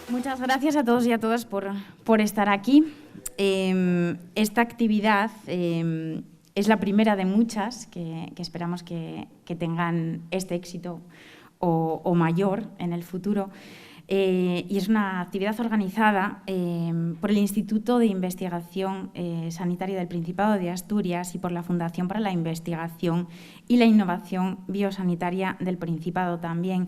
Muchas gracias a todos y a todas por estar aquí. Esta actividad es la primera de muchas que esperamos que tengan este éxito o mayor en el futuro. Y es una actividad organizada por el Instituto de Investigación Sanitaria del Principado de Asturias y por la Fundación para la Investigación y la Innovación Biosanitaria del Principado también,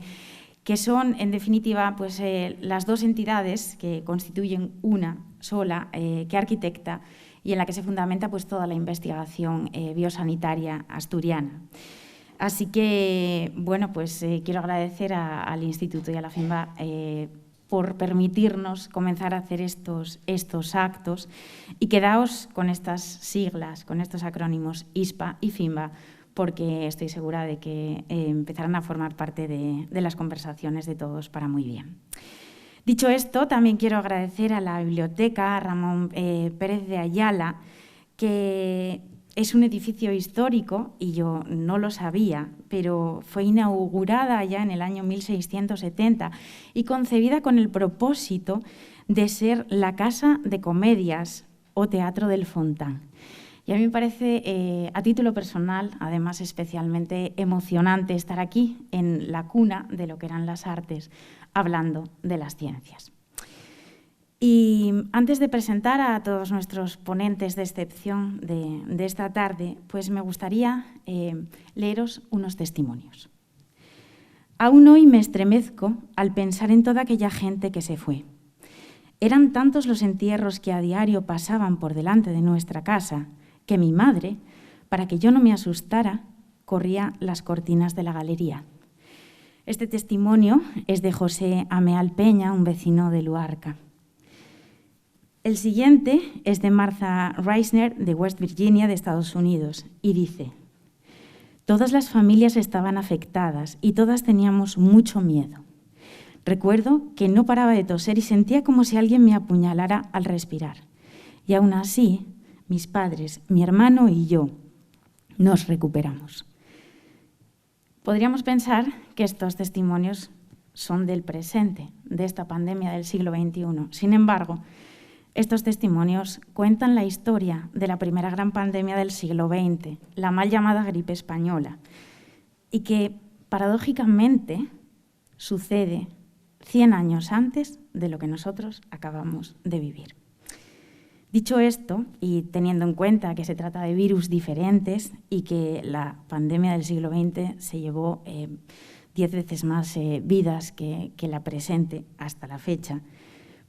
que son, en definitiva, pues, las dos entidades que constituyen una sola, que arquitecta y en la que se fundamenta pues, toda la investigación biosanitaria asturiana. Así que, bueno, pues quiero agradecer al Instituto y a la FIMBA por permitirnos comenzar a hacer estos actos y quedaos con estas siglas, con estos acrónimos ISPA y FIMBA, porque estoy segura de que empezarán a formar parte de las conversaciones de todos para muy bien. Dicho esto, también quiero agradecer a la biblioteca, a Ramón Pérez de Ayala, que es un edificio histórico, y yo no lo sabía, pero fue inaugurada ya en el año 1670 y concebida con el propósito de ser la Casa de Comedias o Teatro del Fontán. Y a mí me parece, a título personal, además especialmente emocionante estar aquí, en la cuna de lo que eran las artes, hablando de las ciencias. Y antes de presentar a todos nuestros ponentes de excepción de esta tarde, pues me gustaría leeros unos testimonios. Aún hoy me estremezco al pensar en toda aquella gente que se fue. Eran tantos los entierros que a diario pasaban por delante de nuestra casa, que mi madre, para que yo no me asustara, corría las cortinas de la galería. Este testimonio es de José Ameal Peña, un vecino de Luarca. El siguiente es de Martha Reisner, de West Virginia, de Estados Unidos, y dice: todas las familias estaban afectadas y todas teníamos mucho miedo. Recuerdo que no paraba de toser y sentía como si alguien me apuñalara al respirar. Y aún así, mis padres, mi hermano y yo nos recuperamos. Podríamos pensar que estos testimonios son del presente, de esta pandemia del siglo XXI. Sin embargo, estos testimonios cuentan la historia de la primera gran pandemia del siglo XX, la mal llamada gripe española, y que, paradójicamente, sucede 100 años antes de lo que nosotros acabamos de vivir. Dicho esto, y teniendo en cuenta que se trata de virus diferentes y que la pandemia del siglo XX se llevó 10 veces más vidas que la presente hasta la fecha,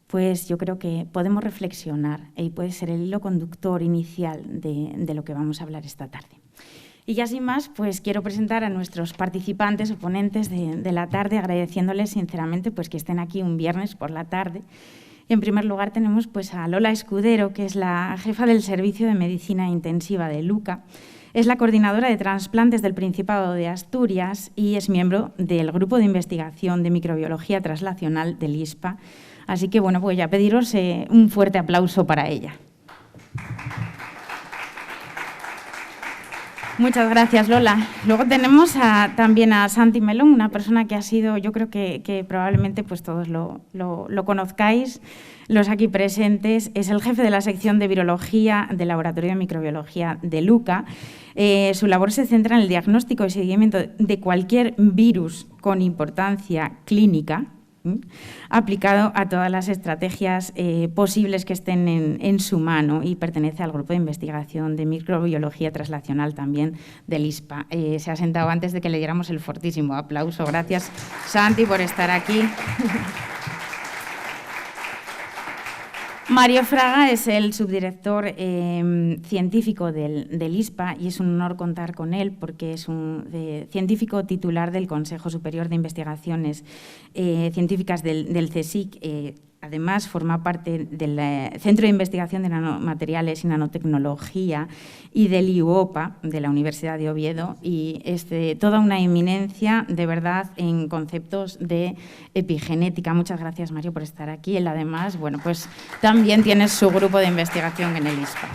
pues yo creo que podemos reflexionar y puede ser el hilo conductor inicial de lo que vamos a hablar esta tarde. Y ya sin más, pues quiero presentar a nuestros participantes o ponentes de la tarde, agradeciéndoles sinceramente pues, que estén aquí un viernes por la tarde. En primer lugar tenemos pues, a Lola Escudero, que es la jefa del Servicio de Medicina Intensiva de Luca. Es la coordinadora de trasplantes del Principado de Asturias y es miembro del Grupo de Investigación de Microbiología Translacional del ISPA. Así que, bueno, pues ya pediros un fuerte aplauso para ella. Muchas gracias, Lola. Luego tenemos también a Santi Melón, una persona que ha sido, yo creo que probablemente pues todos lo conozcáis, los aquí presentes. Es el jefe de la sección de virología del Laboratorio de Microbiología de Luca. Su labor se centra en el diagnóstico y seguimiento de cualquier virus con importancia clínica, aplicado a todas las estrategias posibles que estén en su mano, y pertenece al grupo de investigación de microbiología translacional también del ISPA. Se ha sentado antes de que le diéramos el fortísimo aplauso. Gracias, Santi, por estar aquí. Mario Fraga es el subdirector científico del ISPA y es un honor contar con él porque es un científico titular del Consejo Superior de Investigaciones Científicas del CSIC. además forma parte del Centro de Investigación de Nanomateriales y Nanotecnología y del IUOPA, de la Universidad de Oviedo, y es toda una eminencia, de verdad, en conceptos de epigenética. Muchas gracias, Mario, por estar aquí. Él, además, bueno, pues también tiene su grupo de investigación en el ISPA.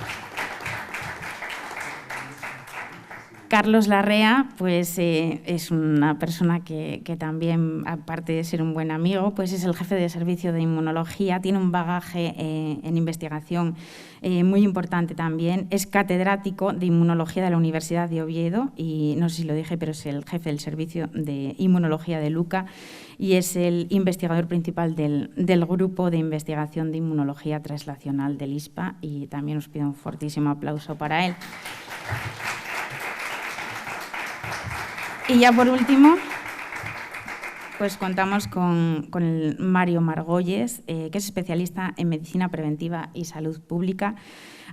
Carlos Larrea, pues es una persona que también, aparte de ser un buen amigo, pues es el jefe de servicio de inmunología, tiene un bagaje en investigación muy importante también, es catedrático de inmunología de la Universidad de Oviedo y no sé si lo dije, pero es el jefe del servicio de inmunología de Luca y es el investigador principal del grupo de investigación de inmunología translacional del ISPA y también os pido un fortísimo aplauso para él. Y ya por último, pues contamos con el Mario Margolles, que es especialista en medicina preventiva y salud pública.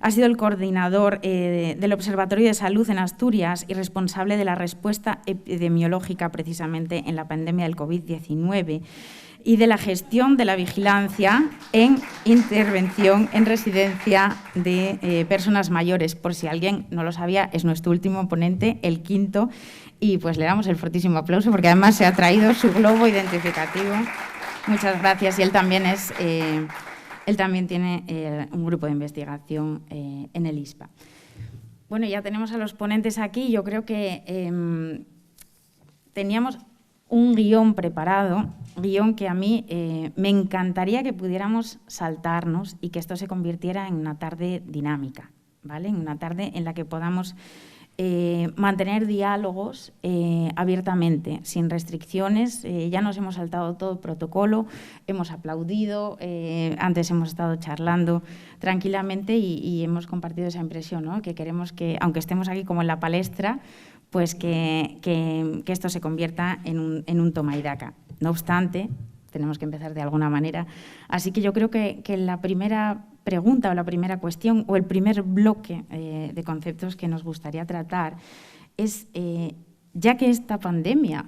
Ha sido el coordinador del Observatorio de Salud en Asturias y responsable de la respuesta epidemiológica precisamente en la pandemia del COVID-19 y de la gestión de la vigilancia en intervención en residencia de personas mayores. Por si alguien no lo sabía, es nuestro último ponente, el quinto, y pues le damos el fortísimo aplauso porque además se ha traído su globo identificativo. Muchas gracias. Y él también tiene un grupo de investigación en el ISPA. Bueno, ya tenemos a los ponentes aquí. Yo creo que teníamos un guión preparado, guión que a mí me encantaría que pudiéramos saltarnos y que esto se convirtiera en una tarde dinámica, ¿vale? En una tarde en la que podamos mantener diálogos abiertamente, sin restricciones. Ya nos hemos saltado todo protocolo, hemos aplaudido, antes hemos estado charlando tranquilamente y hemos compartido esa impresión, ¿no? Que queremos que, aunque estemos aquí como en la palestra, pues que esto se convierta en un toma y daca. No obstante, tenemos que empezar de alguna manera. Así que yo creo que la primera pregunta o la primera cuestión o el primer bloque de conceptos que nos gustaría tratar es, ya que esta pandemia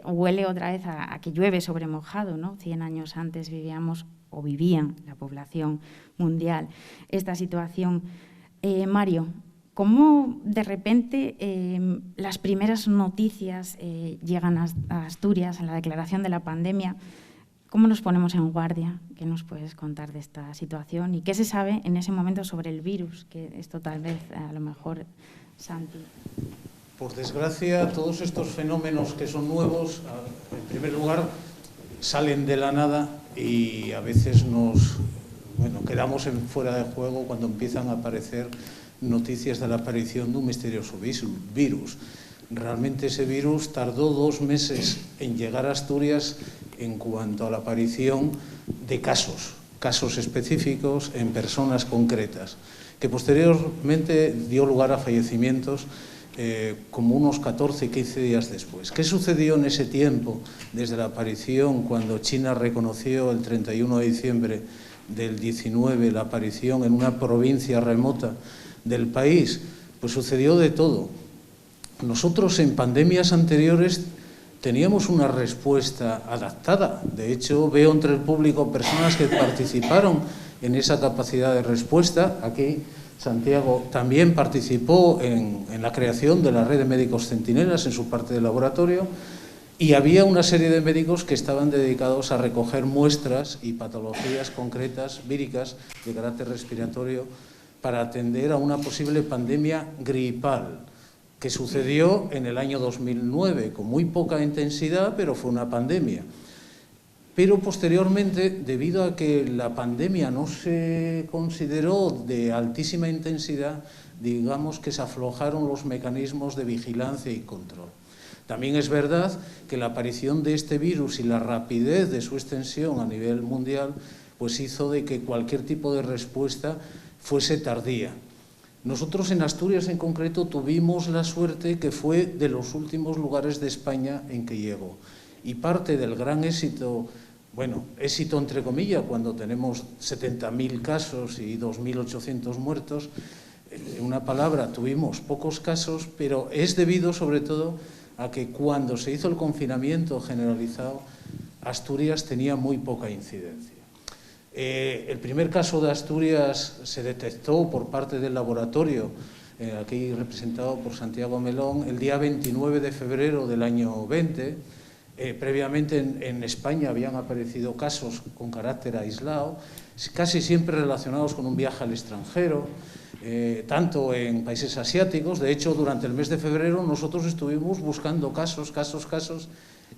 huele otra vez a que llueve sobre mojado, ¿no? 100 años antes vivíamos o vivían la población mundial esta situación. Mario, ¿cómo de repente las primeras noticias llegan a Asturias en la declaración de la pandemia? ¿Cómo nos ponemos en guardia? ¿Qué nos puedes contar de esta situación? ¿Y qué se sabe en ese momento sobre el virus? Que esto tal vez, a lo mejor, Santi. Por desgracia, todos estos fenómenos que son nuevos, en primer lugar, salen de la nada y a veces quedamos fuera de juego cuando empiezan a aparecer noticias de la aparición de un misterioso virus. Realmente ese virus tardó 2 meses en llegar a Asturias en cuanto a la aparición de casos específicos en personas concretas, que posteriormente dio lugar a fallecimientos como unos 14, 15 días después. ¿Qué sucedió en ese tiempo, desde la aparición, cuando China reconoció el 31 de diciembre del 19 la aparición en una provincia remota del país? Pues sucedió de todo. Nosotros en pandemias anteriores teníamos una respuesta adaptada. De hecho, veo entre el público personas que participaron en esa capacidad de respuesta. Aquí Santiago también participó en la creación de la red de médicos centinelas en su parte del laboratorio y había una serie de médicos que estaban dedicados a recoger muestras y patologías concretas, víricas, de carácter respiratorio, para atender a una posible pandemia gripal, que sucedió en el año 2009, con muy poca intensidad, pero fue una pandemia. Pero posteriormente, debido a que la pandemia no se consideró de altísima intensidad, digamos que se aflojaron los mecanismos de vigilancia y control. También es verdad que la aparición de este virus y la rapidez de su extensión a nivel mundial pues hizo de que cualquier tipo de respuesta fuese tardía. Nosotros en Asturias en concreto tuvimos la suerte que fue de los últimos lugares de España en que llegó. Y parte del gran éxito, éxito entre comillas, cuando tenemos 70.000 casos y 2.800 muertos, en una palabra, tuvimos pocos casos, pero es debido sobre todo a que cuando se hizo el confinamiento generalizado, Asturias tenía muy poca incidencia. El primer caso de Asturias se detectó por parte del laboratorio, aquí representado por Santiago Melón, el día 29 de febrero del año 20. Previamente en España habían aparecido casos con carácter aislado, casi siempre relacionados con un viaje al extranjero, tanto en países asiáticos. De hecho, durante el mes de febrero nosotros estuvimos buscando casos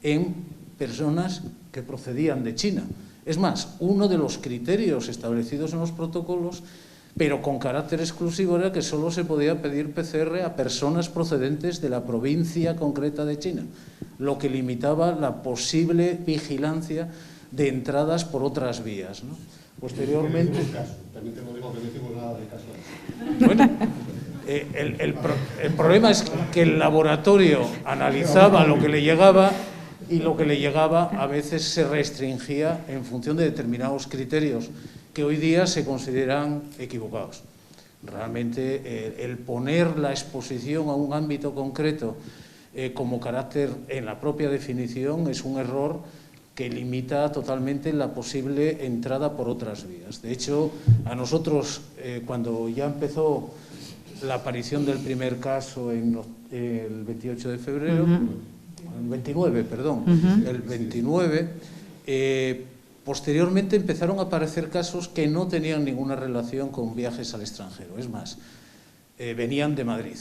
en personas que procedían de China. Es más, uno de los criterios establecidos en los protocolos, pero con carácter exclusivo, era que solo se podía pedir PCR a personas procedentes de la provincia concreta de China, lo que limitaba la posible vigilancia de entradas por otras vías, ¿no? Posteriormente... También te lo digo que no hicimos nada de caso. Bueno, el problema es que el laboratorio analizaba lo que le llegaba, y lo que le llegaba a veces se restringía en función de determinados criterios que hoy día se consideran equivocados. Realmente el poner la exposición a un ámbito concreto como carácter en la propia definición es un error que limita totalmente la posible entrada por otras vías. De hecho, a nosotros, cuando ya empezó la aparición del primer caso el 28 de febrero, el 29, perdón, el 29, posteriormente empezaron a aparecer casos que no tenían ninguna relación con viajes al extranjero. Es más, venían de Madrid.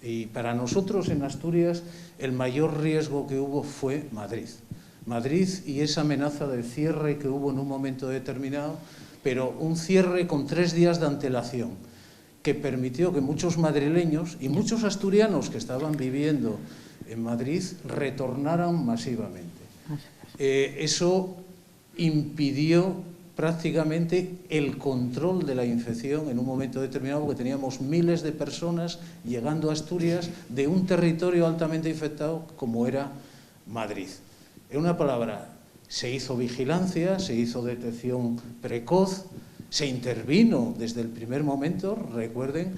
Y para nosotros en Asturias el mayor riesgo que hubo fue Madrid. Madrid y esa amenaza del cierre que hubo en un momento determinado, pero un cierre con 3 días de antelación, que permitió que muchos madrileños y muchos asturianos que estaban viviendo en Madrid retornaran masivamente. Eso impidió prácticamente el control de la infección en un momento determinado, porque teníamos miles de personas llegando a Asturias de un territorio altamente infectado como era Madrid. En una palabra, se hizo vigilancia, se hizo detección precoz, se intervino desde el primer momento. Recuerden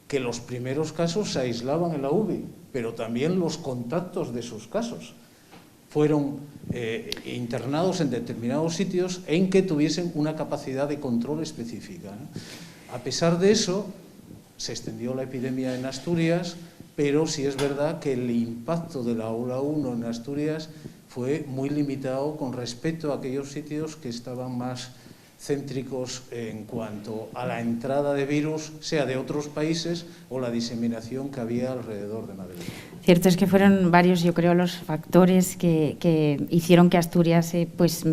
que los primeros casos se aislaban en la UBI, pero también los contactos de esos casos fueron internados en determinados sitios en que tuviesen una capacidad de control específica, ¿no? A pesar de eso, se extendió la epidemia en Asturias, pero sí es verdad que el impacto de la ola 1 en Asturias fue muy limitado con respecto a aquellos sitios que estaban más céntricos en cuanto a la entrada de virus, sea de otros países o la diseminación que había alrededor de Madrid. Cierto es que fueron varios, yo creo, los factores que hicieron que Asturias pues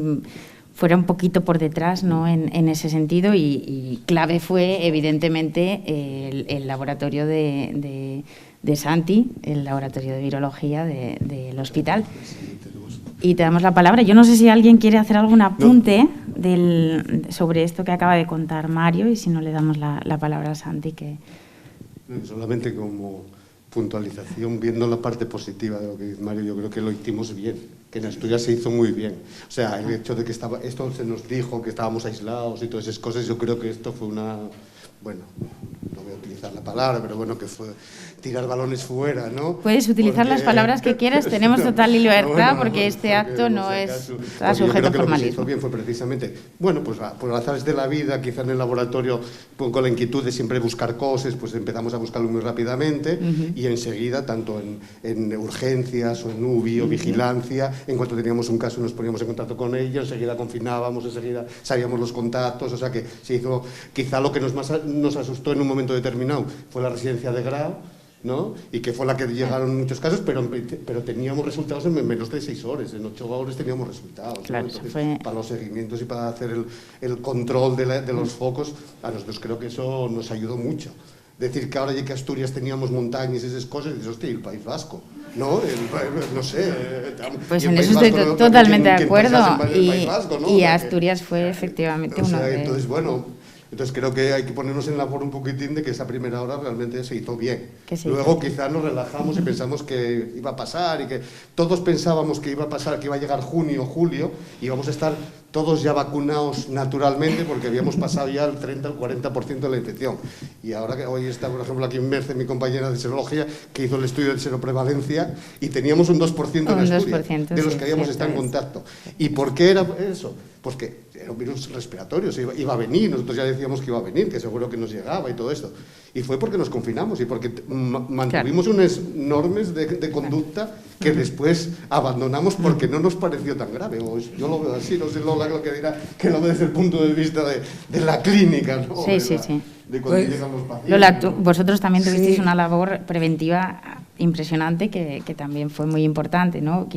fuera un poquito por detrás, ¿no?, en ese sentido, y clave fue evidentemente el laboratorio de Santi, el laboratorio de virología del hospital. Y te damos la palabra. Yo no sé si alguien quiere hacer algún apunte sobre esto que acaba de contar Mario, y si no, le damos la palabra a Santi. Solamente como puntualización, viendo la parte positiva de lo que dice Mario, yo creo que lo hicimos bien, que en Asturias se hizo muy bien. O sea, el hecho de que esto se nos dijo que estábamos aislados y todas esas cosas, yo creo que esto fue una... Bueno, no voy a utilizar la palabra, pero bueno, que fue tirar balones fuera, ¿no? Puedes utilizar las palabras que quieras, tenemos total libertad, porque este acto no es sujeto a formalismo. Yo creo que lo que se hizo bien fue precisamente, bueno, pues por azares de la vida, quizá en el laboratorio, pues, con la inquietud de siempre buscar cosas, pues empezamos a buscarlo muy rápidamente, y enseguida, tanto en urgencias o en UBI o vigilancia, en cuanto teníamos un caso nos poníamos en contacto con ellos, enseguida confinábamos, enseguida sabíamos los contactos, o sea que se hizo, quizá lo que nos asustó en un momento determinado fue la residencia de grado, ¿no? Y que fue la que llegaron muchos casos, pero teníamos resultados en menos de 6 horas, en 8 horas teníamos resultados, ¿no? Claro, entonces, para los seguimientos y para hacer el control de los focos, a nosotros creo que eso nos ayudó mucho. Decir que ahora ya que Asturias teníamos montañas y esas cosas, dices, hostia, el País Vasco, ¿no? No sé. Pues en eso estoy totalmente de acuerdo, y Asturias fue efectivamente uno de... Entonces, bueno... Entonces creo que hay que ponernos en labor un poquitín de que esa primera hora realmente se hizo bien. Luego quizás nos relajamos y pensamos que iba a pasar, y que todos pensábamos que iba a pasar, que iba a llegar junio, julio, y íbamos a estar todos ya vacunados naturalmente porque habíamos pasado ya el 30 o el 40% de la infección. Y ahora que hoy está, por ejemplo, aquí en Merce, mi compañera de serología, que hizo el estudio de seroprevalencia y teníamos un 2% en Asturias, de los que habíamos estado en contacto. ¿Y por qué era eso? Pues que era un virus respiratorio, iba a venir, nosotros ya decíamos que iba a venir, que seguro que nos llegaba y todo esto. Y fue porque nos confinamos y porque mantuvimos unas normas de conducta que después abandonamos porque no nos pareció tan grave. O yo lo veo así, no sé Lola lo que dirá, que lo ve desde el punto de vista de la clínica, ¿no? Sí. De cuando llegan los pacientes. Lola, vosotros también tuvisteis una labor preventiva impresionante que también fue muy importante, ¿no?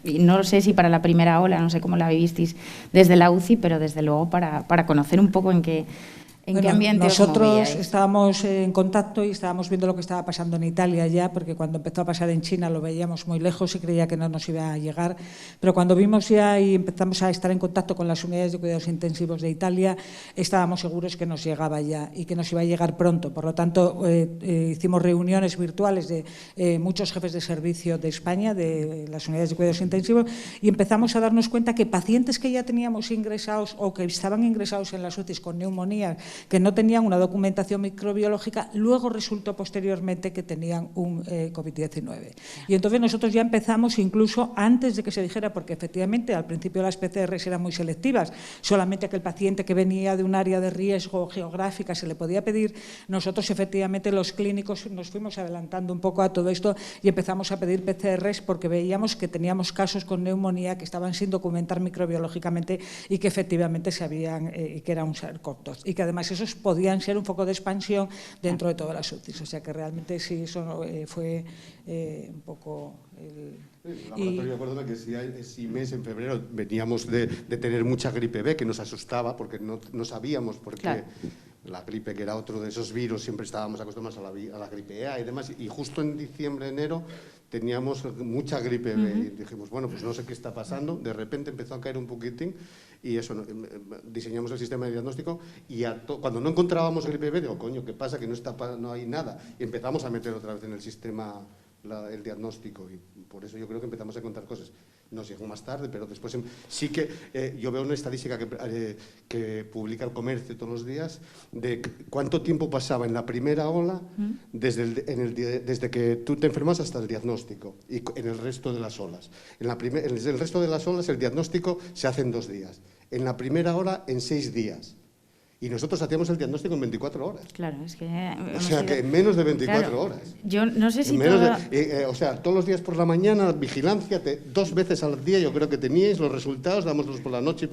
Y no sé si para la primera ola, no sé cómo la vivisteis desde la UCI, pero desde luego para conocer un poco en qué ambiente nosotros estábamos en contacto y estábamos viendo lo que estaba pasando en Italia ya, porque cuando empezó a pasar en China lo veíamos muy lejos y creía que no nos iba a llegar, pero cuando vimos ya y empezamos a estar en contacto con las unidades de cuidados intensivos de Italia, estábamos seguros que nos llegaba ya y que nos iba a llegar pronto. Por lo tanto, hicimos reuniones virtuales de muchos jefes de servicio de España, de las unidades de cuidados intensivos, y empezamos a darnos cuenta que pacientes que ya teníamos ingresados o que estaban ingresados en las UCIs con neumonías, que no tenían una documentación microbiológica, luego resultó posteriormente que tenían un COVID-19. Y entonces nosotros ya empezamos, incluso antes de que se dijera, porque efectivamente al principio las PCRs eran muy selectivas, solamente aquel paciente que venía de un área de riesgo geográfica se le podía pedir, nosotros efectivamente los clínicos nos fuimos adelantando un poco a todo esto y empezamos a pedir PCRs porque veíamos que teníamos casos con neumonía que estaban sin documentar microbiológicamente y que efectivamente sabían que era un SARS-CoV-2 y que además esos podían ser un foco de expansión dentro de todas las UCIs. O sea que realmente sí, eso fue un poco... El laboratorio, acuérdame que si mes en febrero veníamos de tener mucha gripe B, que nos asustaba porque no sabíamos por qué la gripe, que era otro de esos virus, siempre estábamos acostumbrados a la gripe A y demás, y justo en diciembre, enero, teníamos mucha gripe B y dijimos, bueno, pues no sé qué está pasando, de repente empezó a caer un poquitín y eso, diseñamos el sistema de diagnóstico y cuando no encontrábamos gripe B, digo, coño, ¿qué pasa? Que no hay nada. Y empezamos a meter otra vez en el sistema el diagnóstico y por eso yo creo que empezamos a contar cosas. Nos llegó más tarde, pero después sí que yo veo una estadística que publica el Comercio todos los días de cuánto tiempo pasaba en la primera ola desde que tú te enfermas hasta el diagnóstico y en el resto de las olas. En el resto de las olas el diagnóstico se hace en 2 días. En la primera ola en 6 días. Y nosotros hacíamos el diagnóstico en 24 horas. Claro, es que... O sea, que en menos de 24 horas. Yo no sé si o sea, todos los días por la mañana, vigilancia, 2 veces al día yo creo que teníais los resultados, dábamos por la noche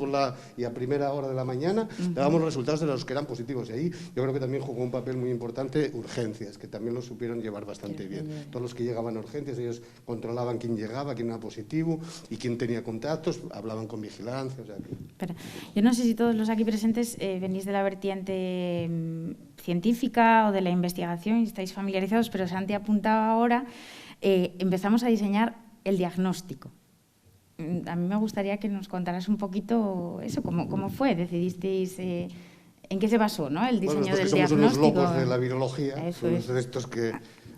y a primera hora de la mañana, dábamos los resultados de los que eran positivos. Y ahí yo creo que también jugó un papel muy importante urgencias, que también lo supieron llevar bastante bien. Todos los que llegaban a urgencias, ellos controlaban quién llegaba, quién era positivo y quién tenía contactos, hablaban con vigilancia. O sea, Pero yo no sé si todos los aquí presentes venís de la vertiente científica o de la investigación y estáis familiarizados, pero Santi ha apuntado ahora, empezamos a diseñar el diagnóstico. A mí me gustaría que nos contaras un poquito eso, cómo fue, decidisteis, en qué se basó, ¿no? El diseño del diagnóstico. Somos unos locos de la virología, somos de estos que...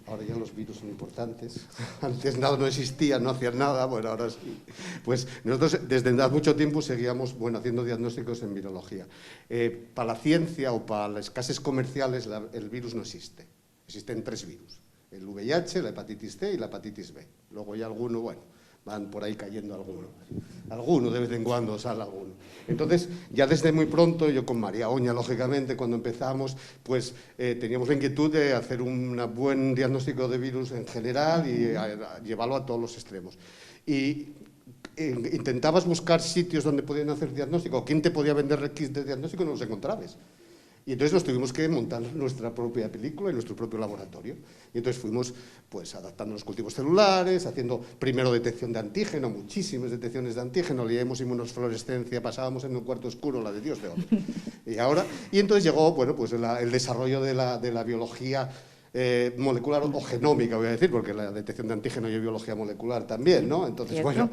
Ahora ya los virus son importantes. Antes nada no existía, no hacían nada, bueno, ahora sí. Pues nosotros desde hace mucho tiempo seguíamos haciendo diagnósticos en virología. Para la ciencia o para las casas comerciales el virus no existe. Existen 3 virus. El VIH, la hepatitis C y la hepatitis B. Luego ya alguno, van por ahí cayendo alguno. Alguno de vez en cuando sale alguno. Entonces, ya desde muy pronto, yo con María Oña, lógicamente, cuando empezamos, pues teníamos la inquietud de hacer un buen diagnóstico de virus en general y llevarlo a todos los extremos. Y intentabas buscar sitios donde podían hacer diagnóstico, quién te podía vender kits de diagnóstico, no los encontrabas. Y entonces nos tuvimos que montar nuestra propia película y nuestro propio laboratorio. Y entonces fuimos adaptando los cultivos celulares, haciendo primero detección de antígeno, muchísimas detecciones de antígeno, leíamos inmunofluorescencia, pasábamos en un cuarto oscuro, la de Dios de otro. Y entonces llegó el desarrollo de la biología molecular o genómica, voy a decir, porque la detección de antígeno y biología molecular también, ¿no? Entonces, bueno,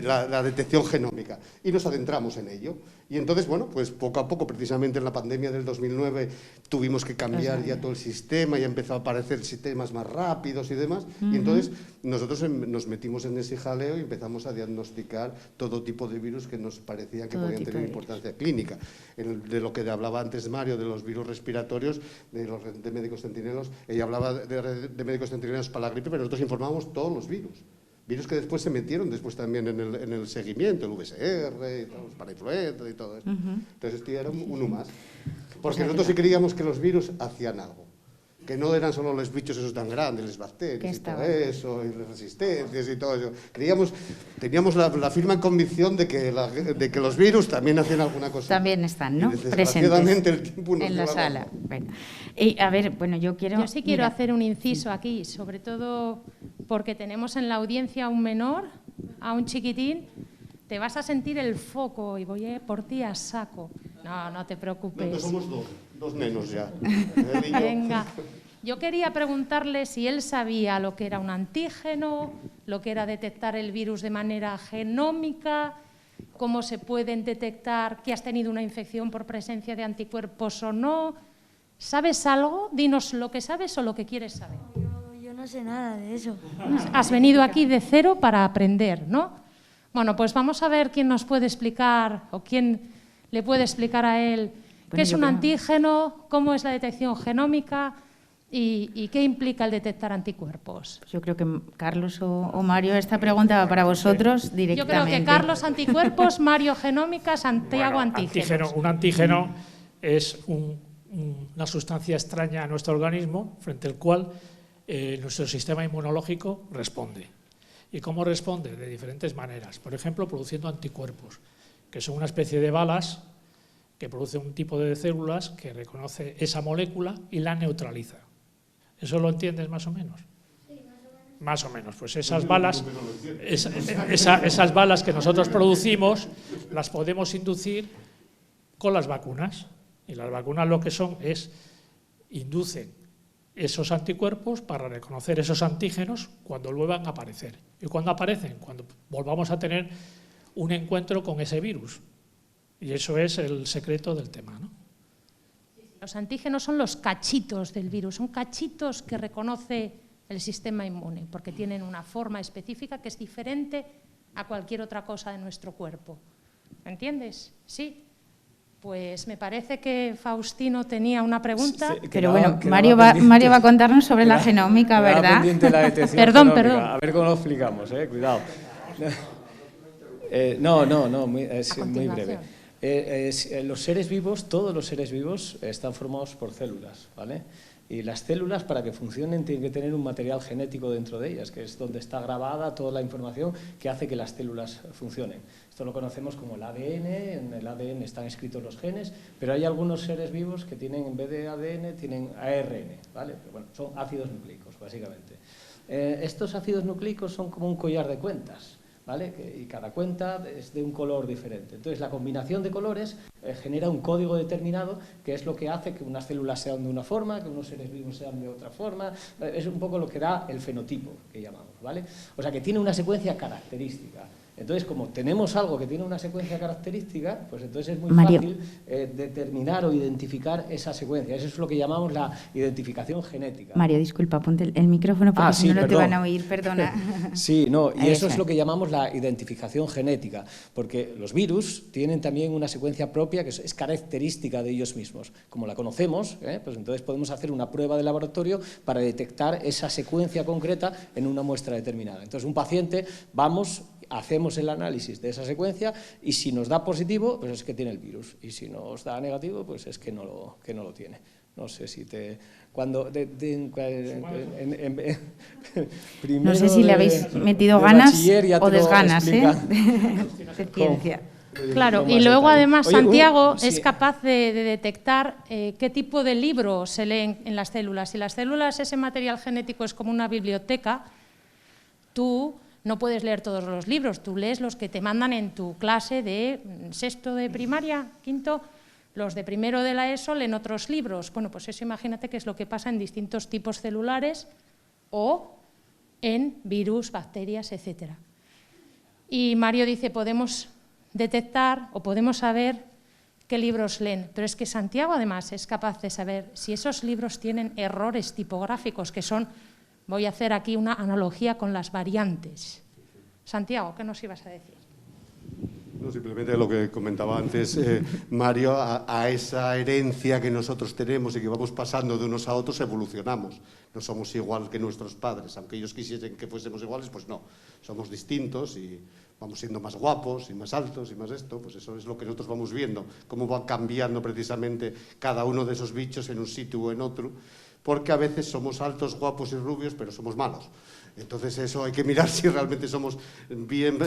la detección genómica. Y nos adentramos en ello. Y entonces, bueno, pues poco a poco, precisamente en la pandemia del 2009, tuvimos que cambiar ya todo el sistema, ya empezó a aparecer sistemas más rápidos y demás. Y entonces nosotros nos metimos en ese jaleo y empezamos a diagnosticar todo tipo de virus que nos parecían que podían tener importancia clínica. De lo que hablaba antes Mario, de los virus respiratorios, de médicos centinelos, ella hablaba de médicos centinelos para la gripe, pero nosotros informábamos todos los virus. Virus que después se metieron después también en el seguimiento, el VSR, y todo, los parainfluenza y todo eso. Entonces este era uno más. Porque nosotros sí creíamos que los virus hacían algo. Que no eran solo los bichos esos tan grandes, las bacterias y todo eso, y las resistencias y todo eso. Teníamos la firme convicción de que los virus también hacían alguna cosa. También están, ¿no? Presentes el tiempo en la sala. Bueno. A ver, bueno, yo sí quiero hacer un inciso aquí, sobre todo porque tenemos en la audiencia a un menor, a un chiquitín. Te vas a sentir el foco y voy por ti a saco. No te preocupes. No, somos dos nenos ya. Venga. Yo quería preguntarle si él sabía lo que era un antígeno, lo que era detectar el virus de manera genómica, cómo se pueden detectar que has tenido una infección por presencia de anticuerpos o no. ¿Sabes algo? Dinos lo que sabes o lo que quieres saber. Yo no sé nada de eso. Has venido aquí de cero para aprender, ¿no? Bueno, pues vamos a ver quién nos puede explicar o quién le puede explicar a él qué es un antígeno, cómo es la detección genómica y qué implica el detectar anticuerpos. Yo creo que Carlos o Mario, esta pregunta va para vosotros directamente. Yo creo que Carlos anticuerpos, Mario genómica, Santiago antígenos. Un antígeno es una sustancia extraña a nuestro organismo frente al cual nuestro sistema inmunológico responde. ¿Y cómo responde? De diferentes maneras. Por ejemplo, produciendo anticuerpos, que son una especie de balas que produce un tipo de células que reconoce esa molécula y la neutraliza. ¿Eso lo entiendes más o menos? Sí, más o menos. Pues esas balas, esas balas que nosotros producimos, las podemos inducir con las vacunas. Y las vacunas lo que son es, inducen esos anticuerpos para reconocer esos antígenos cuando vuelvan a aparecer. ¿Y cuando aparecen? Cuando volvamos a tener un encuentro con ese virus. Y eso es el secreto del tema, ¿no? Los antígenos son los cachitos del virus, son cachitos que reconoce el sistema inmune, porque tienen una forma específica que es diferente a cualquier otra cosa de nuestro cuerpo. ¿Me entiendes? ¿Sí? Pues me parece que Faustino tenía una pregunta. Sí, pero bueno, Mario va a contarnos sobre la genómica, ¿verdad? Perdón. A ver cómo lo explicamos, cuidado. Es muy breve. Los seres vivos, todos los seres vivos están formados por células, ¿vale? Y las células, para que funcionen, tienen que tener un material genético dentro de ellas, que es donde está grabada toda la información que hace que las células funcionen. Esto lo conocemos como el ADN, en el ADN están escritos los genes, pero hay algunos seres vivos que tienen, en vez de ADN, tienen ARN, ¿vale? Pero bueno, son ácidos nucleicos, básicamente. Estos ácidos nucleicos son como un collar de cuentas, ¿vale? Y cada cuenta es de un color diferente. Entonces, la combinación de colores genera un código determinado, que es lo que hace que unas células sean de una forma, que unos seres vivos sean de otra forma. Es un poco lo que da el fenotipo, que llamamos, ¿vale? O sea, que tiene una secuencia característica. Entonces, como tenemos algo que tiene una secuencia característica, pues entonces es muy fácil determinar o identificar esa secuencia. Eso es lo que llamamos la identificación genética. Mario, disculpa, ponte el micrófono porque si no, no te van a oír, perdona. Sí, no, y eso es lo que llamamos la identificación genética, porque los virus tienen también una secuencia propia que es característica de ellos mismos. Como la conocemos, pues entonces podemos hacer una prueba de laboratorio para detectar esa secuencia concreta en una muestra determinada. Entonces, un paciente, hacemos el análisis de esa secuencia y si nos da positivo, pues es que tiene el virus. Y si nos da negativo, pues es que no lo tiene. No sé si te... no sé si le habéis metido ganas o desganas, de ciencia. Claro, y luego además Santiago es capaz de detectar qué tipo de libros se leen en las células. Si las células, ese material genético es como una biblioteca, tú no puedes leer todos los libros, tú lees los que te mandan en tu clase de sexto de primaria, quinto, Los de primero de la ESO leen otros libros. Bueno, pues eso imagínate que es lo que pasa en distintos tipos celulares o en virus, bacterias, etc. Y Mario dice, podemos detectar o podemos saber qué libros leen, pero es que Santiago además es capaz de saber si esos libros tienen errores tipográficos, que son, voy a hacer aquí una analogía con las variantes. Santiago, ¿qué nos ibas a decir? No, simplemente lo que comentaba antes Mario, a esa herencia que nosotros tenemos y que vamos pasando de unos a otros, evolucionamos. No somos igual que nuestros padres, aunque ellos quisiesen que fuésemos iguales, pues no, somos distintos y vamos siendo más guapos y más altos y más esto, pues eso es lo que nosotros vamos viendo, cómo va cambiando precisamente cada uno de esos bichos en un sitio o en otro, porque a veces somos altos, guapos y rubios, pero somos malos. Entonces eso hay que mirar si realmente somos bien,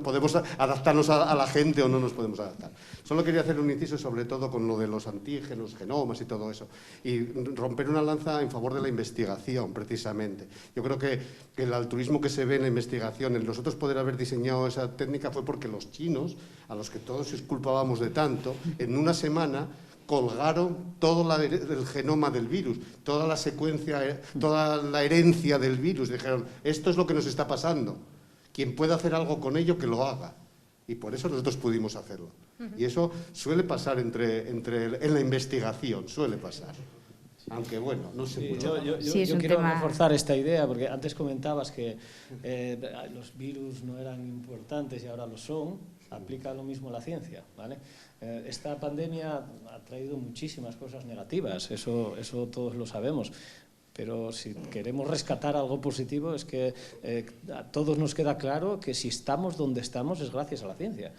podemos adaptarnos a la gente o no nos podemos adaptar. Solo quería hacer un inciso sobre todo con lo de los antígenos, genomas y todo eso, y romper una lanza en favor de la investigación, precisamente. Yo creo que el altruismo que se ve en la investigación, el nosotros poder haber diseñado esa técnica fue porque los chinos, a los que todos culpábamos de tanto, en una semana colgaron todo el genoma del virus, toda la secuencia, toda la herencia del virus. Dijeron, esto es lo que nos está pasando. Quien pueda hacer algo con ello, que lo haga. Y por eso nosotros pudimos hacerlo. Y eso suele pasar en la investigación, suele pasar. Aunque bueno, no sé mucho. Yo quiero reforzar esta idea, porque antes comentabas que los virus no eran importantes y ahora lo son. Aplica lo mismo la ciencia, ¿vale? Esta pandemia ha traído muchísimas cosas negativas, eso todos lo sabemos, pero si queremos rescatar algo positivo es que a todos nos queda claro que si estamos donde estamos es gracias a la ciencia.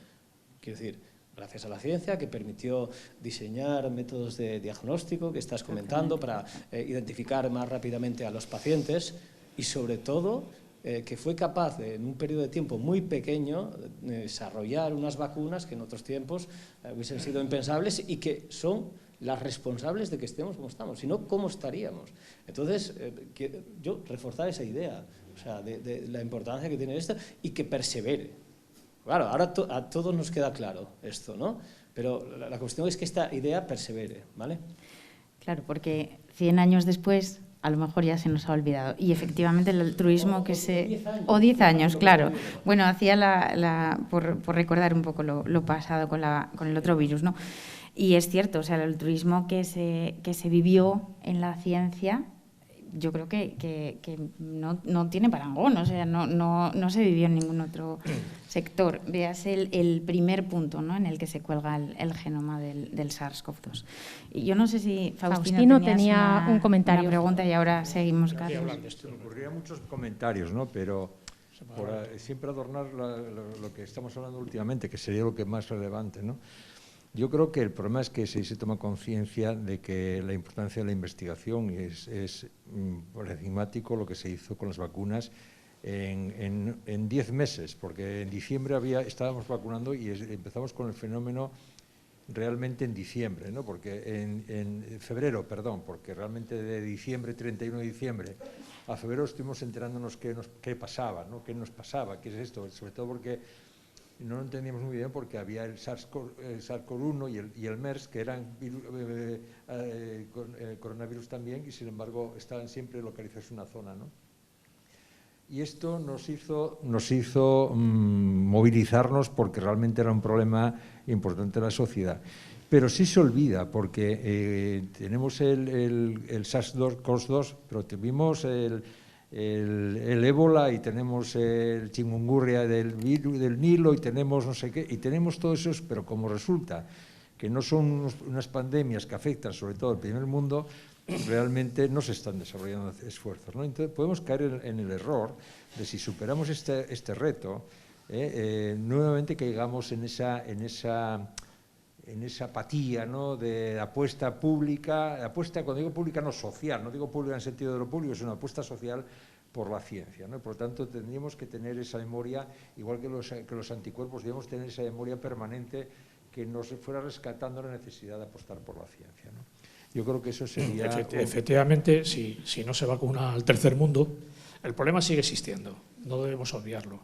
Quiero decir, gracias a la ciencia que permitió diseñar métodos de diagnóstico que estás comentando para identificar más rápidamente a los pacientes y sobre todo que fue capaz en un periodo de tiempo muy pequeño desarrollar unas vacunas que en otros tiempos hubiesen sido impensables y que son las responsables de que estemos como estamos, si no, ¿cómo estaríamos? Entonces, yo reforzar esa idea, o sea, de la importancia que tiene esto y que persevere. Claro, ahora a todos nos queda claro esto, ¿no? Pero la cuestión es que esta idea persevere, ¿vale? Claro, porque 100 años después a lo mejor ya se nos ha olvidado. Y efectivamente el altruismo que se... 10 años. O 10 años, claro. Bueno, hacía por recordar un poco lo pasado con el otro virus, ¿no? Y es cierto, o sea, el altruismo que se vivió en la ciencia, yo creo que no tiene parangón, o sea, no se vivió en ningún otro sector. Veas el primer punto, ¿no?, en el que se cuelga el genoma del SARS-CoV-2. Y yo no sé si Faustino tenía un comentario. Una pregunta y ahora seguimos. Me ocurrían muchos comentarios, ¿no?, pero por siempre adornar lo que estamos hablando últimamente, que sería lo que más relevante, ¿no? Yo creo que el problema es que se toma conciencia de que la importancia de la investigación es paradigmático lo que se hizo con las vacunas en 10 meses, porque en diciembre estábamos vacunando y empezamos con el fenómeno realmente en diciembre, ¿no? Porque en febrero, perdón, porque realmente de diciembre, 31 de diciembre, a febrero estuvimos enterándonos qué pasaba, ¿no? ¿Qué nos pasaba? ¿Qué es esto? Sobre todo porque no lo entendíamos muy bien porque había el SARS-CoV-1 y el MERS, que eran coronavirus también, y sin embargo estaban siempre localizados en una zona, ¿no? Y esto nos hizo movilizarnos porque realmente era un problema importante en la sociedad. Pero sí se olvida porque tenemos el SARS-CoV-2, pero tuvimos el ébola y tenemos el chikungunya del Nilo y tenemos no sé qué, y tenemos todo eso, pero como resulta que no son unas pandemias que afectan sobre todo al primer mundo, realmente no se están desarrollando esfuerzos, ¿no? Entonces podemos caer en el error de si superamos este reto, nuevamente caigamos en esa apatía, ¿no?, de apuesta pública, cuando digo pública no social, no digo pública en el sentido de lo público, sino apuesta social por la ciencia, ¿no? Por lo tanto, tendríamos que tener esa memoria, igual que los anticuerpos, debemos tener esa memoria permanente que nos fuera rescatando la necesidad de apostar por la ciencia, ¿no? Yo creo que eso sería... Efectivamente, si no se vacuna al tercer mundo, el problema sigue existiendo, no debemos obviarlo.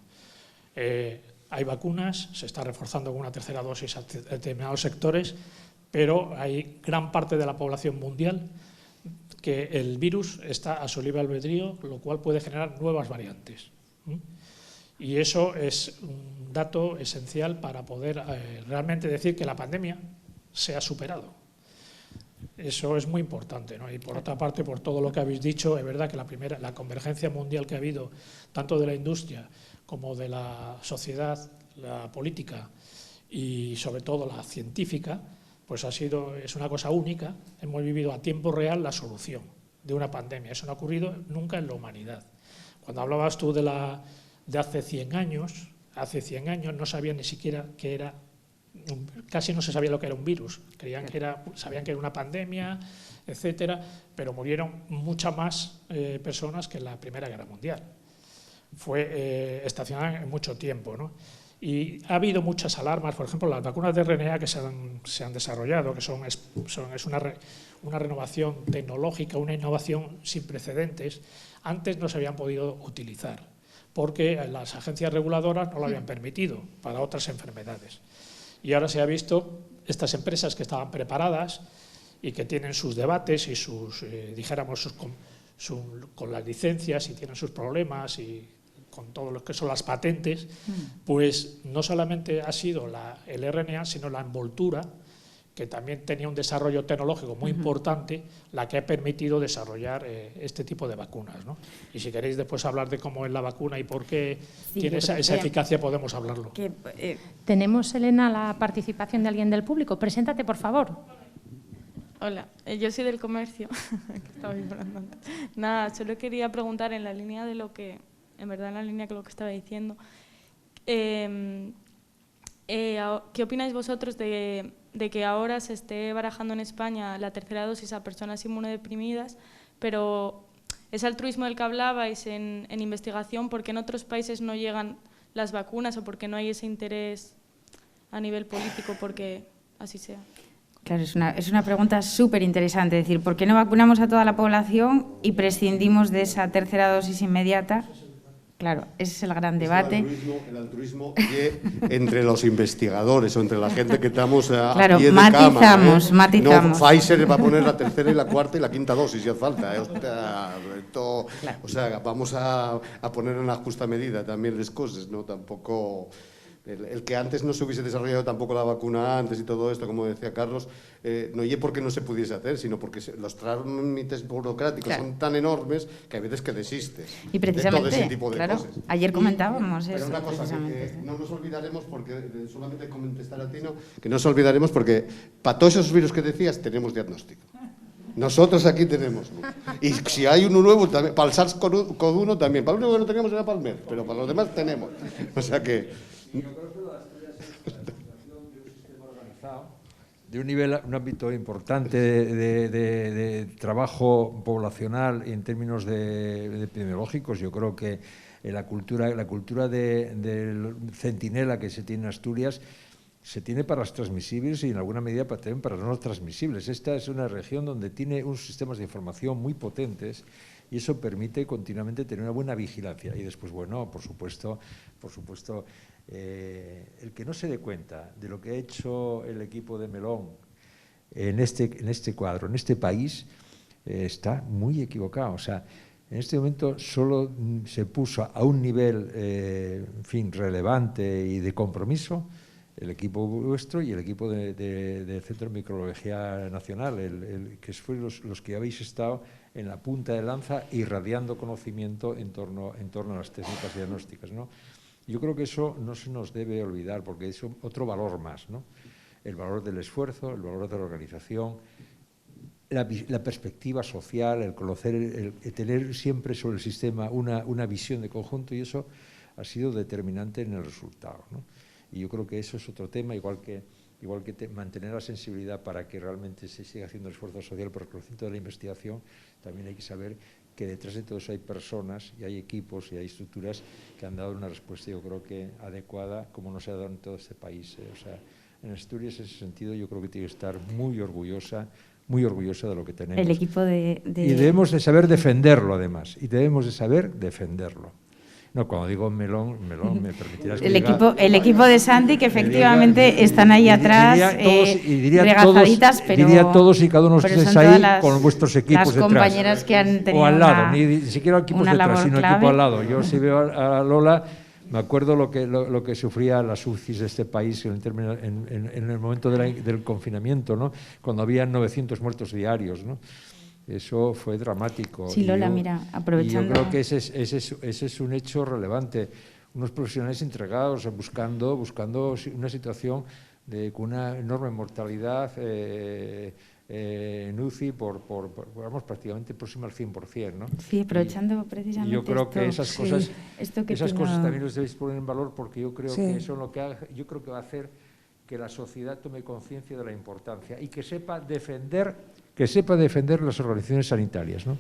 Hay vacunas, se está reforzando con una tercera dosis a determinados sectores, pero hay gran parte de la población mundial que el virus está a su libre albedrío, lo cual puede generar nuevas variantes. Y eso es un dato esencial para poder realmente decir que la pandemia se ha superado. Eso es muy importante, ¿no? Y por otra parte, por todo lo que habéis dicho, es verdad que la convergencia mundial que ha habido, tanto de la industria como de la sociedad, la política y sobre todo la científica, pues es una cosa única. Hemos vivido a tiempo real la solución de una pandemia. Eso no ha ocurrido nunca en la humanidad. Cuando hablabas tú de hace 100 años no sabían ni siquiera que era, casi no se sabía lo que era un virus. Sabían que era una pandemia, etcétera, pero murieron muchas más personas que en la Primera Guerra Mundial. Fue estacionaria en mucho tiempo, ¿no? Y ha habido muchas alarmas, por ejemplo, las vacunas de RNA que se han desarrollado, que es una renovación tecnológica, una innovación sin precedentes. Antes no se habían podido utilizar, porque las agencias reguladoras no lo habían permitido para otras enfermedades. Y ahora se ha visto estas empresas que estaban preparadas y que tienen sus debates y con las licencias y tienen sus problemas y con todo lo que son las patentes, pues no solamente ha sido el RNA, sino la envoltura, que también tenía un desarrollo tecnológico muy importante, la que ha permitido desarrollar este tipo de vacunas, ¿no? Y si queréis después hablar de cómo es la vacuna y por qué tiene esa eficacia, podemos hablarlo. Tenemos, Elena, la participación de alguien del público. Preséntate, por favor. Hola, yo soy del comercio. Nada, solo quería preguntar en la línea de lo que... En verdad, en la línea de lo que estaba diciendo, ¿qué opináis vosotros de que ahora se esté barajando en España la tercera dosis a personas inmunodeprimidas, pero ese altruismo del que hablabais en investigación, ¿por qué en otros países no llegan las vacunas o por qué no hay ese interés a nivel político porque así sea? Claro, es una pregunta súper interesante, es decir, ¿por qué no vacunamos a toda la población y prescindimos de esa tercera dosis inmediata? Claro, ese es el gran debate. El altruismo entre los investigadores o entre la gente que estamos a claro, pie de matizamos. No, Pfizer va a poner la tercera y la cuarta y la quinta dosis si hace falta. Claro. O sea, vamos a poner en la justa medida también las cosas, ¿no? Tampoco... El que antes no se hubiese desarrollado tampoco la vacuna antes y todo esto, como decía Carlos, no es porque no se pudiese hacer, sino porque los trámites burocráticos son tan enormes que hay veces que desistes y precisamente, de todo ese tipo de cosas. Ayer comentábamos eso. Pero una cosa que no nos olvidaremos, porque solamente contestar a ti, ¿no? Que no nos olvidaremos porque para todos esos virus que decías tenemos diagnóstico. Nosotros aquí tenemos. Y si hay uno nuevo, también, para el SARS-CoV-1 también. Para el único que no teníamos era para el MERS, pero para los demás tenemos. O sea que... Yo creo que la situación de un sistema organizado, de un ámbito importante de trabajo poblacional en términos de epidemiológicos, yo creo que la cultura del centinela que se tiene en Asturias se tiene para las transmisibles y en alguna medida también para las no transmisibles. Esta es una región donde tiene unos sistemas de información muy potentes y eso permite continuamente tener una buena vigilancia. Y después, bueno, por supuesto, el que no se dé cuenta de lo que ha hecho el equipo de Melón en este cuadro, en este país, está muy equivocado. O sea, en este momento solo se puso a un nivel, relevante y de compromiso el equipo vuestro y el equipo del Centro de Microbiología Nacional, que fueron los que habéis estado en la punta de lanza irradiando conocimiento en torno a las técnicas diagnósticas, ¿no? Yo creo que eso no se nos debe olvidar porque es otro valor más, ¿no? El valor del esfuerzo, el valor de la organización, la perspectiva social, el conocer, el tener siempre sobre el sistema una visión de conjunto, y eso ha sido determinante en el resultado, ¿no? Y yo creo que eso es otro tema, igual que mantener la sensibilidad para que realmente se siga haciendo el esfuerzo social por el conocimiento de la investigación. También hay que saber que detrás de todo eso hay personas y hay equipos y hay estructuras que han dado una respuesta, yo creo que adecuada, como no se ha dado en todo este país. O sea, en Asturias, en ese sentido, yo creo que tiene que estar muy orgullosa de lo que tenemos. El equipo Y debemos de saber defenderlo, además, y debemos de saber defenderlo. No, cuando digo melón, me permitirás que el equipo de Santi, que efectivamente están ahí atrás, regazaditas, pero diría todos y cada uno de ustedes ahí con vuestros equipos detrás. Las compañeras que han tenido o al lado, ni siquiera equipos detrás, sino clave. equipo al lado. Yo si veo a Lola, me acuerdo lo que sufría las UCIs de este país en el momento del confinamiento, ¿no? Cuando había 900 muertos diarios, ¿no? Eso fue dramático. Sí, Lola, mira, aprovechando. Y yo creo que ese es un hecho relevante. Unos profesionales entregados, buscando una situación con una enorme mortalidad en UCI vamos, prácticamente próxima al 100%, ¿no? Sí, aprovechando precisamente. Y yo creo que esas cosas también los debéis poner en valor, porque yo creo que eso es lo que va a hacer que la sociedad tome conciencia de la importancia y que sepa defender las organizaciones sanitarias, ¿no?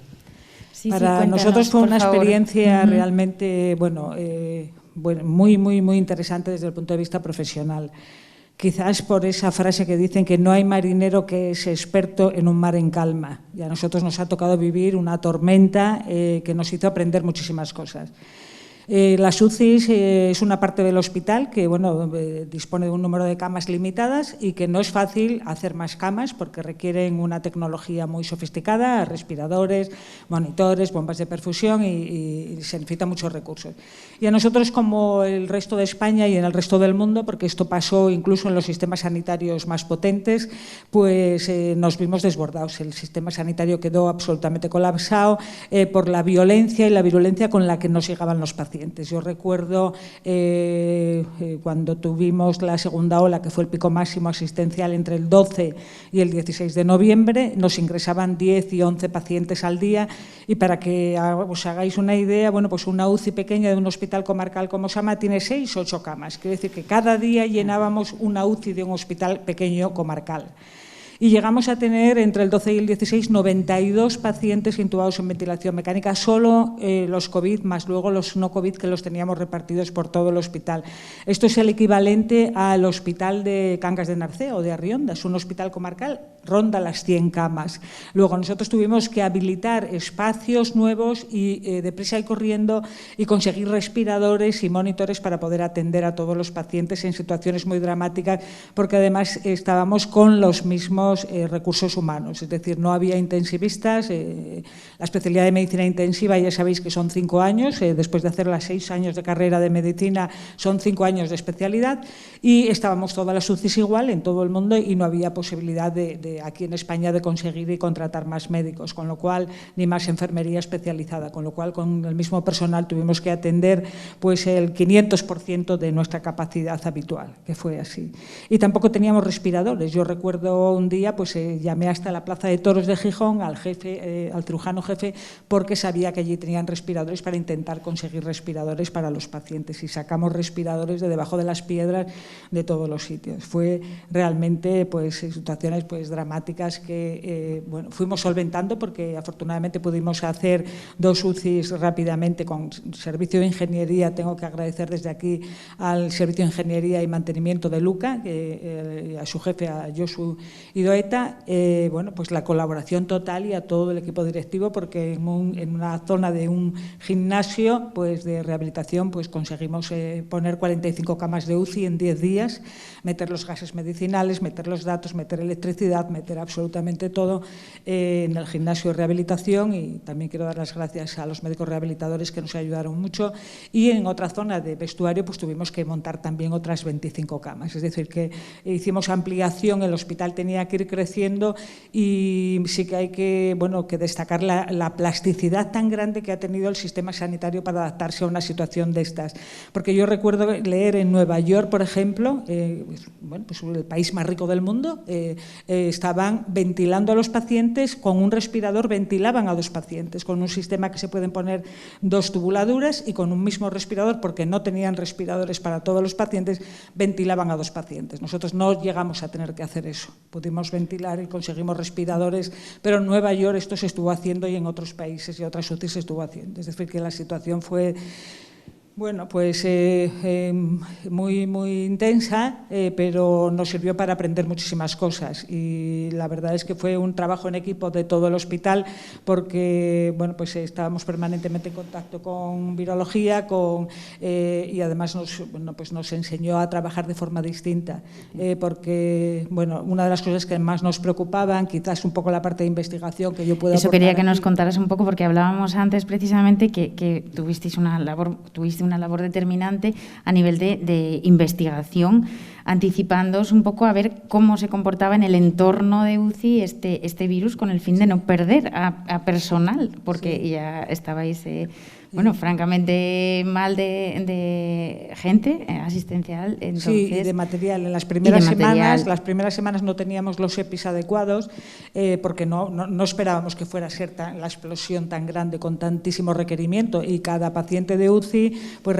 Sí, para nosotros fue una experiencia realmente muy, muy, muy interesante desde el punto de vista profesional. Quizás por esa frase que dicen que no hay marinero que es experto en un mar en calma. Y a nosotros nos ha tocado vivir una tormenta que nos hizo aprender muchísimas cosas. Las UCIs es una parte del hospital que dispone de un número de camas limitadas y que no es fácil hacer más camas porque requieren una tecnología muy sofisticada, respiradores, monitores, bombas de perfusión y se necesitan muchos recursos. Y a nosotros, como el resto de España y en el resto del mundo, porque esto pasó incluso en los sistemas sanitarios más potentes, pues nos vimos desbordados. El sistema sanitario quedó absolutamente colapsado por la violencia y la virulencia con la que nos llegaban los pacientes. Yo recuerdo cuando tuvimos la segunda ola, que fue el pico máximo asistencial entre el 12 y el 16 de noviembre, nos ingresaban 10 y 11 pacientes al día y para que os hagáis una idea, pues una UCI pequeña de un hospital comarcal como Sama tiene 6 o 8 camas. Quiere decir que cada día llenábamos una UCI de un hospital pequeño comarcal. Y llegamos a tener entre el 12 y el 16 92 pacientes intubados en ventilación mecánica, solo los COVID más luego los no COVID que los teníamos repartidos por todo el hospital. Esto es el equivalente al hospital de Cangas de Narcea o de Arrionda, es un hospital comarcal, ronda las 100 camas. Luego nosotros tuvimos que habilitar espacios nuevos y deprisa y corriendo y conseguir respiradores y monitores para poder atender a todos los pacientes en situaciones muy dramáticas, porque además estábamos con los mismos recursos humanos, es decir, no había intensivistas. La especialidad de medicina intensiva ya sabéis que son 5 años, después de hacer las 6 años de carrera de medicina son 5 años de especialidad y estábamos todas las UCIs igual en todo el mundo y no había posibilidad de aquí en España de conseguir y contratar más médicos, con lo cual ni más enfermería especializada, con lo cual con el mismo personal tuvimos que atender pues el 500% de nuestra capacidad habitual, que fue así. Y tampoco teníamos respiradores. Yo recuerdo un día pues llamé hasta la Plaza de Toros de Gijón al jefe, al cirujano jefe, porque sabía que allí tenían respiradores para intentar conseguir respiradores para los pacientes y sacamos respiradores de debajo de las piedras de todos los sitios. Fue realmente pues situaciones pues dramáticas que fuimos solventando porque afortunadamente pudimos hacer 2 UCIs rápidamente con servicio de ingeniería. Tengo que agradecer desde aquí al servicio de ingeniería y mantenimiento de Luca, a su jefe, a Josu Idoeta, pues la colaboración total y a todo el equipo directivo, porque en una zona de un gimnasio pues de rehabilitación pues conseguimos poner 45 camas de UCI en 10 días, meter los gases medicinales, meter los datos, meter electricidad, meter absolutamente todo en el gimnasio de rehabilitación. Y también quiero dar las gracias a los médicos rehabilitadores que nos ayudaron mucho. Y en otra zona de vestuario pues tuvimos que montar también otras 25 camas, es decir que hicimos ampliación, el hospital tenía que ir creciendo y sí que hay que destacar la plasticidad tan grande que ha tenido el sistema sanitario para adaptarse a una situación de estas. Porque yo recuerdo leer en Nueva York, por ejemplo, pues el país más rico del mundo, estaban ventilando a los pacientes con un respirador, ventilaban a 2 pacientes con un sistema que se pueden poner 2 tubuladuras y con un mismo respirador, porque no tenían respiradores para todos los pacientes, ventilaban a 2 pacientes. Nosotros no llegamos a tener que hacer eso. Pudimos ventilar y conseguimos respiradores, pero en Nueva York esto se estuvo haciendo y en otros países y otras UCI se estuvo haciendo. Es decir, que la situación fue Bueno, pues muy intensa, pero nos sirvió para aprender muchísimas cosas y la verdad es que fue un trabajo en equipo de todo el hospital porque bueno, pues estábamos permanentemente en contacto con virología y además nos enseñó a trabajar de forma distinta porque bueno, una de las cosas que más nos preocupaban, quizás un poco la parte de investigación que yo puedo Eso aportar quería que aquí. Nos contaras un poco porque hablábamos antes precisamente que tuviste una labor determinante a nivel de investigación, anticipándoos un poco a ver cómo se comportaba en el entorno de UCI este virus con el fin de no perder a personal, porque sí, ya estabais francamente mal de gente asistencial. Entonces, sí, y de material. En las primeras semanas no teníamos los EPIs adecuados porque no esperábamos que fuera a ser la explosión tan grande con tantísimo requerimiento y cada paciente de UCI pues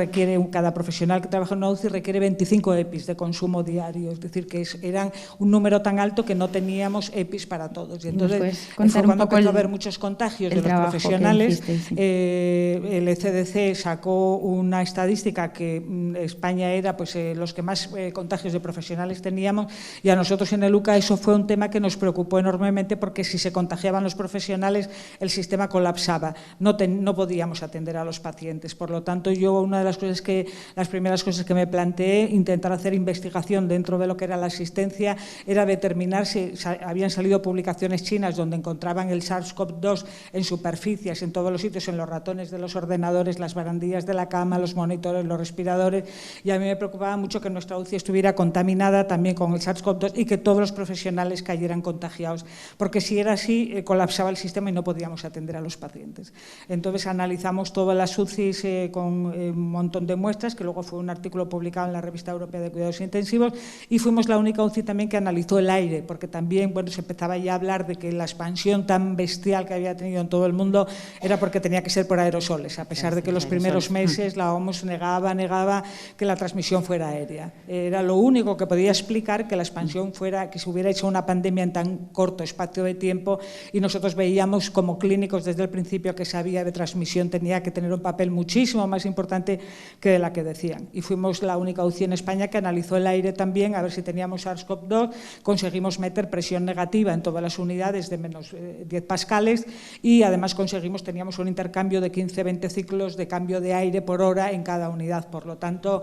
cada profesional que trabaja en una UCI requiere 25 EPIs de consumo diario, es decir, que eran un número tan alto que no teníamos EPIs para todos. Y entonces fue cuando empezó a haber muchos contagios de los profesionales. El ECDC sacó una estadística que España era pues los que más contagios de profesionales teníamos y a nosotros en el UCA eso fue un tema que nos preocupó enormemente porque si se contagiaban los profesionales el sistema colapsaba, no podíamos atender a los pacientes. Por lo tanto, yo una de las primeras cosas que me planteé, intentar hacer investigación dentro de lo que era la asistencia, era determinar si habían salido publicaciones chinas donde encontraban el SARS-CoV-2 en superficies, en todos los sitios, en los ratones de los ordenadores, las barandillas de la cama, los monitores, los respiradores, y a mí me preocupaba mucho que nuestra UCI estuviera contaminada también con el SARS-CoV-2 y que todos los profesionales cayeran contagiados, porque si era así, colapsaba el sistema y no podíamos atender a los pacientes. Entonces analizamos todas las UCIs con un montón de muestras, que luego fue un artículo publicado en la Revista Europea de Cuidados Intensivos, y fuimos la única UCI también que analizó el aire, porque también se empezaba ya a hablar de que la expansión tan bestial que había tenido en todo el mundo era porque tenía que ser por aerosoles, a pesar de que los primeros meses la OMS negaba que la transmisión fuera aérea. Era lo único que podía explicar que la expansión que se hubiera hecho una pandemia en tan corto espacio de tiempo, y nosotros veíamos como clínicos desde el principio que esa vía de transmisión tenía que tener un papel muchísimo más importante que la que decían. Y fuimos la única UCI en España que analizó el aire también, a ver si teníamos SARS-CoV-2, conseguimos meter presión negativa en todas las unidades de menos 10 pascales y además teníamos un intercambio de 15-20 ciclos de cambio de aire por hora en cada unidad. Por lo tanto,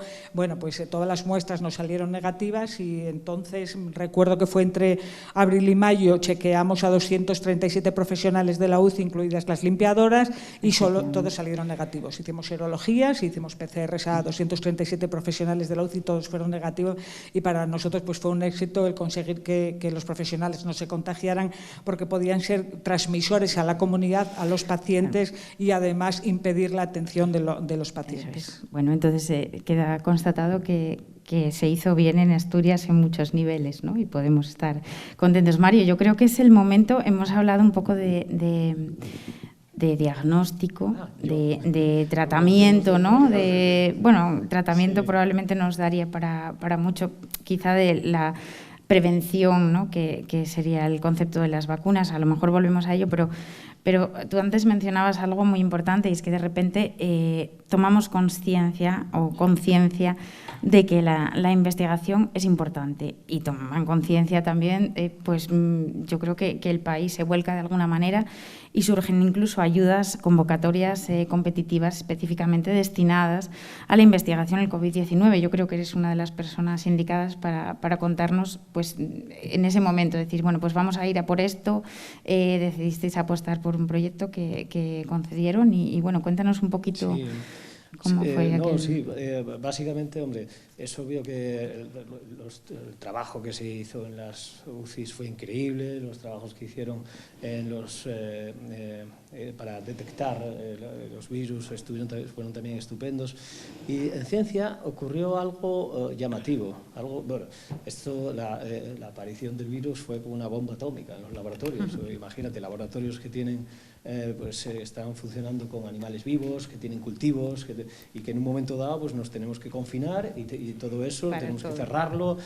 pues todas las muestras nos salieron negativas y entonces recuerdo que fue entre abril y mayo, chequeamos a 237 profesionales de la UCI, incluidas las limpiadoras, y todos salieron negativos. Hicimos serologías, hicimos PCRs a 237 profesionales de la UCI, todos fueron negativos, y para nosotros pues fue un éxito el conseguir que los profesionales no se contagiaran, porque podían ser transmisores a la comunidad, a los pacientes, y además impedir la atención de los pacientes. Bueno, entonces queda constatado que se hizo bien en Asturias en muchos niveles, ¿no? Y podemos estar contentos. Mario, yo creo que es el momento, hemos hablado un poco de diagnóstico, de tratamiento, ¿no? Tratamiento probablemente nos daría para mucho, quizá de la prevención, ¿no? que sería el concepto de las vacunas. A lo mejor volvemos a ello, pero tú antes mencionabas algo muy importante, y es que de repente tomamos conciencia de que la investigación es importante, y toman conciencia también, yo creo que el país se vuelca de alguna manera y surgen incluso ayudas, convocatorias competitivas específicamente destinadas a la investigación del COVID-19. Yo creo que eres una de las personas indicadas para contarnos, pues en ese momento, decir, bueno, pues vamos a ir a por esto, decidisteis apostar por un proyecto que concedieron y bueno, cuéntanos un poquito. Sí. ¿Cómo fue básicamente, hombre, es obvio que el trabajo que se hizo en las UCIs fue increíble, los trabajos que hicieron para detectar los virus fueron también estupendos, y en ciencia ocurrió algo llamativo, la aparición del virus fue como una bomba atómica en los laboratorios. Imagínate, laboratorios que tienen están funcionando con animales vivos, que tienen cultivos, y que en un momento dado pues nos tenemos que confinar y todo eso tenemos que cerrarlo,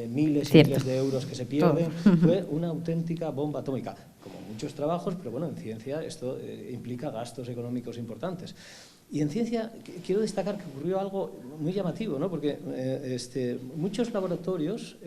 miles y miles de euros que se pierden. Fue una auténtica bomba atómica, como muchos trabajos, pero bueno, en ciencia esto implica gastos económicos importantes. Y en ciencia quiero destacar que ocurrió algo muy llamativo, ¿no? Porque muchos laboratorios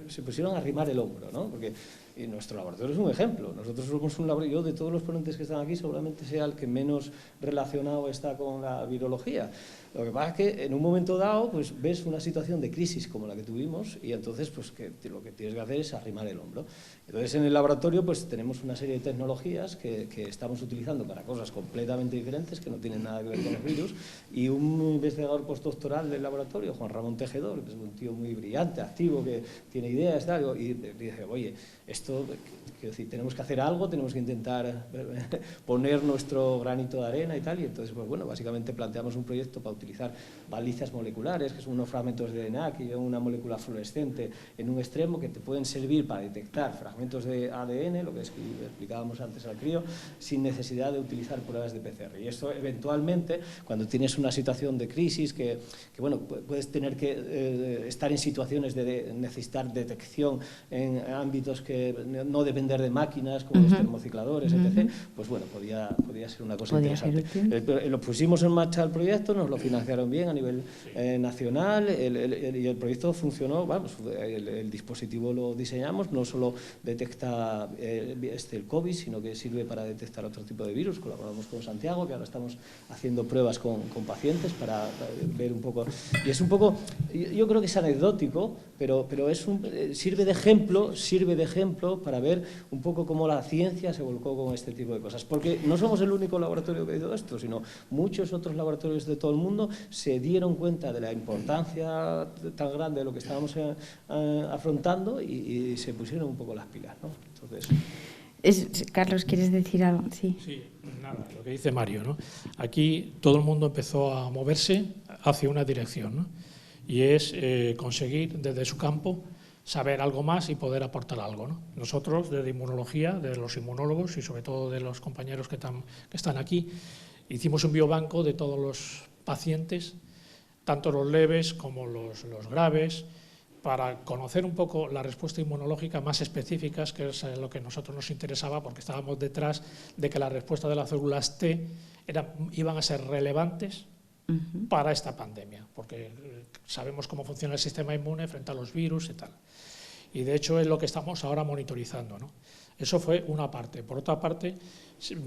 se pusieron a arrimar el hombro, ¿no? Porque y nuestro laboratorio es un ejemplo. Nosotros somos un laboratorio, yo de todos los ponentes que están aquí seguramente sea el que menos relacionado está con la virología. Lo que pasa es que en un momento dado pues ves una situación de crisis como la que tuvimos y entonces pues lo que tienes que hacer es arrimar el hombro. Entonces en el laboratorio pues tenemos una serie de tecnologías que estamos utilizando para cosas completamente diferentes que no tienen nada que ver con los virus, y un investigador postdoctoral del laboratorio, Juan Ramón Tejedor, que es un tío muy brillante, activo, que tiene ideas y dice, oye, esto, quiero decir, tenemos que hacer algo, tenemos que intentar poner nuestro granito de arena y tal, y entonces pues bueno, básicamente planteamos un proyecto para utilizar balizas moleculares, que son unos fragmentos de DNA que llevan una molécula fluorescente en un extremo que te pueden servir para detectar fragmentos de ADN, lo que explicábamos antes al crío, sin necesidad de utilizar pruebas de PCR. Y esto eventualmente, cuando tienes una situación de crisis, que bueno, puedes tener que estar en situaciones de necesitar detección en ámbitos que no depender de máquinas como los termocicladores, etc., pues bueno, podía ser una cosa interesante. Lo pusimos en marcha el proyecto, nos lo financiaron bien a nivel nacional, y el proyecto funcionó. Vamos, el dispositivo lo diseñamos, no solo detecta el COVID, sino que sirve para detectar otro tipo de virus. Colaboramos con Santiago, que ahora estamos haciendo pruebas con pacientes para ver un poco. Y es un poco, yo creo que es anecdótico, pero sirve de ejemplo para ver un poco cómo la ciencia se volcó con este tipo de cosas. Porque no somos el único laboratorio que hizo esto, sino muchos otros laboratorios de todo el mundo se dieron cuenta de la importancia tan grande de lo que estábamos afrontando y se pusieron un poco las pilas, ¿no? Entonces... Carlos, ¿quieres decir algo? Sí. Sí, nada, lo que dice Mario, ¿no? Aquí todo el mundo empezó a moverse hacia una dirección, ¿no? Y es conseguir desde su campo saber algo más y poder aportar algo, ¿no? Nosotros, desde inmunología, de los inmunólogos y sobre todo de los compañeros que están aquí, hicimos un biobanco de todos los pacientes, tanto los leves como los graves, para conocer un poco la respuesta inmunológica más específicas, que es lo que a nosotros nos interesaba, porque estábamos detrás de que la respuesta de las células T iban a ser relevantes para esta pandemia, porque sabemos cómo funciona el sistema inmune frente a los virus y tal. Y de hecho es lo que estamos ahora monitorizando, ¿no? Eso fue una parte. Por otra parte,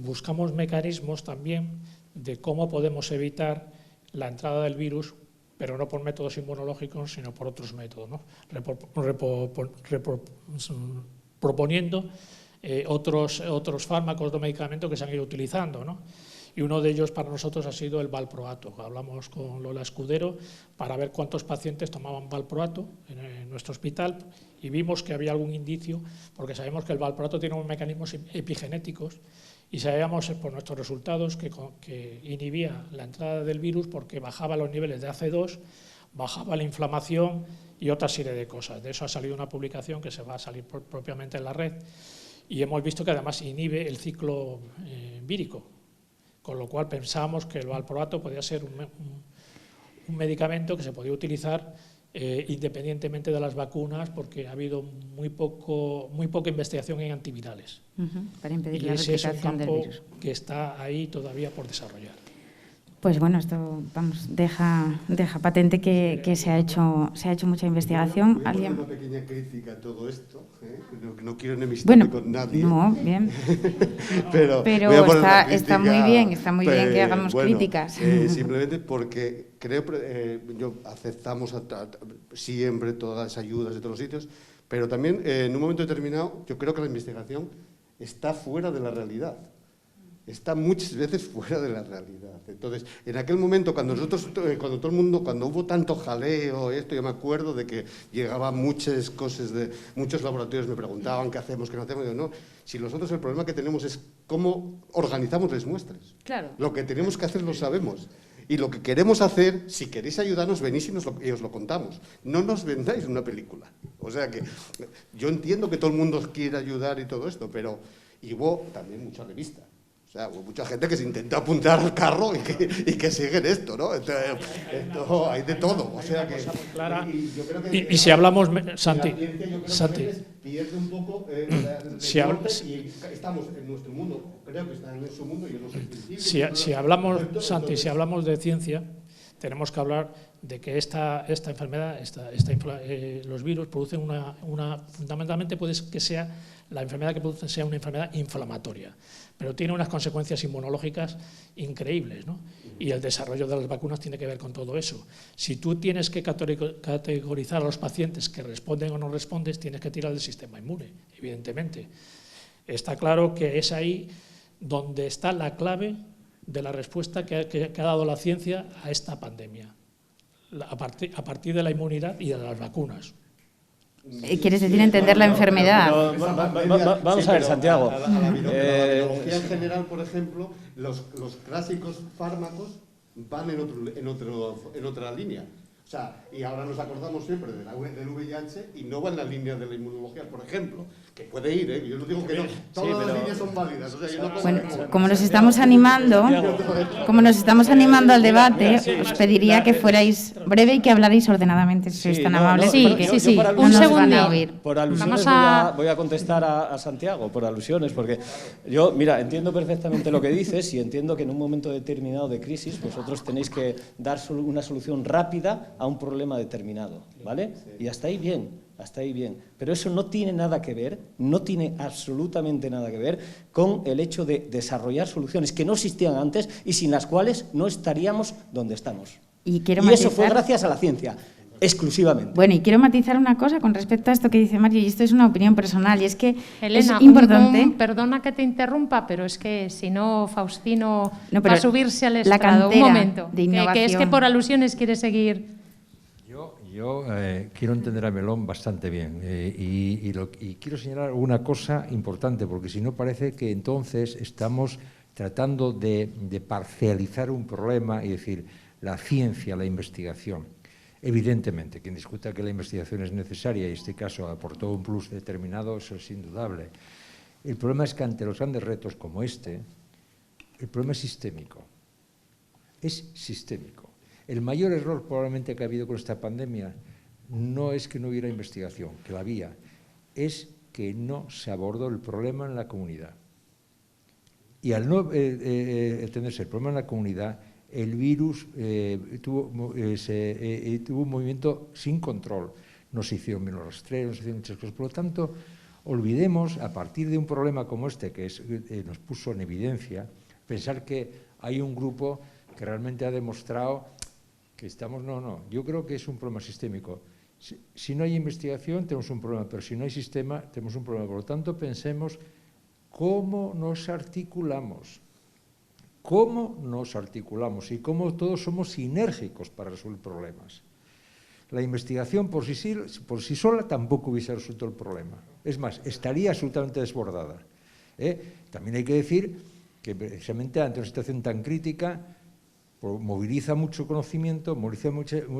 buscamos mecanismos también de cómo podemos evitar la entrada del virus, pero no por métodos inmunológicos, sino por otros métodos, ¿no? Proponiendo otros fármacos o medicamentos que se han ido utilizando, ¿no? Y uno de ellos para nosotros ha sido el valproato. Hablamos con Lola Escudero para ver cuántos pacientes tomaban valproato en nuestro hospital y vimos que había algún indicio, porque sabemos que el valproato tiene unos mecanismos epigenéticos y sabíamos por nuestros resultados que inhibía la entrada del virus porque bajaba los niveles de AC2, bajaba la inflamación y otra serie de cosas. De eso ha salido una publicación que se va a salir propiamente en la red y hemos visto que además inhibe el ciclo vírico, con lo cual pensábamos que el valproato podía ser un medicamento que se podía utilizar independientemente de las vacunas, porque ha habido muy poca investigación en antivirales. Para impedir y la ese replicación del virus. Es un campo que está ahí todavía por desarrollar. Pues bueno, esto deja patente que se ha hecho mucha investigación. Voy a poner una pequeña crítica a todo esto, no quiero enemistarme con nadie. No, bien. pero está muy bien que hagamos críticas. Simplemente porque yo aceptamos siempre todas las ayudas de todos los sitios, pero también en un momento determinado yo creo que la investigación está fuera de la realidad. Está muchas veces fuera de la realidad. Entonces, en aquel momento, cuando hubo tanto jaleo, yo me acuerdo de que llegaban muchas cosas muchos laboratorios me preguntaban qué hacemos, qué no hacemos. Yo, no, si nosotros el problema que tenemos es cómo organizamos las muestras. Claro. Lo que tenemos que hacer lo sabemos. Y lo que queremos hacer, si queréis ayudarnos, venís y os lo contamos. No nos vendáis una película. O sea que yo entiendo que todo el mundo quiere ayudar y todo esto, pero hubo también mucha revista. O O sea, hubo mucha gente que se intentó apuntar al carro y que sigue en esto, ¿no? Esto hay de todo, o sea que... Y si hablamos, Santi, pierde un poco si y estamos en nuestro mundo, creo que está en su mundo y en los científicos. Si hablamos, Santi, si hablamos de ciencia, tenemos que hablar de que esta enfermedad, los virus producen fundamentalmente puede que sea la enfermedad que producen sea una enfermedad inflamatoria, pero tiene unas consecuencias inmunológicas increíbles, ¿no? Y el desarrollo de las vacunas tiene que ver con todo eso. Si tú tienes que categorizar a los pacientes que responden o no responden, tienes que tirar del sistema inmune, evidentemente. Está claro que es ahí donde está la clave de la respuesta que ha dado la ciencia a esta pandemia, a partir de la inmunidad y de las vacunas. ¿Quieres decir entender la enfermedad? Vamos a ver, Santiago. A la virología en general, por ejemplo, los clásicos fármacos van en otra línea. O sea, y ahora nos acordamos siempre del VIH y no va en la línea de la inmunología, por ejemplo, que puede ir, ¿eh? Yo no digo que no, todas las líneas son válidas. O sea, yo no bueno, como nos estamos animando al debate, os pediría que fuerais breve y que hablarais ordenadamente, si sois tan amables. Sí, un segundo. Por alusiones voy a contestar a Santiago, por alusiones, porque yo, mira, entiendo perfectamente lo que dices y entiendo que en un momento determinado de crisis vosotros tenéis que dar una solución rápida a un problema determinado, ¿vale? Y hasta ahí bien, pero eso no tiene nada que ver, no tiene absolutamente nada que ver con el hecho de desarrollar soluciones que no existían antes y sin las cuales no estaríamos donde estamos. Y eso fue gracias a la ciencia, exclusivamente. Bueno, y quiero matizar una cosa con respecto a esto que dice Mario, y esto es una opinión personal, y es que Elena, es importante... perdona que te interrumpa, pero es que si no, Faustino va pero a subirse al la estrado. Un momento, de innovación. que es que por alusiones quiere seguir... Yo quiero entender a Melón bastante bien y quiero señalar una cosa importante, porque si no parece que entonces estamos tratando de parcializar un problema y decir la ciencia, la investigación. Evidentemente, quien discuta que la investigación es necesaria y en este caso aportó un plus determinado, eso es indudable. El problema es que ante los grandes retos como este, el problema es sistémico. Es sistémico. El mayor error probablemente que ha habido con esta pandemia no es que no hubiera investigación, que la había, es que no se abordó el problema en la comunidad. Y al no entenderse el problema en la comunidad, el virus tuvo un movimiento sin control. No se hicieron bien los rastreos, no se hicieron muchas cosas. Por lo tanto, olvidemos, a partir de un problema como este, que nos puso en evidencia, pensar que hay un grupo que realmente ha demostrado que estamos... No, yo creo que es un problema sistémico. Si no hay investigación, tenemos un problema, pero si no hay sistema, tenemos un problema. Por lo tanto, pensemos cómo nos articulamos y cómo todos somos sinérgicos para resolver problemas. La investigación por sí sola tampoco hubiese resuelto el problema. Es más, estaría absolutamente desbordada. También hay que decir que precisamente ante una situación tan crítica moviliza mucho conocimiento,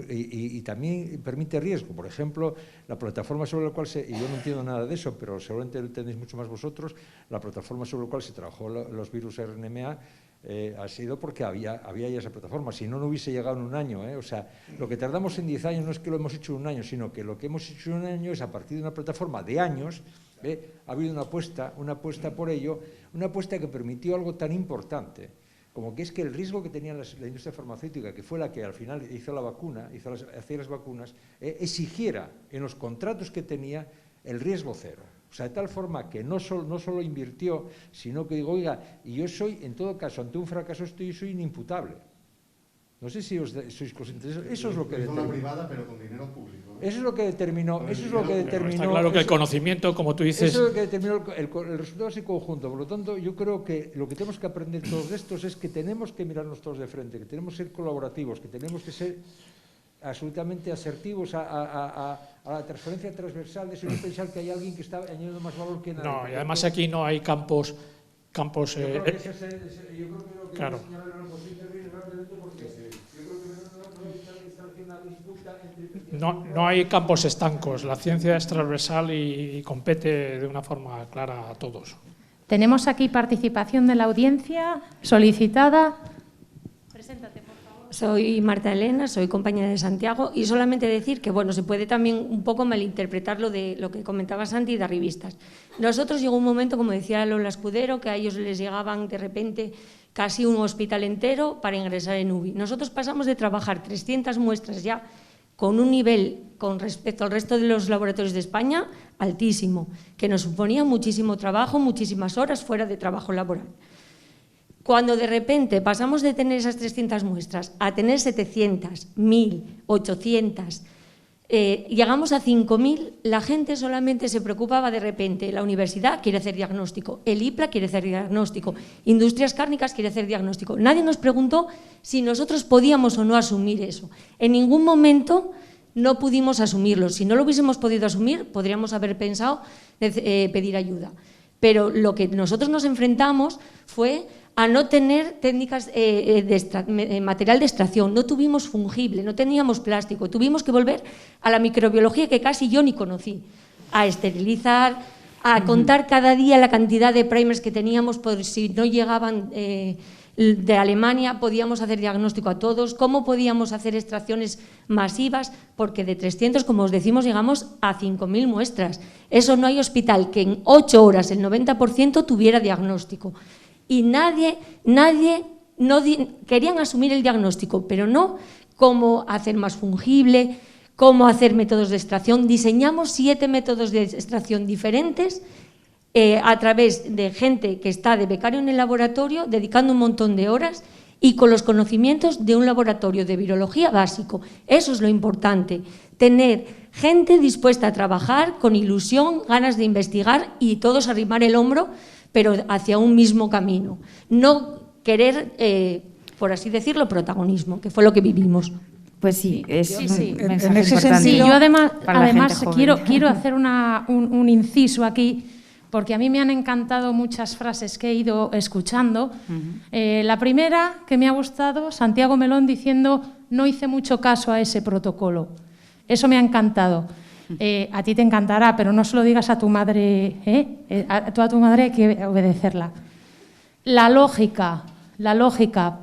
y también permite riesgo. Por ejemplo, la plataforma sobre la cual y yo no entiendo nada de eso, pero seguramente lo entendéis mucho más vosotros, la plataforma sobre la cual se trabajó los virus RNA ha sido porque había ya esa plataforma, si no, no hubiese llegado en un año. O sea, lo que tardamos en 10 años no es que lo hemos hecho en un año, sino que lo que hemos hecho en un año es a partir de una plataforma de años. Ha habido una apuesta por ello, una apuesta que permitió algo tan importante como que es que el riesgo que tenía la industria farmacéutica, que fue la que al final hizo la vacuna, hacía las vacunas, exigiera en los contratos que tenía el riesgo cero. O sea, de tal forma que no solo invirtió, sino que digo, oiga, y yo soy, en todo caso, ante un fracaso soy inimputable. No sé si sois conscientes. Eso es lo que determinó. Privada, pero con dinero público. Eso es lo que determinó. Está claro que el conocimiento, como tú dices. Eso es lo que determinó el resultado es el conjunto. Por lo tanto, yo creo que lo que tenemos que aprender todos de estos es que tenemos que mirarnos todos de frente, que tenemos que ser colaborativos, que tenemos que ser absolutamente asertivos a la transferencia transversal de eso y pensar que hay alguien que está añadiendo más valor que nadie. No, y además aquí no hay campos. Yo creo que lo que claro. No hay campos estancos, la ciencia es transversal y compete de una forma clara a todos. Tenemos aquí participación de la audiencia solicitada. Preséntate, por favor. Soy Marta Elena, soy compañera de Santiago y solamente decir que bueno, se puede también un poco malinterpretar lo de lo que comentaba Santi de arribistas. Nosotros llegó un momento, como decía Lola Escudero, que a ellos les llegaban de repente casi un hospital entero para ingresar en UBI. Nosotros pasamos de trabajar 300 muestras ya con un nivel con respecto al resto de los laboratorios de España altísimo, que nos suponía muchísimo trabajo, muchísimas horas fuera de trabajo laboral. Cuando de repente pasamos de tener esas 300 muestras a tener 700, 1000, 800, llegamos a 5000, la gente solamente se preocupaba de repente. La universidad quiere hacer diagnóstico, el IPRA quiere hacer diagnóstico, Industrias Cárnicas quiere hacer diagnóstico. Nadie nos preguntó si nosotros podíamos o no asumir eso. En ningún momento no pudimos asumirlo. Si no lo hubiésemos podido asumir, podríamos haber pensado pedir ayuda. Pero lo que nosotros nos enfrentamos fue a no tener técnicas material de extracción, no tuvimos fungible, no teníamos plástico, tuvimos que volver a la microbiología que casi yo ni conocí, a esterilizar, a contar cada día la cantidad de primers que teníamos, por si no llegaban de Alemania, podíamos hacer diagnóstico a todos, cómo podíamos hacer extracciones masivas, porque de 300, como os decimos, llegamos a 5000 muestras. Eso no hay hospital que en 8 horas el 90% tuviera diagnóstico. Y nadie querían asumir el diagnóstico, pero no cómo hacer más fungible, cómo hacer métodos de extracción. Diseñamos 7 métodos de extracción diferentes a través de gente que está de becario en el laboratorio, dedicando un montón de horas y con los conocimientos de un laboratorio de virología básico. Eso es lo importante, tener gente dispuesta a trabajar con ilusión, ganas de investigar y todos arrimar el hombro, pero hacia un mismo camino. No querer, por así decirlo, protagonismo, que fue lo que vivimos. Pues sí, es sí. un mensaje importante. Sí, yo además quiero hacer un inciso aquí, porque a mí me han encantado muchas frases que he ido escuchando. La primera que me ha gustado, Santiago Melón diciendo: no hice mucho caso a ese protocolo. Eso me ha encantado. A ti te encantará, pero no se lo digas a tu madre, a tu madre hay que obedecerla. La lógica,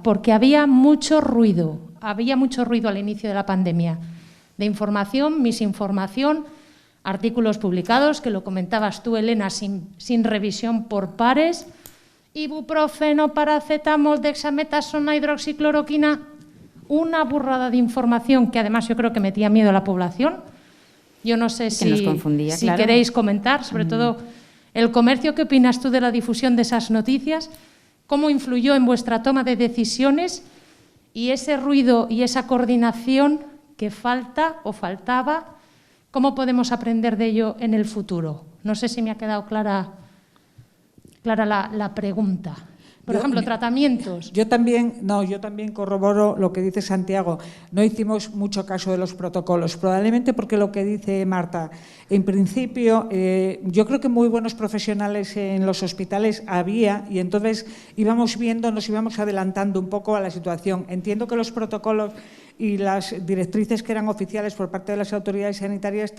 porque había mucho ruido al inicio de la pandemia, de información, misinformación, artículos publicados, que lo comentabas tú, Elena, sin revisión por pares, ibuprofeno, paracetamol, dexametasona, hidroxicloroquina, una burrada de información que además yo creo que metía miedo a la población. Yo no sé si queréis comentar, sobre todo el comercio, ¿qué opinas tú de la difusión de esas noticias? ¿Cómo influyó en vuestra toma de decisiones? Y ese ruido y esa coordinación que falta o faltaba, ¿cómo podemos aprender de ello en el futuro? No sé si me ha quedado clara la pregunta. Por ejemplo, tratamientos. Yo también corroboro lo que dice Santiago. No hicimos mucho caso de los protocolos, probablemente porque lo que dice Marta, en principio, yo creo que muy buenos profesionales en los hospitales había, y entonces nos íbamos adelantando un poco a la situación. Entiendo que los protocolos y las directrices que eran oficiales por parte de las autoridades sanitarias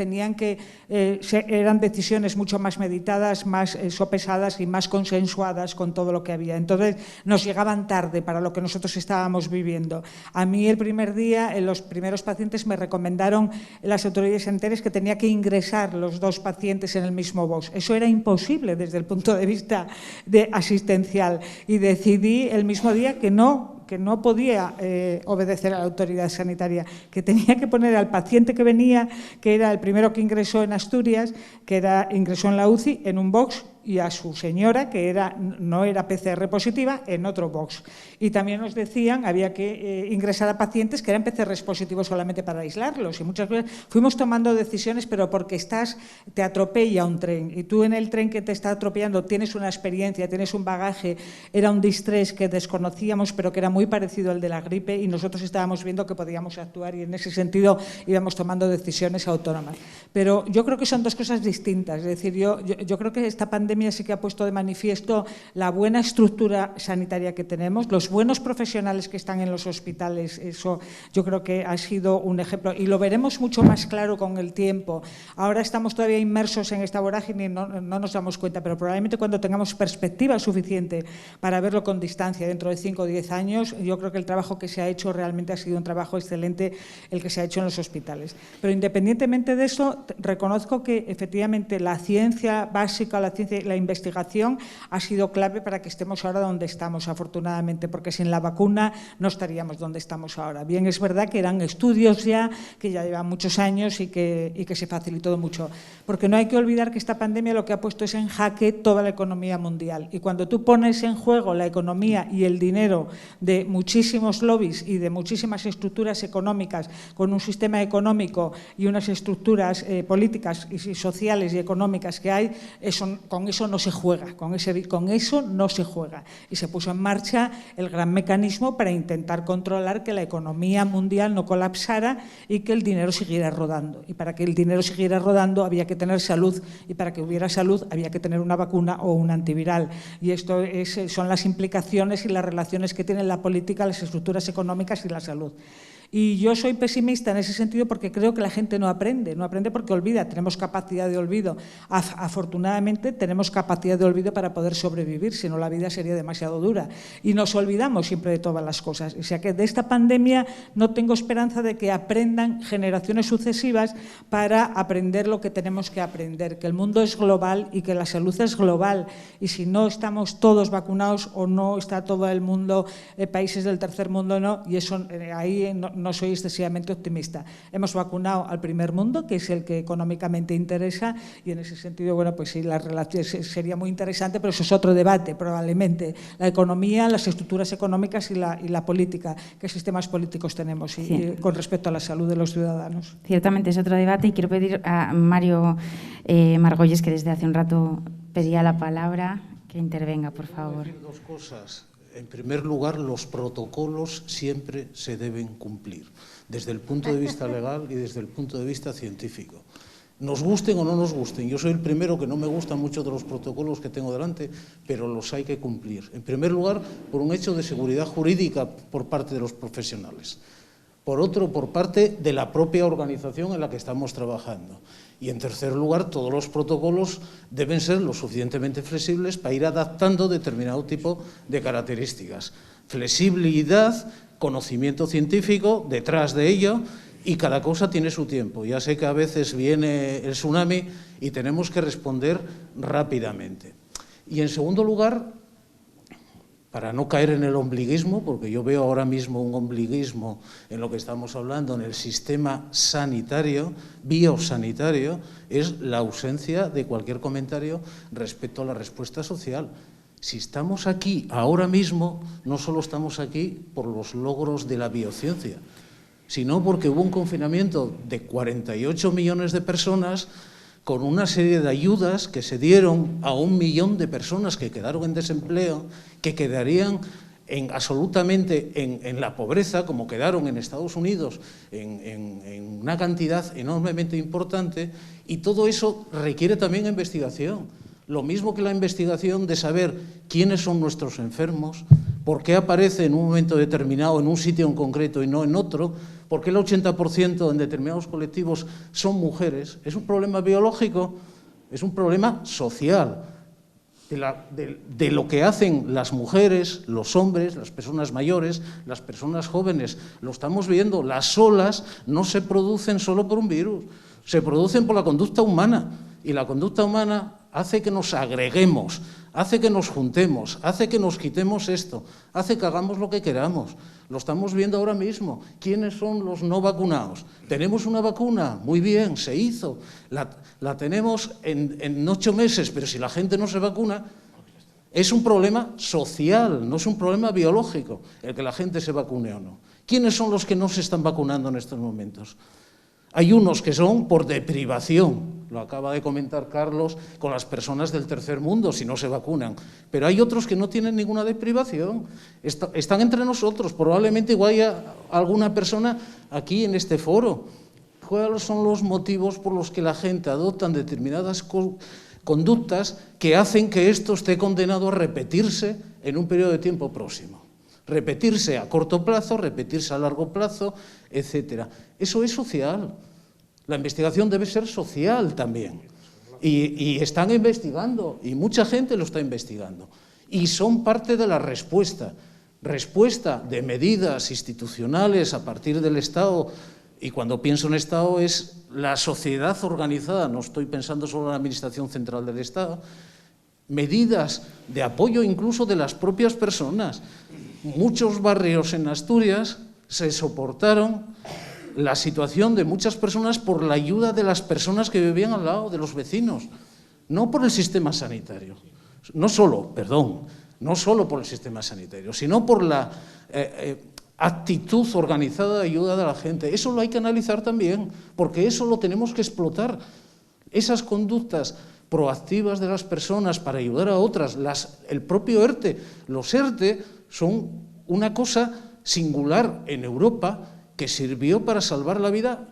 eran decisiones mucho más meditadas, más sopesadas y más consensuadas con todo lo que había. Entonces nos llegaban tarde para lo que nosotros estábamos viviendo. A mí el primer día, los primeros pacientes me recomendaron las autoridades sanitarias que tenía que ingresar los 2 pacientes en el mismo box. Eso era imposible desde el punto de vista asistencial, y decidí el mismo día que no podía obedecer a la autoridad sanitaria, que tenía que poner al paciente que venía, que era el primero que ingresó en Asturias, ingresó en la UCI, en un box, y a su señora, que no era PCR positiva, en otro box. Y también nos decían, había que ingresar a pacientes que eran PCR positivos solamente para aislarlos. Y muchas veces fuimos tomando decisiones, pero porque te atropella un tren, y tú en el tren que te está atropellando tienes una experiencia, tienes un bagaje, era un distrés que desconocíamos, pero que era muy parecido al de la gripe, y nosotros estábamos viendo que podíamos actuar, y en ese sentido íbamos tomando decisiones autónomas. Pero yo creo que son 2 cosas distintas. Es decir, yo creo que esta pandemia pandemia sí que ha puesto de manifiesto la buena estructura sanitaria que tenemos, los buenos profesionales que están en los hospitales. Eso yo creo que ha sido un ejemplo y lo veremos mucho más claro con el tiempo. Ahora estamos todavía inmersos en esta vorágine y no nos damos cuenta, pero probablemente cuando tengamos perspectiva suficiente para verlo con distancia dentro de 5 o 10 años, yo creo que el trabajo que se ha hecho realmente ha sido un trabajo excelente el que se ha hecho en los hospitales. Pero independientemente de eso, reconozco que efectivamente la ciencia básica, la investigación ha sido clave para que estemos ahora donde estamos, afortunadamente, porque sin la vacuna no estaríamos donde estamos ahora. Bien, es verdad que eran estudios ya que ya llevan muchos años y que se facilitó mucho, porque no hay que olvidar que esta pandemia lo que ha puesto es en jaque toda la economía mundial, y cuando tú pones en juego la economía y el dinero de muchísimos lobbies y de muchísimas estructuras económicas con un sistema económico y unas estructuras políticas y sociales y económicas que hay, con eso no se juega, con eso no se juega. Y se puso en marcha el gran mecanismo para intentar controlar que la economía mundial no colapsara y que el dinero siguiera rodando. Y para que el dinero siguiera rodando había que tener salud, y para que hubiera salud había que tener una vacuna o un antiviral. Y esto son las implicaciones y las relaciones que tienen la política, las estructuras económicas y la salud. Y yo soy pesimista en ese sentido porque creo que la gente no aprende porque olvida, tenemos capacidad de olvido. Afortunadamente tenemos capacidad de olvido para poder sobrevivir, si no la vida sería demasiado dura. Y nos olvidamos siempre de todas las cosas. O sea que de esta pandemia no tengo esperanza de que aprendan generaciones sucesivas para aprender lo que tenemos que aprender, que el mundo es global y que la salud es global. Y si no estamos todos vacunados o no está todo el mundo, países del tercer mundo, no, y eso ahí no soy excesivamente optimista. Hemos vacunado al primer mundo, que es el que económicamente interesa, y en ese sentido, bueno, pues sí, las relaciones sería muy interesante, pero eso es otro debate, probablemente. La economía, las estructuras económicas y la política, qué sistemas políticos tenemos y con respecto a la salud de los ciudadanos. Ciertamente es otro debate y quiero pedir a Mario Margolles, que desde hace un rato pedía la palabra, que intervenga, por favor. Quiero decir dos cosas. En primer lugar, los protocolos siempre se deben cumplir, desde el punto de vista legal y desde el punto de vista científico. Nos gusten o no nos gusten. Yo soy el primero que no me gustan mucho de los protocolos que tengo delante, pero los hay que cumplir. En primer lugar, por un hecho de seguridad jurídica por parte de los profesionales. Por otro, por parte de la propia organización en la que estamos trabajando. Y en tercer lugar, todos los protocolos deben ser lo suficientemente flexibles para ir adaptando determinado tipo de características. Flexibilidad, conocimiento científico detrás de ello, y cada cosa tiene su tiempo. Ya sé que a veces viene el tsunami y tenemos que responder rápidamente. Y en segundo lugar, para no caer en el ombliguismo, porque yo veo ahora mismo un ombliguismo en lo que estamos hablando, en el sistema sanitario, biosanitario, es la ausencia de cualquier comentario respecto a la respuesta social. Si estamos aquí ahora mismo, no solo estamos aquí por los logros de la biociencia, sino porque hubo un confinamiento de 48 millones de personas con una serie de ayudas que se dieron a 1 millón de personas que quedaron en desempleo, que quedarían absolutamente en la pobreza, como quedaron en Estados Unidos, en una cantidad enormemente importante, y todo eso requiere también investigación. Lo mismo que la investigación de saber quiénes son nuestros enfermos, por qué aparece en un momento determinado, en un sitio en concreto y no en otro, por qué el 80% en determinados colectivos son mujeres. Es un problema biológico, es un problema social, de lo que hacen las mujeres, los hombres, las personas mayores, las personas jóvenes. Lo estamos viendo, las olas no se producen solo por un virus, se producen por la conducta humana, y la conducta humana hace que nos agreguemos, hace que nos juntemos, hace que nos quitemos esto, hace que hagamos lo que queramos. Lo estamos viendo ahora mismo. ¿Quiénes son los no vacunados? ¿Tenemos una vacuna? Muy bien, se hizo. La tenemos en 8 meses, pero si la gente no se vacuna, es un problema social, no es un problema biológico el que la gente se vacune o no. ¿Quiénes son los que no se están vacunando en estos momentos? Hay unos que son por deprivación, lo acaba de comentar Carlos, con las personas del tercer mundo, si no se vacunan. Pero hay otros que no tienen ninguna deprivación, están entre nosotros. Probablemente igual haya alguna persona aquí en este foro. ¿Cuáles son los motivos por los que la gente adopta determinadas conductas que hacen que esto esté condenado a repetirse en un periodo de tiempo próximo. Repetirse a corto plazo, repetirse a largo plazo, etc. Eso es social. La investigación debe ser social también. Y están investigando, y mucha gente lo está investigando. Y son parte de la respuesta de medidas institucionales a partir del Estado. Y cuando pienso en Estado es la sociedad organizada, no estoy pensando solo en la Administración Central del Estado, medidas de apoyo incluso de las propias personas. Muchos barrios en Asturias se soportaron la situación de muchas personas por la ayuda de las personas que vivían al lado, de los vecinos, no por el sistema sanitario. No solo por el sistema sanitario, sino por la actitud organizada de ayuda de la gente. Eso lo hay que analizar también, porque eso lo tenemos que explotar. Esas conductas proactivas de las personas para ayudar a otras, el propio ERTE, los ERTE son una cosa singular en Europa que sirvió para salvar la vida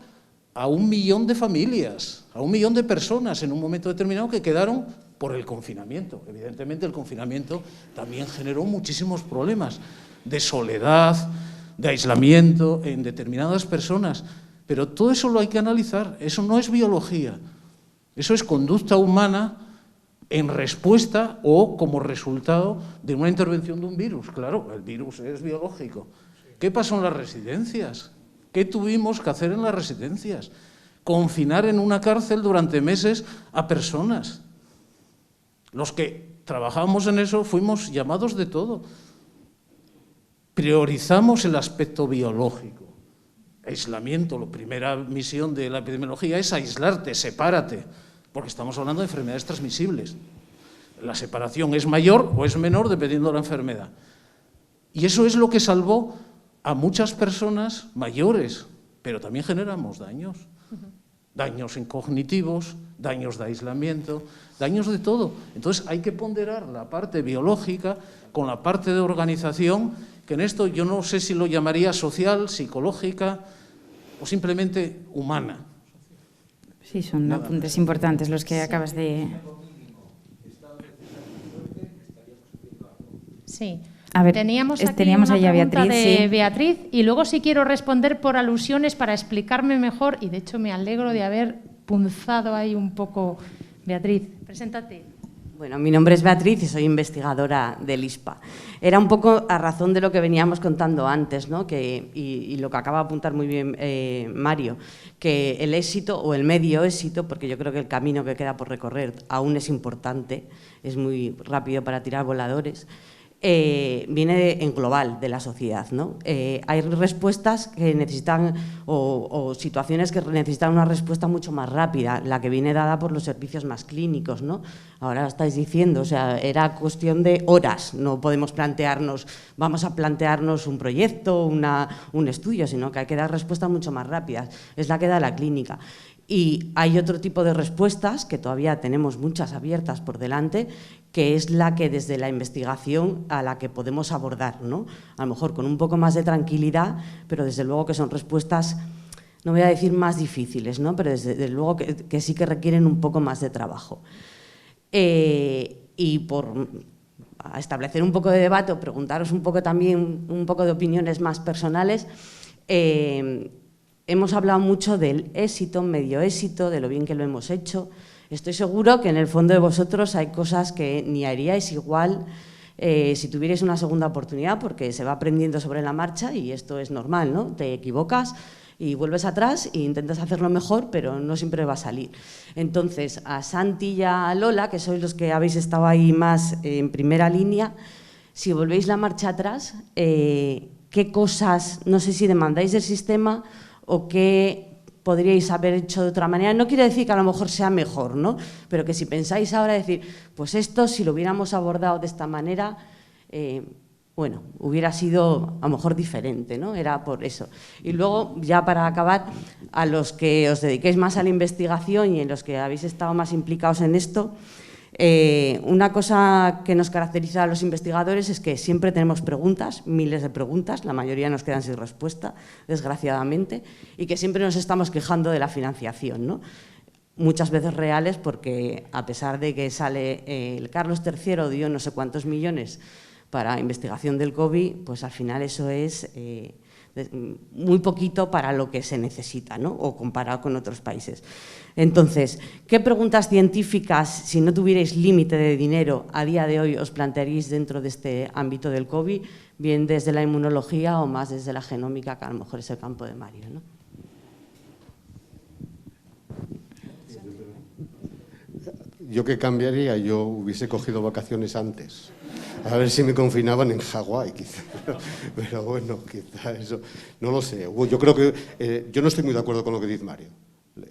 a 1 millón de familias, a 1 millón de personas en un momento determinado que quedaron por el confinamiento. Evidentemente el confinamiento también generó muchísimos problemas de soledad, de aislamiento en determinadas personas, pero todo eso lo hay que analizar, eso no es biología, eso es conducta humana en respuesta o como resultado de una intervención de un virus. Claro, el virus es biológico. ¿Qué pasó en las residencias? ¿Qué tuvimos que hacer en las residencias? Confinar en una cárcel durante meses a personas. Los que trabajábamos en eso fuimos llamados de todo. Priorizamos el aspecto biológico. Aislamiento, la primera misión de la epidemiología es aislarte, sepárate, porque estamos hablando de enfermedades transmisibles. La separación es mayor o es menor dependiendo de la enfermedad. Y eso es lo que salvó a muchas personas mayores, pero también generamos daños. Daños cognitivos, daños de aislamiento, daños de todo. Entonces hay que ponderar la parte biológica con la parte de organización, que en esto yo no sé si lo llamaría social, psicológica o simplemente humana. Sí, son apuntes importantes los que acabas de... Sí. A ver, teníamos aquí teníamos una ahí a pregunta Beatriz, de sí. Beatriz, y luego sí quiero responder por alusiones para explicarme mejor, y de hecho me alegro de haber punzado ahí un poco. Beatriz, preséntate. Bueno, mi nombre es Beatriz y soy investigadora del ISPA. Era un poco a razón de lo que veníamos contando antes, ¿no? Y lo que acaba de apuntar muy bien Mario, que el éxito o el medio éxito, porque yo creo que el camino que queda por recorrer aún es importante, es muy rápido para tirar voladores, viene en global de la sociedad, ¿no? Hay respuestas que necesitan o situaciones que necesitan una respuesta mucho más rápida, la que viene dada por los servicios más clínicos, ¿no? Ahora estáis diciendo, o sea, era cuestión de horas, no podemos plantearnos, vamos a plantearnos un proyecto, un estudio, sino que hay que dar respuestas mucho más rápidas, es la que da la clínica. Y hay otro tipo de respuestas, que todavía tenemos muchas abiertas por delante, que es la que desde la investigación a la que podemos abordar, ¿no? A lo mejor con un poco más de tranquilidad, pero desde luego que son respuestas, no voy a decir más difíciles, ¿no? Pero desde luego que sí que requieren un poco más de trabajo. Y por establecer un poco de debate o preguntaros un poco también, un poco de opiniones más personales, hemos hablado mucho del éxito, medio éxito, de lo bien que lo hemos hecho. Estoy seguro que en el fondo de vosotros hay cosas que ni haríais igual si tuvierais una segunda oportunidad, porque se va aprendiendo sobre la marcha y esto es normal, ¿no? Te equivocas y vuelves atrás e intentas hacerlo mejor, pero no siempre va a salir. Entonces, a Santi y a Lola, que sois los que habéis estado ahí más en primera línea, si volvéis la marcha atrás, ¿qué cosas, no sé si demandáis del sistema o qué podríais haber hecho de otra manera? No quiere decir que a lo mejor sea mejor, ¿no? Pero que si pensáis ahora decir, pues esto, si lo hubiéramos abordado de esta manera, bueno, hubiera sido a lo mejor diferente, ¿no? Era por eso. Y luego, ya para acabar, a los que os dediquéis más a la investigación y en los que habéis estado más implicados en esto, una cosa que nos caracteriza a los investigadores es que siempre tenemos preguntas, miles de preguntas, la mayoría nos quedan sin respuesta, desgraciadamente, y que siempre nos estamos quejando de la financiación, ¿no? muchas veces reales, porque a pesar de que sale el Carlos III dio no sé cuántos millones para investigación del COVID, pues al final eso es muy poquito para lo que se necesita, ¿no? O comparado con otros países. Entonces, ¿qué preguntas científicas, si no tuvierais límite de dinero, a día de hoy os plantearíais dentro de este ámbito del COVID, bien desde la inmunología o más desde la genómica, que a lo mejor es el campo de Mario, ¿no? Yo qué cambiaría, yo hubiese cogido vacaciones antes. A ver si me confinaban en Hawái, quizá. Pero bueno, quizá eso, no lo sé. Yo creo que, yo no estoy muy de acuerdo con lo que dice Mario.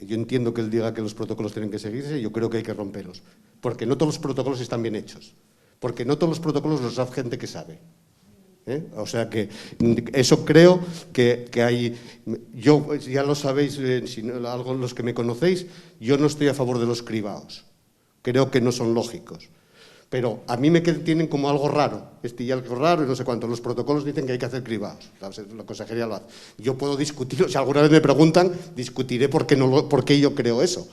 Yo entiendo que él diga que los protocolos tienen que seguirse y yo creo que hay que romperlos. Porque no todos los protocolos están bien hechos. Porque no todos los protocolos los hace gente que sabe. O sea que eso creo que hay. Yo, ya lo sabéis, algo los que me conocéis, yo no estoy a favor de los cribaos. Creo que no son lógicos. Pero a mí me tienen como algo raro, y algo raro y no sé cuánto. Los protocolos dicen que hay que hacer cribados, la consejería lo hace. Yo puedo discutirlo, si alguna vez me preguntan, discutiré por qué yo creo eso.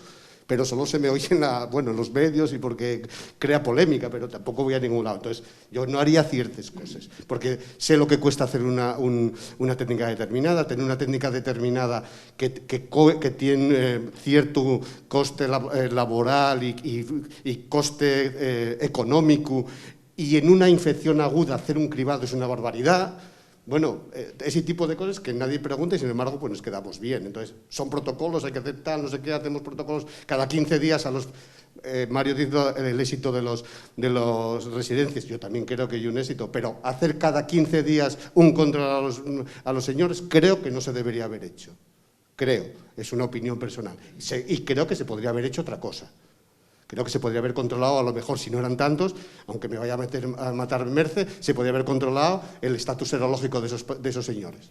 Pero solo se me oye en los medios y porque crea polémica, pero tampoco voy a ningún lado. Entonces, yo no haría ciertas cosas, porque sé lo que cuesta hacer una técnica determinada, tener una técnica determinada que tiene cierto coste laboral y coste económico, y en una infección aguda hacer un cribado es una barbaridad. Bueno, ese tipo de cosas que nadie pregunta y sin embargo pues nos quedamos bien. Entonces, son protocolos, hay que hacer tal, no sé qué, hacemos protocolos cada 15 días a los... Mario dice el éxito de los residencias, yo también creo que hay un éxito, pero hacer cada 15 días un control a los señores creo que no se debería haber hecho. Creo, es una opinión personal. Y creo que se podría haber hecho otra cosa. Creo que se podría haber controlado, a lo mejor, si no eran tantos, aunque me vaya a matar Merce, se podría haber controlado el estatus serológico de esos señores.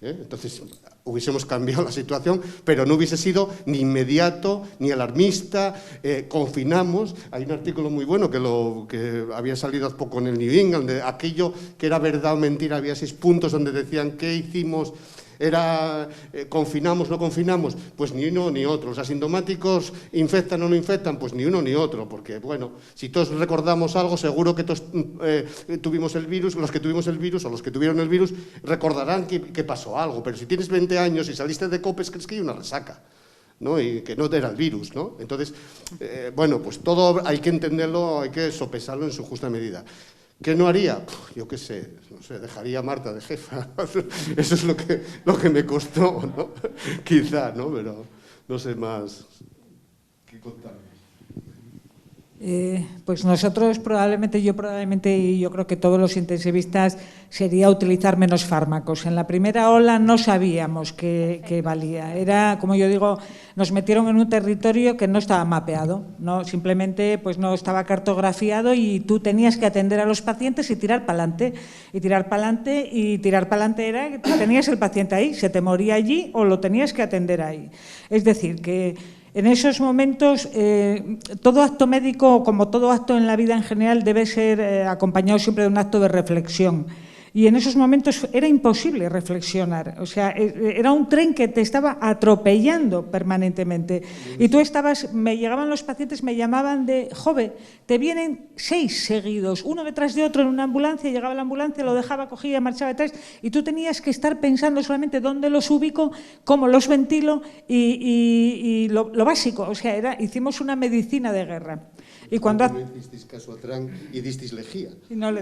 Entonces, hubiésemos cambiado la situación, pero no hubiese sido ni inmediato, ni alarmista. Confinamos. Hay un artículo muy bueno que había salido hace poco en el New England, de aquello que era verdad o mentira, había 6 puntos donde decían qué hicimos. Era confinamos, no confinamos, pues ni uno ni otro. Los asintomáticos infectan o no infectan, pues ni uno ni otro, porque bueno, si todos recordamos algo, seguro que todos tuvimos el virus, los que tuvimos el virus o los que tuvieron el virus recordarán que pasó algo, pero si tienes 20 años y saliste de COPES, crees que hay una resaca, ¿no? Y que no era el virus, ¿no? Entonces, bueno, pues todo hay que entenderlo, hay que sopesarlo en su justa medida. ¿Qué no haría? Yo qué sé, no sé, dejaría a Marta de jefa. Eso es lo que me costó, ¿no? Quizá, ¿no? Pero no sé más qué contar. Pues nosotros probablemente, y yo creo que todos los intensivistas, sería utilizar menos fármacos. En la primera ola no sabíamos qué valía. Era, como yo digo, nos metieron en un territorio que no estaba mapeado, no, simplemente pues no estaba cartografiado y tú tenías que atender a los pacientes y tirar para adelante. Y tirar para adelante era que tenías el paciente ahí, se te moría allí o lo tenías que atender ahí. Es decir, que en esos momentos, todo acto médico, como todo acto en la vida en general, debe ser acompañado siempre de un acto de reflexión. Y en esos momentos era imposible reflexionar. O sea, era un tren que te estaba atropellando permanentemente. Y tú me llegaban los pacientes, me llamaban de, jove, te vienen 6 seguidos, uno detrás de otro en una ambulancia, llegaba la ambulancia, lo dejaba, cogía, marchaba detrás, y tú tenías que estar pensando solamente dónde los ubico, cómo los ventilo y lo básico. O sea, hicimos una medicina de guerra. Y cuando no hicisteis caso a Tran y disteis lejía. Y no le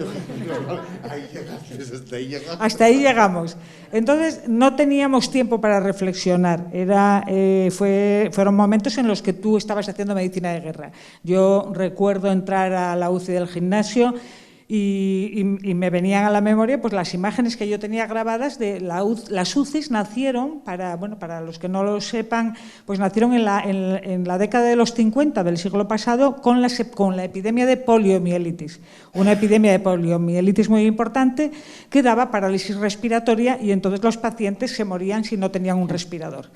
hasta ahí llegamos. Entonces, no teníamos tiempo para reflexionar. Fueron momentos en los que tú estabas haciendo medicina de guerra. Yo recuerdo entrar a la UCI del gimnasio y me venían a la memoria pues las imágenes que yo tenía grabadas de las UCIs. Nacieron, para los que no lo sepan, pues nacieron en la década de los 50 del siglo pasado con la epidemia de poliomielitis, una epidemia de poliomielitis muy importante que daba parálisis respiratoria y entonces los pacientes se morían si no tenían un respirador.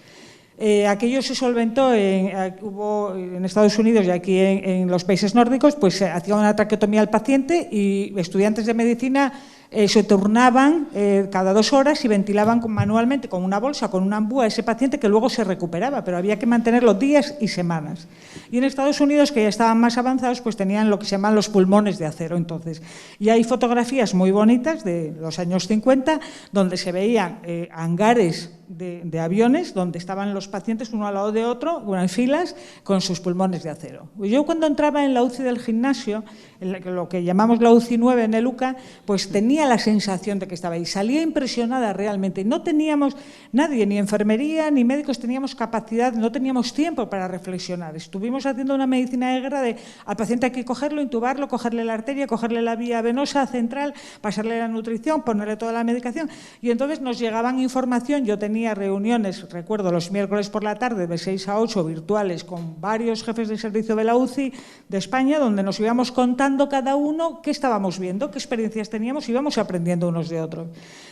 Aquello se solventó en Estados Unidos y aquí en los países nórdicos, pues se hacía una traqueotomía al paciente y estudiantes de medicina se turnaban cada 2 horas y ventilaban manualmente con una bolsa, con una ambúa a ese paciente que luego se recuperaba, pero había que mantenerlo días y semanas. Y en Estados Unidos, que ya estaban más avanzados, pues tenían lo que se llaman los pulmones de acero entonces. Y hay fotografías muy bonitas de los años 50 donde se veían hangares de aviones donde estaban los pacientes uno al lado de otro, unas filas, con sus pulmones de acero. Yo cuando entraba en la UCI del gimnasio, en lo que llamamos la UCI 9 en el UCA, pues tenía la sensación de que estaba ahí. Salía impresionada realmente. No teníamos nadie, ni enfermería, ni médicos, teníamos capacidad, no teníamos tiempo para reflexionar. Estuvimos haciendo una medicina de guerra de al paciente hay que cogerlo, intubarlo, cogerle la arteria, cogerle la vía venosa central, pasarle la nutrición, ponerle toda la medicación. Y entonces nos llegaban información, yo tenía reuniones, recuerdo, los miércoles por la tarde de 6 a 8 virtuales con varios jefes de servicio de la UCI de España, donde nos íbamos contando cada uno qué estábamos viendo, qué experiencias teníamos y íbamos aprendiendo unos de otros.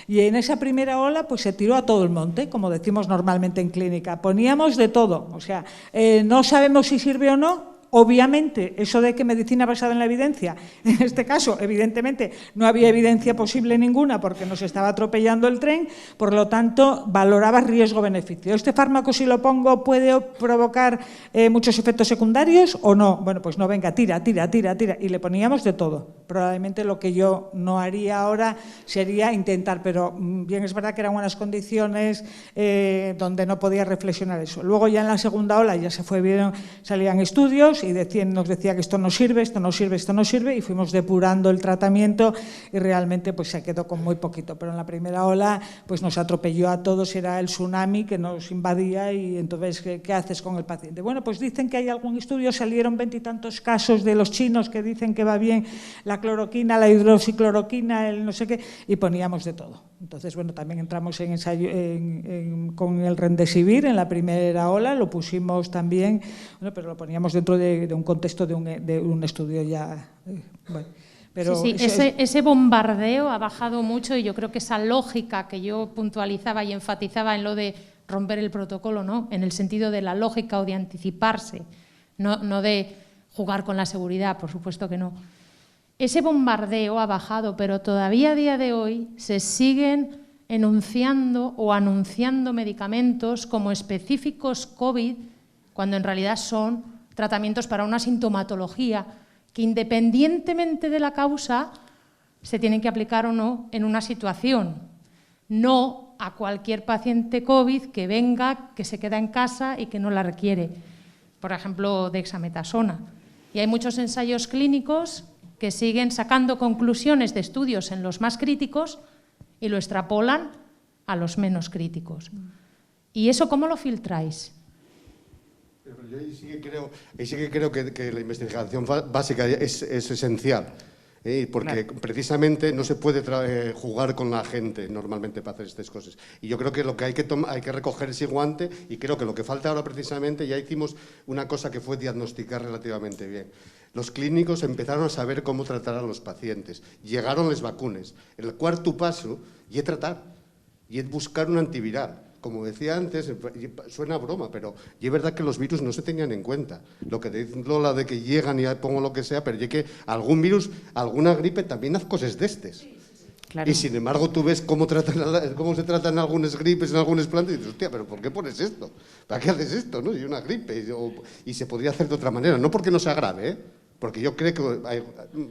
Y en esa primera ola pues se tiró a todo el monte, como decimos normalmente en clínica. Poníamos de todo, o sea, no sabemos si sirve o no. Obviamente, eso de que medicina basada en la evidencia, en este caso, evidentemente, no había evidencia posible ninguna porque nos estaba atropellando el tren, por lo tanto, valoraba riesgo-beneficio. ¿Este fármaco, si lo pongo, puede provocar muchos efectos secundarios o no? Bueno, pues no, venga, tira. Y le poníamos de todo. Probablemente lo que yo no haría ahora sería intentar, pero bien es verdad que eran unas condiciones donde no podía reflexionar eso. Luego ya en la segunda ola ya salían estudios y nos decía que esto no sirve y fuimos depurando el tratamiento y realmente pues se quedó con muy poquito, pero en la primera ola pues nos atropelló a todos, era el tsunami que nos invadía y entonces ¿qué haces con el paciente? Bueno, pues dicen que hay algún estudio, salieron 20 y tantos casos de los chinos que dicen que va bien la cloroquina, la hidroxicloroquina, el no sé qué, y poníamos de todo. Entonces, bueno, también entramos en ensayo con el Remdesivir en la primera ola, lo pusimos también, bueno, pero lo poníamos dentro de un contexto de un estudio ya. Bueno, pero sí, ese bombardeo ha bajado mucho y yo creo que esa lógica que yo puntualizaba y enfatizaba en lo de romper el protocolo, ¿no? En el sentido de la lógica o de anticiparse, no de jugar con la seguridad, por supuesto que no. Ese bombardeo ha bajado, pero todavía a día de hoy se siguen enunciando o anunciando medicamentos como específicos COVID, cuando en realidad son tratamientos para una sintomatología que independientemente de la causa se tienen que aplicar o no en una situación, no a cualquier paciente COVID que venga, que se queda en casa y que no la requiere, por ejemplo, dexametasona. Y hay muchos ensayos clínicos que siguen sacando conclusiones de estudios en los más críticos y lo extrapolan a los menos críticos. ¿Y eso cómo lo filtráis? Yo ahí sí que creo que la investigación básica es esencial, porque precisamente no se puede jugar con la gente normalmente para hacer estas cosas. Y yo creo que lo que hay que recoger ese guante, y creo que lo que falta ahora precisamente, ya hicimos una cosa que fue diagnosticar relativamente bien. Los clínicos empezaron a saber cómo tratar a los pacientes. Llegaron las vacunas. El cuarto paso y es tratar, y es buscar un antiviral. Como decía antes, suena a broma, pero es verdad que los virus no se tenían en cuenta. Lo que dice Lola de que llegan y pongo lo que sea, pero es que algún virus, alguna gripe también hace cosas de estos. Claro. Y sin embargo tú ves cómo se tratan algunas gripes en algunas plantas y dices, hostia, pero ¿por qué pones esto? ¿Para qué haces esto? ¿No? Y una gripe, y se podría hacer de otra manera, no porque no sea grave, porque yo creo que hay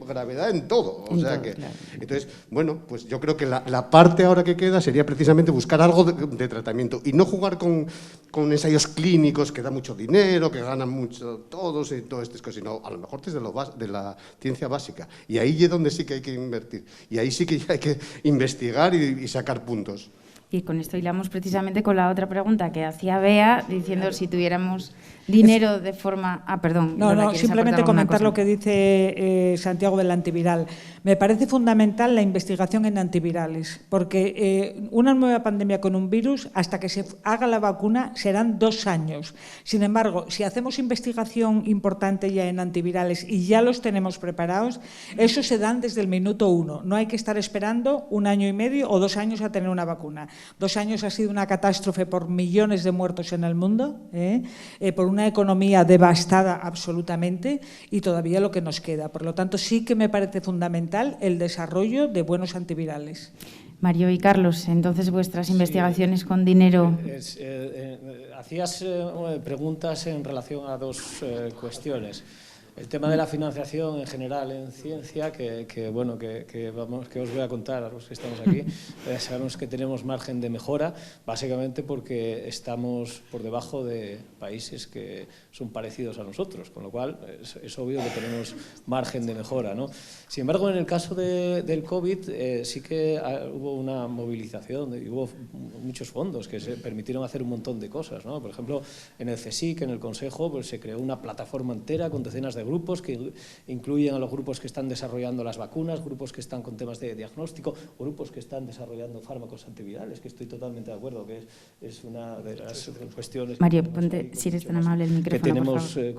gravedad en todo. O sea que, claro. Entonces, bueno, pues yo creo que la parte ahora que queda sería precisamente buscar algo de tratamiento y no jugar con ensayos clínicos que da mucho dinero, que ganan mucho todos y todas estas cosas, sino a lo mejor desde de la ciencia básica. Y ahí es donde sí que hay que invertir. Y ahí sí que hay que investigar y sacar puntos. Y con esto hilamos precisamente con la otra pregunta que hacía Bea, diciendo si tuviéramos dinero de forma... perdón. No, simplemente comentar lo que dice Santiago del antiviral. Me parece fundamental la investigación en antivirales, porque una nueva pandemia con un virus, hasta que se haga la vacuna, serán 2 años. Sin embargo, si hacemos investigación importante ya en antivirales y ya los tenemos preparados, eso se dan desde el minuto 1. No hay que estar esperando 1 año y medio o 2 años a tener una vacuna. 2 años ha sido una catástrofe por millones de muertos en el mundo, por una economía devastada absolutamente y todavía lo que nos queda. Por lo tanto, sí que me parece fundamental el desarrollo de buenos antivirales. Mario y Carlos, entonces vuestras investigaciones con dinero. Hacías preguntas en relación a 2 cuestiones. El tema de la financiación en general en ciencia, que os voy a contar a los que estamos aquí, sabemos que tenemos margen de mejora, básicamente porque estamos por debajo de países que son parecidos a nosotros, con lo cual es obvio que tenemos margen de mejora, ¿no? Sin embargo, en el caso del COVID sí que hubo una movilización y hubo muchos fondos que se permitieron hacer un montón de cosas, ¿no? Por ejemplo, en el CSIC, en el Consejo, pues se creó una plataforma entera con decenas de grupos que incluyen a los grupos que están desarrollando las vacunas, grupos que están con temas de diagnóstico, grupos que están desarrollando fármacos antivirales, que estoy totalmente de acuerdo, que es una de las cuestiones... Mario, ponte, si eres tan amable, el micrófono, que tenemos por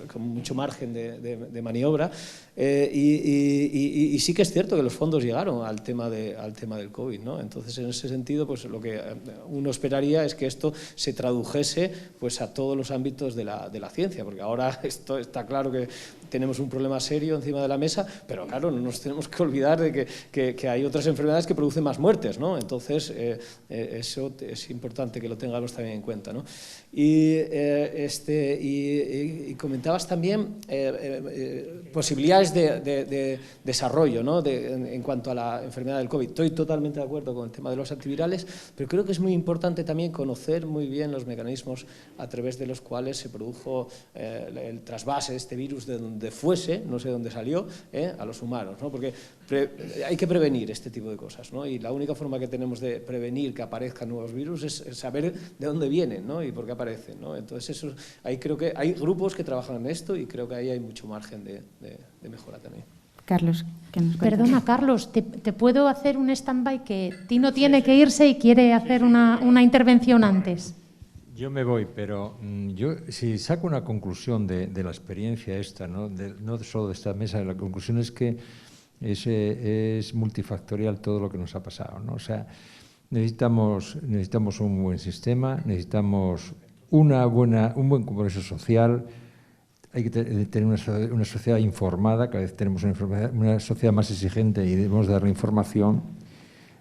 con mucho margen de maniobra. Y sí que es cierto que los fondos llegaron al tema del COVID, ¿no? Entonces, en ese sentido, pues lo que uno esperaría es que esto se tradujese pues a todos los ámbitos de la ciencia, porque ahora esto está claro que tenemos un problema serio encima de la mesa, pero claro, no nos tenemos que olvidar de que hay otras enfermedades que producen más muertes, ¿no? Entonces, eso es importante que lo tengamos también en cuenta, ¿no? Y comentabas también posibilidades de desarrollo, ¿no? En cuanto a la enfermedad del COVID. Estoy totalmente de acuerdo con el tema de los antivirales, pero creo que es muy importante también conocer muy bien los mecanismos a través de los cuales se produjo el trasvase de este virus de donde fuese, no sé dónde salió, a los humanos, ¿no? Porque hay que prevenir este tipo de cosas, ¿no? Y la única forma que tenemos de prevenir que aparezcan nuevos virus es saber de dónde vienen, ¿no? Y por qué aparecen, ¿no? Entonces, ahí creo que hay grupos que trabajan en esto y creo que ahí hay mucho margen de mejora también. Carlos, ¿qué nos cuentas? Perdona, Carlos, ¿te puedo hacer un stand-by? Que Tino tiene que irse y quiere hacer una intervención antes. Yo me voy, pero yo si saco una conclusión de la experiencia esta, no solo de esta mesa, la conclusión es que es multifactorial todo lo que nos ha pasado, ¿no? O sea, necesitamos un buen sistema, necesitamos un buen compromiso social, hay que tener una sociedad informada, cada vez tenemos una sociedad más exigente y debemos darle información.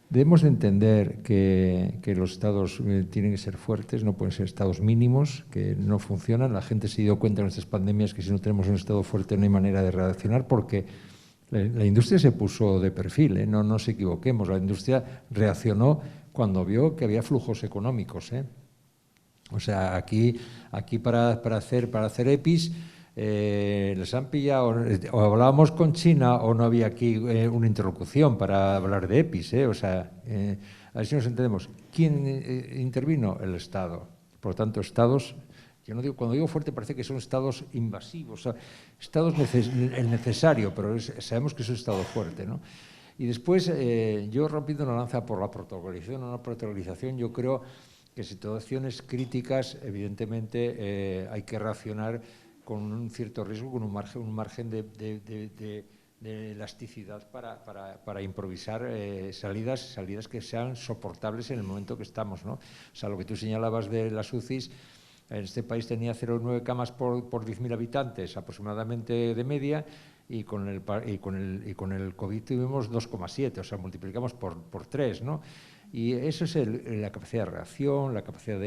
Debemos de entender que los estados tienen que ser fuertes, no pueden ser estados mínimos, que no funcionan. La gente se ha dado cuenta en estas pandemias que si no tenemos un estado fuerte no hay manera de reaccionar, porque la industria se puso de perfil, no nos equivoquemos. La industria reaccionó cuando vio que había flujos económicos, O sea, aquí para hacer EPIs les han pillado, o hablábamos con China o no había aquí una interlocución para hablar de EPIs, O sea, a ver si nos entendemos. ¿Quién intervino? El Estado. Por lo tanto, estados, cuando digo fuerte parece que son estados invasivos, o sea, estados el necesario, pero sabemos que es un estado fuerte, ¿no? Y después, yo rompiendo una lanza por la protocolización o no protocolización, yo creo que situaciones críticas, evidentemente, hay que reaccionar con un cierto riesgo, con un margen de elasticidad para improvisar salidas que sean soportables en el momento que estamos, ¿no? O sea, lo que tú señalabas de las UCIs, en este país tenía 0,9 camas por 10.000 habitantes aproximadamente de media, y con el COVID tuvimos 2,7, o sea, multiplicamos por 3, ¿no? Y eso es la capacidad de reacción, la capacidad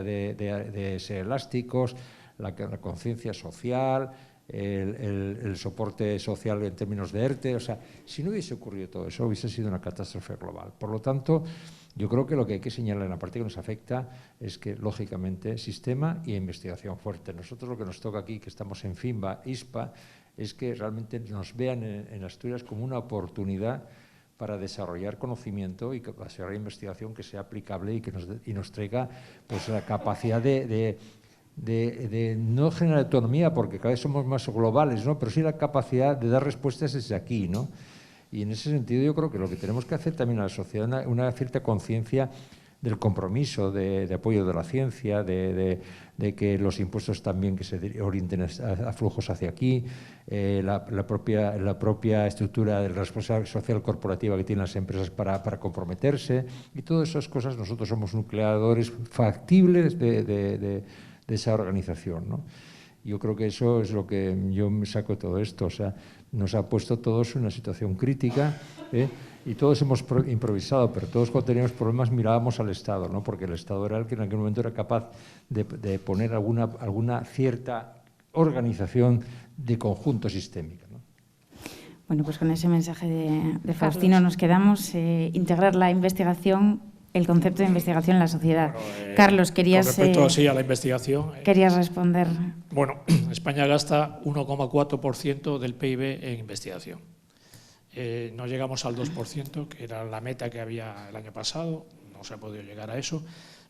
de ser elásticos, la conciencia social, el soporte social en términos de ERTE. O sea, si no hubiese ocurrido todo eso, hubiese sido una catástrofe global. Por lo tanto, yo creo que lo que hay que señalar en la parte que nos afecta es que, lógicamente, sistema y investigación fuerte. Nosotros lo que nos toca aquí, que estamos en FINBA, ISPA, es que realmente nos vean en Asturias como una oportunidad para desarrollar conocimiento y desarrollar investigación que sea aplicable y nos traiga pues, la capacidad de no generar autonomía, porque cada vez somos más globales, ¿no? Pero sí la capacidad de dar respuestas desde aquí, ¿no? Y en ese sentido yo creo que lo que tenemos que hacer también a la sociedad es una cierta conciencia del compromiso de apoyo de la ciencia, de que los impuestos también que se orienten a flujos hacia aquí, la propia estructura de la responsabilidad social corporativa que tienen las empresas para comprometerse, y todas esas cosas nosotros somos nucleadores factibles de esa organización, ¿no? Yo creo que eso es lo que yo me saco de todo esto, o sea, nos ha puesto todos en una situación crítica, y todos hemos improvisado, pero todos cuando teníamos problemas mirábamos al Estado, ¿no? Porque el Estado era el que en aquel momento era capaz de poner alguna cierta organización de conjunto sistémica, ¿no? Bueno, pues con ese mensaje de Faustino nos quedamos, integrar la investigación, el concepto de investigación en la sociedad. Bueno, Carlos, querías... Con respecto sí, a la investigación... querías responder. Bueno, España gasta 1,4% del PIB en investigación. No llegamos al 2%, que era la meta que había el año pasado, no se ha podido llegar a eso,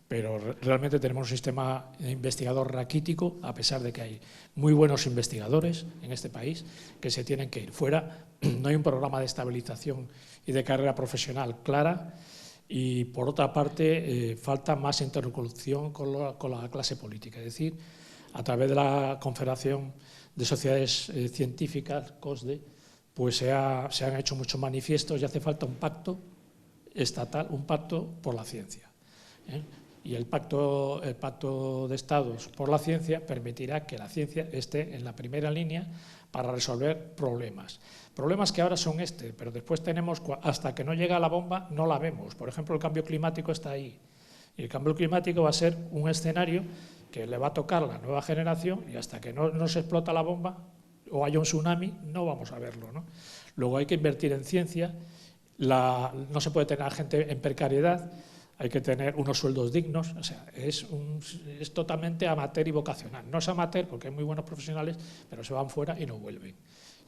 pero realmente tenemos un sistema investigador raquítico, a pesar de que hay muy buenos investigadores en este país que se tienen que ir fuera. No hay un programa de estabilización y de carrera profesional clara, y por otra parte falta más interlocución con la clase política, es decir, a través de la Confederación de Sociedades Científicas, COSDE, pues se han hecho muchos manifiestos y hace falta un pacto estatal, un pacto por la ciencia, y el pacto de Estados por la ciencia permitirá que la ciencia esté en la primera línea para resolver problemas que ahora son pero después tenemos, hasta que no llega la bomba, no la vemos. Por ejemplo, el cambio climático está ahí, y el cambio climático va a ser un escenario que le va a tocar a la nueva generación, y hasta que no se explota la bomba o haya un tsunami, no vamos a verlo, ¿no? Luego hay que invertir en ciencia, no se puede tener a gente en precariedad, hay que tener unos sueldos dignos, o sea, es totalmente amateur y vocacional. No es amateur porque hay muy buenos profesionales, pero se van fuera y no vuelven.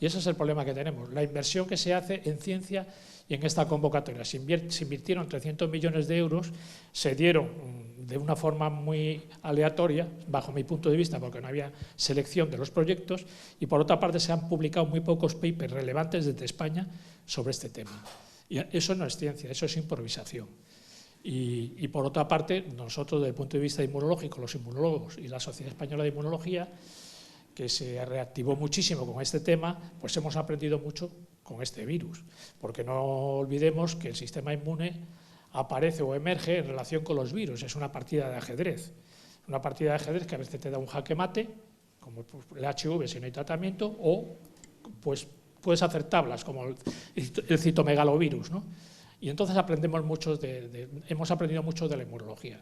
Y ese es el problema que tenemos, la inversión que se hace en ciencia y en esta convocatoria. Se invirtieron 300 millones de euros, se dieron de una forma muy aleatoria, bajo mi punto de vista, porque no había selección de los proyectos, y por otra parte se han publicado muy pocos papers relevantes desde España sobre este tema. Y eso no es ciencia, eso es improvisación. Y por otra parte, nosotros desde el punto de vista inmunológico, los inmunólogos y la Sociedad Española de Inmunología, que se reactivó muchísimo con este tema, pues hemos aprendido mucho con este virus, porque no olvidemos que el sistema inmune aparece o emerge en relación con los virus, es una partida de ajedrez que a veces te da un jaque mate, como el HIV si no hay tratamiento, o pues puedes hacer tablas, como el citomegalovirus, ¿no? Y entonces hemos aprendido mucho de la inmunología.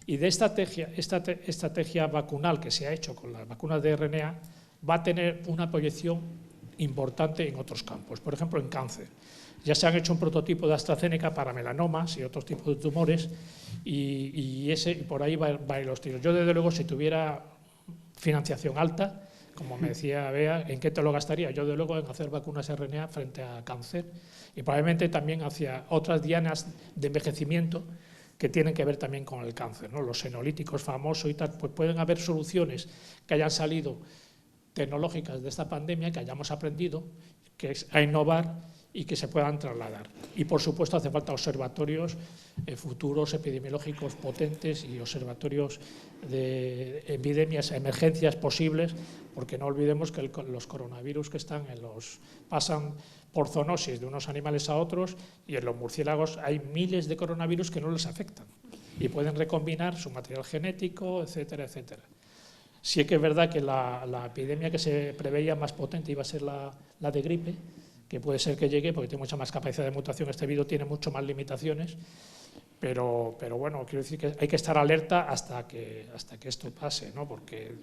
Y de esta estrategia vacunal que se ha hecho con las vacunas de RNA va a tener una proyección importante en otros campos, por ejemplo en cáncer. Ya se han hecho un prototipo de AstraZeneca para melanomas y otros tipos de tumores, y por ahí van los tiros. Yo desde luego, si tuviera financiación alta, como me decía Bea, ¿en qué te lo gastaría? Yo desde luego en hacer vacunas RNA frente a cáncer, y probablemente también hacia otras dianas de envejecimiento que tienen que ver también con el cáncer, ¿no? Los senolíticos famosos y tal, pues pueden haber soluciones que hayan salido tecnológicas de esta pandemia, que hayamos aprendido, que es a innovar y que se puedan trasladar. Y por supuesto hace falta observatorios futuros epidemiológicos potentes y observatorios de epidemias, emergencias posibles, porque no olvidemos que los coronavirus que pasan por zoonosis de unos animales a otros, y en los murciélagos hay miles de coronavirus que no les afectan y pueden recombinar su material genético, etcétera, etcétera. Sí que es verdad que la epidemia que se preveía más potente iba a ser la de gripe, que puede ser que llegue porque tiene mucha más capacidad de mutación. Este virus tiene mucho más limitaciones, pero bueno, quiero decir que hay que estar alerta hasta que esto pase, ¿no? Porque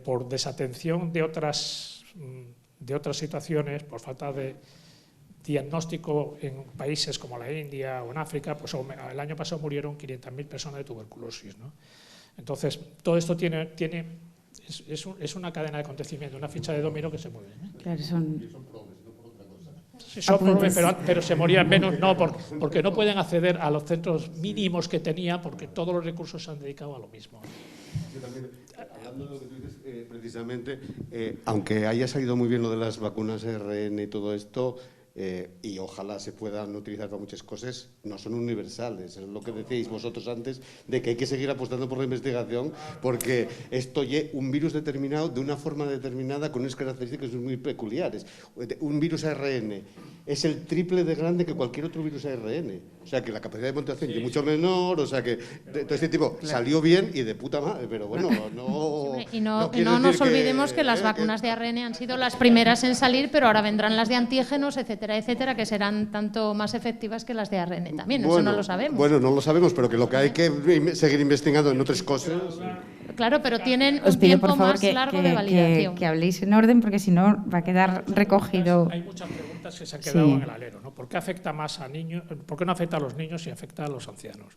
por desatención de otras situaciones, por falta de diagnóstico en países como la India o en África, pues el año pasado murieron 500.000 personas de tuberculosis, ¿no? Entonces, todo esto es una cadena de acontecimientos, una ficha de dominó que se mueve, ¿eh? Claro, son probes, pero se morían menos, no, porque no pueden acceder a los centros mínimos que tenía, porque todos los recursos se han dedicado a lo mismo. Yo también, hablando de lo que tú dices, precisamente, aunque haya salido muy bien lo de las vacunas RN y todo esto, y ojalá se puedan utilizar para muchas cosas, no son universales. Es lo que decíais vosotros antes, de que hay que seguir apostando por la investigación, porque esto es un virus determinado de una forma determinada con unas características muy peculiares. Un virus ARN es el triple de grande que cualquier otro virus ARN. O sea, que la capacidad de mutación es mucho menor, o sea, que todo este tipo salió bien y de puta madre, pero bueno, no... Y no nos olvidemos que las vacunas de ARN han sido las primeras en salir, pero ahora vendrán las de antígenos, etcétera, etcétera, que serán tanto más efectivas que las de ARN también. Eso no lo sabemos. Bueno, no lo sabemos, pero que lo que hay que seguir investigando en otras cosas... Claro, pero tienen Os un pido, tiempo por favor, más largo de que validación. habléis en orden, porque si no va a quedar recogido. Hay muchas preguntas que se han quedado en el alero, ¿no? ¿Por qué afecta más a niños? ¿Por qué no afecta a los niños y afecta a los ancianos?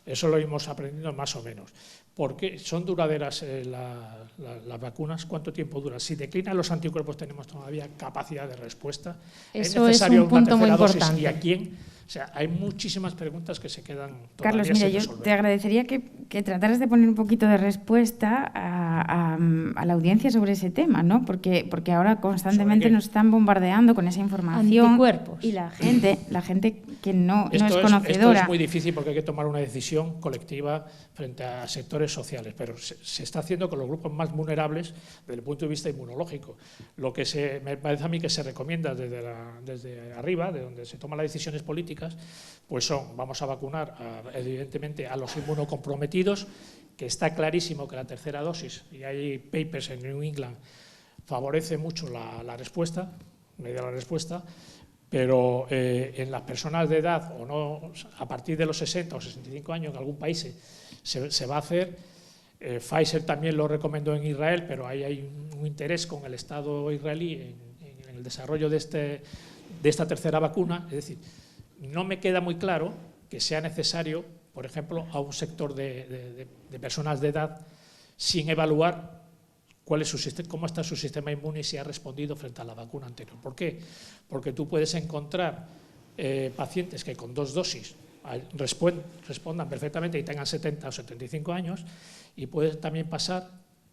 Eso lo hemos aprendido más o menos. ¿Por qué son duraderas las vacunas? ¿Cuánto tiempo duran? Si declinan los anticuerpos, ¿tenemos todavía capacidad de respuesta? Eso es un punto muy importante. ¿Y a quién? O sea, hay muchísimas preguntas que se quedan todavía Carlos, mira, sin yo resolver. te agradecería que trataras de poner un poquito de respuesta a la audiencia sobre ese tema, ¿no? Porque ahora constantemente nos están bombardeando con esa información. Anticuerpos. Y la gente que no es Esto conocedora. es muy difícil porque hay que tomar una decisión colectiva frente a sectores sociales, pero se está haciendo con los grupos más vulnerables desde el punto de vista inmunológico. Lo que me parece a mí que se recomienda desde arriba, de donde se toman las decisiones políticas, pues vamos a vacunar evidentemente a los inmunocomprometidos, que está clarísimo que la tercera dosis, y hay papers en New England, favorece mucho la respuesta, media la respuesta, pero en las personas de edad, o no, a partir de los 60 o 65 años, en algún país se va a hacer. Pfizer también lo recomendó en Israel, pero ahí hay un interés con el Estado israelí en el desarrollo de esta tercera vacuna. Es decir, no me queda muy claro que sea necesario, por ejemplo, a un sector de personas de edad, sin evaluar cómo está su sistema inmune y si ha respondido frente a la vacuna anterior. ¿Por qué? Porque tú puedes encontrar pacientes que con 2 dosis respondan perfectamente y tengan 70 o 75 años, y puede también pasar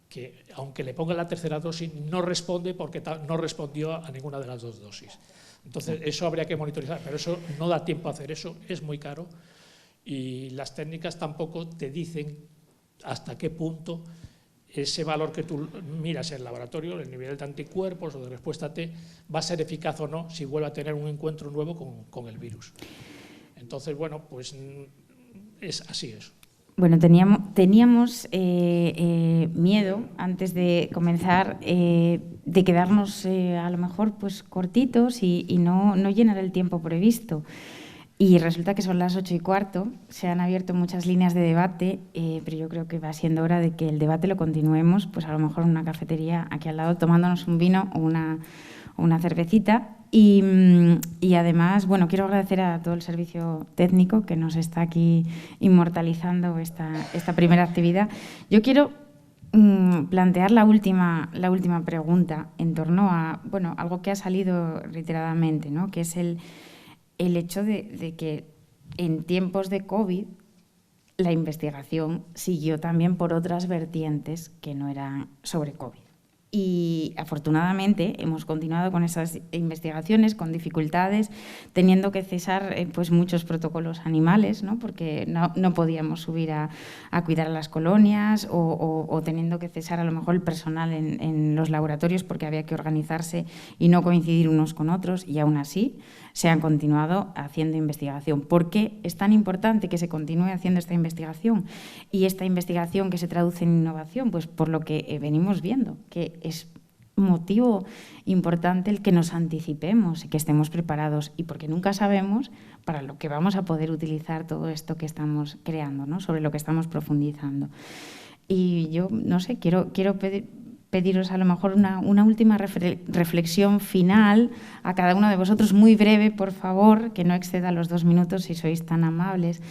que, aunque le pongan la tercera dosis, no responde porque no respondió a ninguna de las 2 dosis. Entonces, eso habría que monitorizar, pero eso no da tiempo a hacer, eso es muy caro, y las técnicas tampoco te dicen hasta qué punto ese valor que tú miras en el laboratorio, el nivel de anticuerpos o de respuesta T, va a ser eficaz o no si vuelve a tener un encuentro nuevo con el virus. Entonces, bueno, pues es así eso. Bueno, teníamos miedo, antes de comenzar, de quedarnos a lo mejor pues cortitos y no llenar el tiempo previsto. Y resulta que son las 8:15, se han abierto muchas líneas de debate, pero yo creo que va siendo hora de que el debate lo continuemos, pues a lo mejor en una cafetería aquí al lado, tomándonos un vino o una cervecita. Y además, bueno, quiero agradecer a todo el servicio técnico que nos está aquí inmortalizando esta primera actividad. Yo quiero plantear la última pregunta en torno a, bueno, algo que ha salido reiteradamente, ¿no? Que es el hecho de que en tiempos de COVID la investigación siguió también por otras vertientes que no eran sobre COVID. Y afortunadamente hemos continuado con esas investigaciones con dificultades, teniendo que cesar pues muchos protocolos animales, ¿no? Porque no podíamos subir a cuidar a las colonias o teniendo que cesar a lo mejor el personal en los laboratorios porque había que organizarse y no coincidir unos con otros, y aún así se han continuado haciendo investigación. ¿Por qué es tan importante que se continúe haciendo esta investigación? Y esta investigación que se traduce en innovación, pues por lo que venimos viendo, que es motivo importante el que nos anticipemos y que estemos preparados, y porque nunca sabemos para lo que vamos a poder utilizar todo esto que estamos creando, ¿no? Sobre lo que estamos profundizando. Y yo, no sé, quiero pediros a lo mejor una última reflexión final a cada uno de vosotros, muy breve, por favor, que no exceda los 2 minutos si sois tan amables.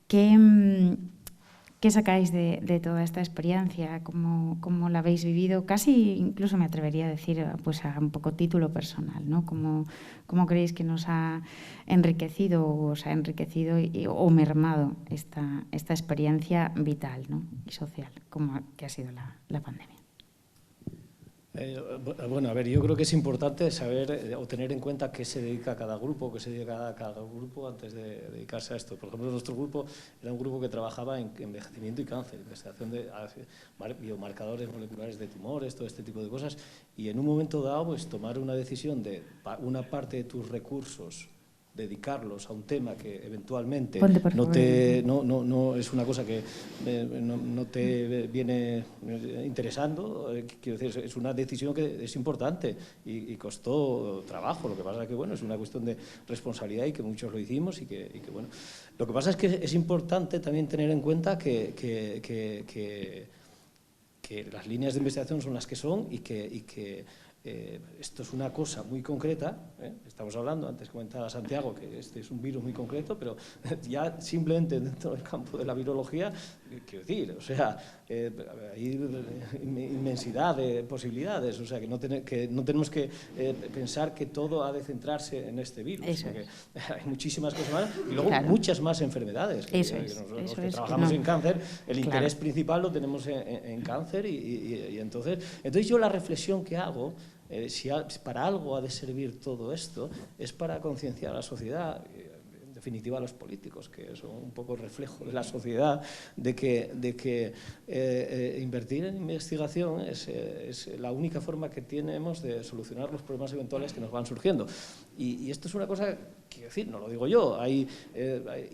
¿Qué sacáis de toda esta experiencia? ¿Cómo la habéis vivido? Casi incluso me atrevería a decir pues a un poco título personal, ¿no? ¿Cómo creéis que nos ha enriquecido o os ha enriquecido o mermado esta experiencia vital, ¿no? Y social, como que ha sido la pandemia? Bueno, a ver, yo creo que es importante saber o tener en cuenta qué se dedica a cada grupo, qué se dedica a cada grupo antes de dedicarse a esto. Por ejemplo, nuestro grupo era un grupo que trabajaba en envejecimiento y cáncer, investigación de biomarcadores moleculares de tumores, todo este tipo de cosas, y en un momento dado, pues tomar una decisión de una parte de tus recursos dedicarlos a un tema que eventualmente no es una cosa que no te viene interesando, quiero decir, es una decisión que es importante y costó trabajo. Lo que pasa es que bueno, es una cuestión de responsabilidad y que muchos lo hicimos y que bueno. Lo que pasa es que es importante también tener en cuenta que las líneas de investigación son las que son y que esto es una cosa muy concreta, estamos hablando, antes comentaba Santiago que este es un virus muy concreto, pero ya simplemente dentro del campo de la virología, quiero decir, o sea, hay inmensidad de posibilidades, o sea, que no tenemos que pensar que todo ha de centrarse en este virus, porque hay muchísimas cosas más y luego muchas más enfermedades. Los que trabajamos en cáncer, el interés principal lo tenemos en cáncer y entonces yo la reflexión que hago, si para algo ha de servir todo esto, es para concienciar a la sociedad, en definitiva a los políticos, que son un poco reflejo de la sociedad, de que invertir en investigación es la única forma que tenemos de solucionar los problemas eventuales que nos van surgiendo. Y esto es una cosa, quiero decir, no lo digo yo, hay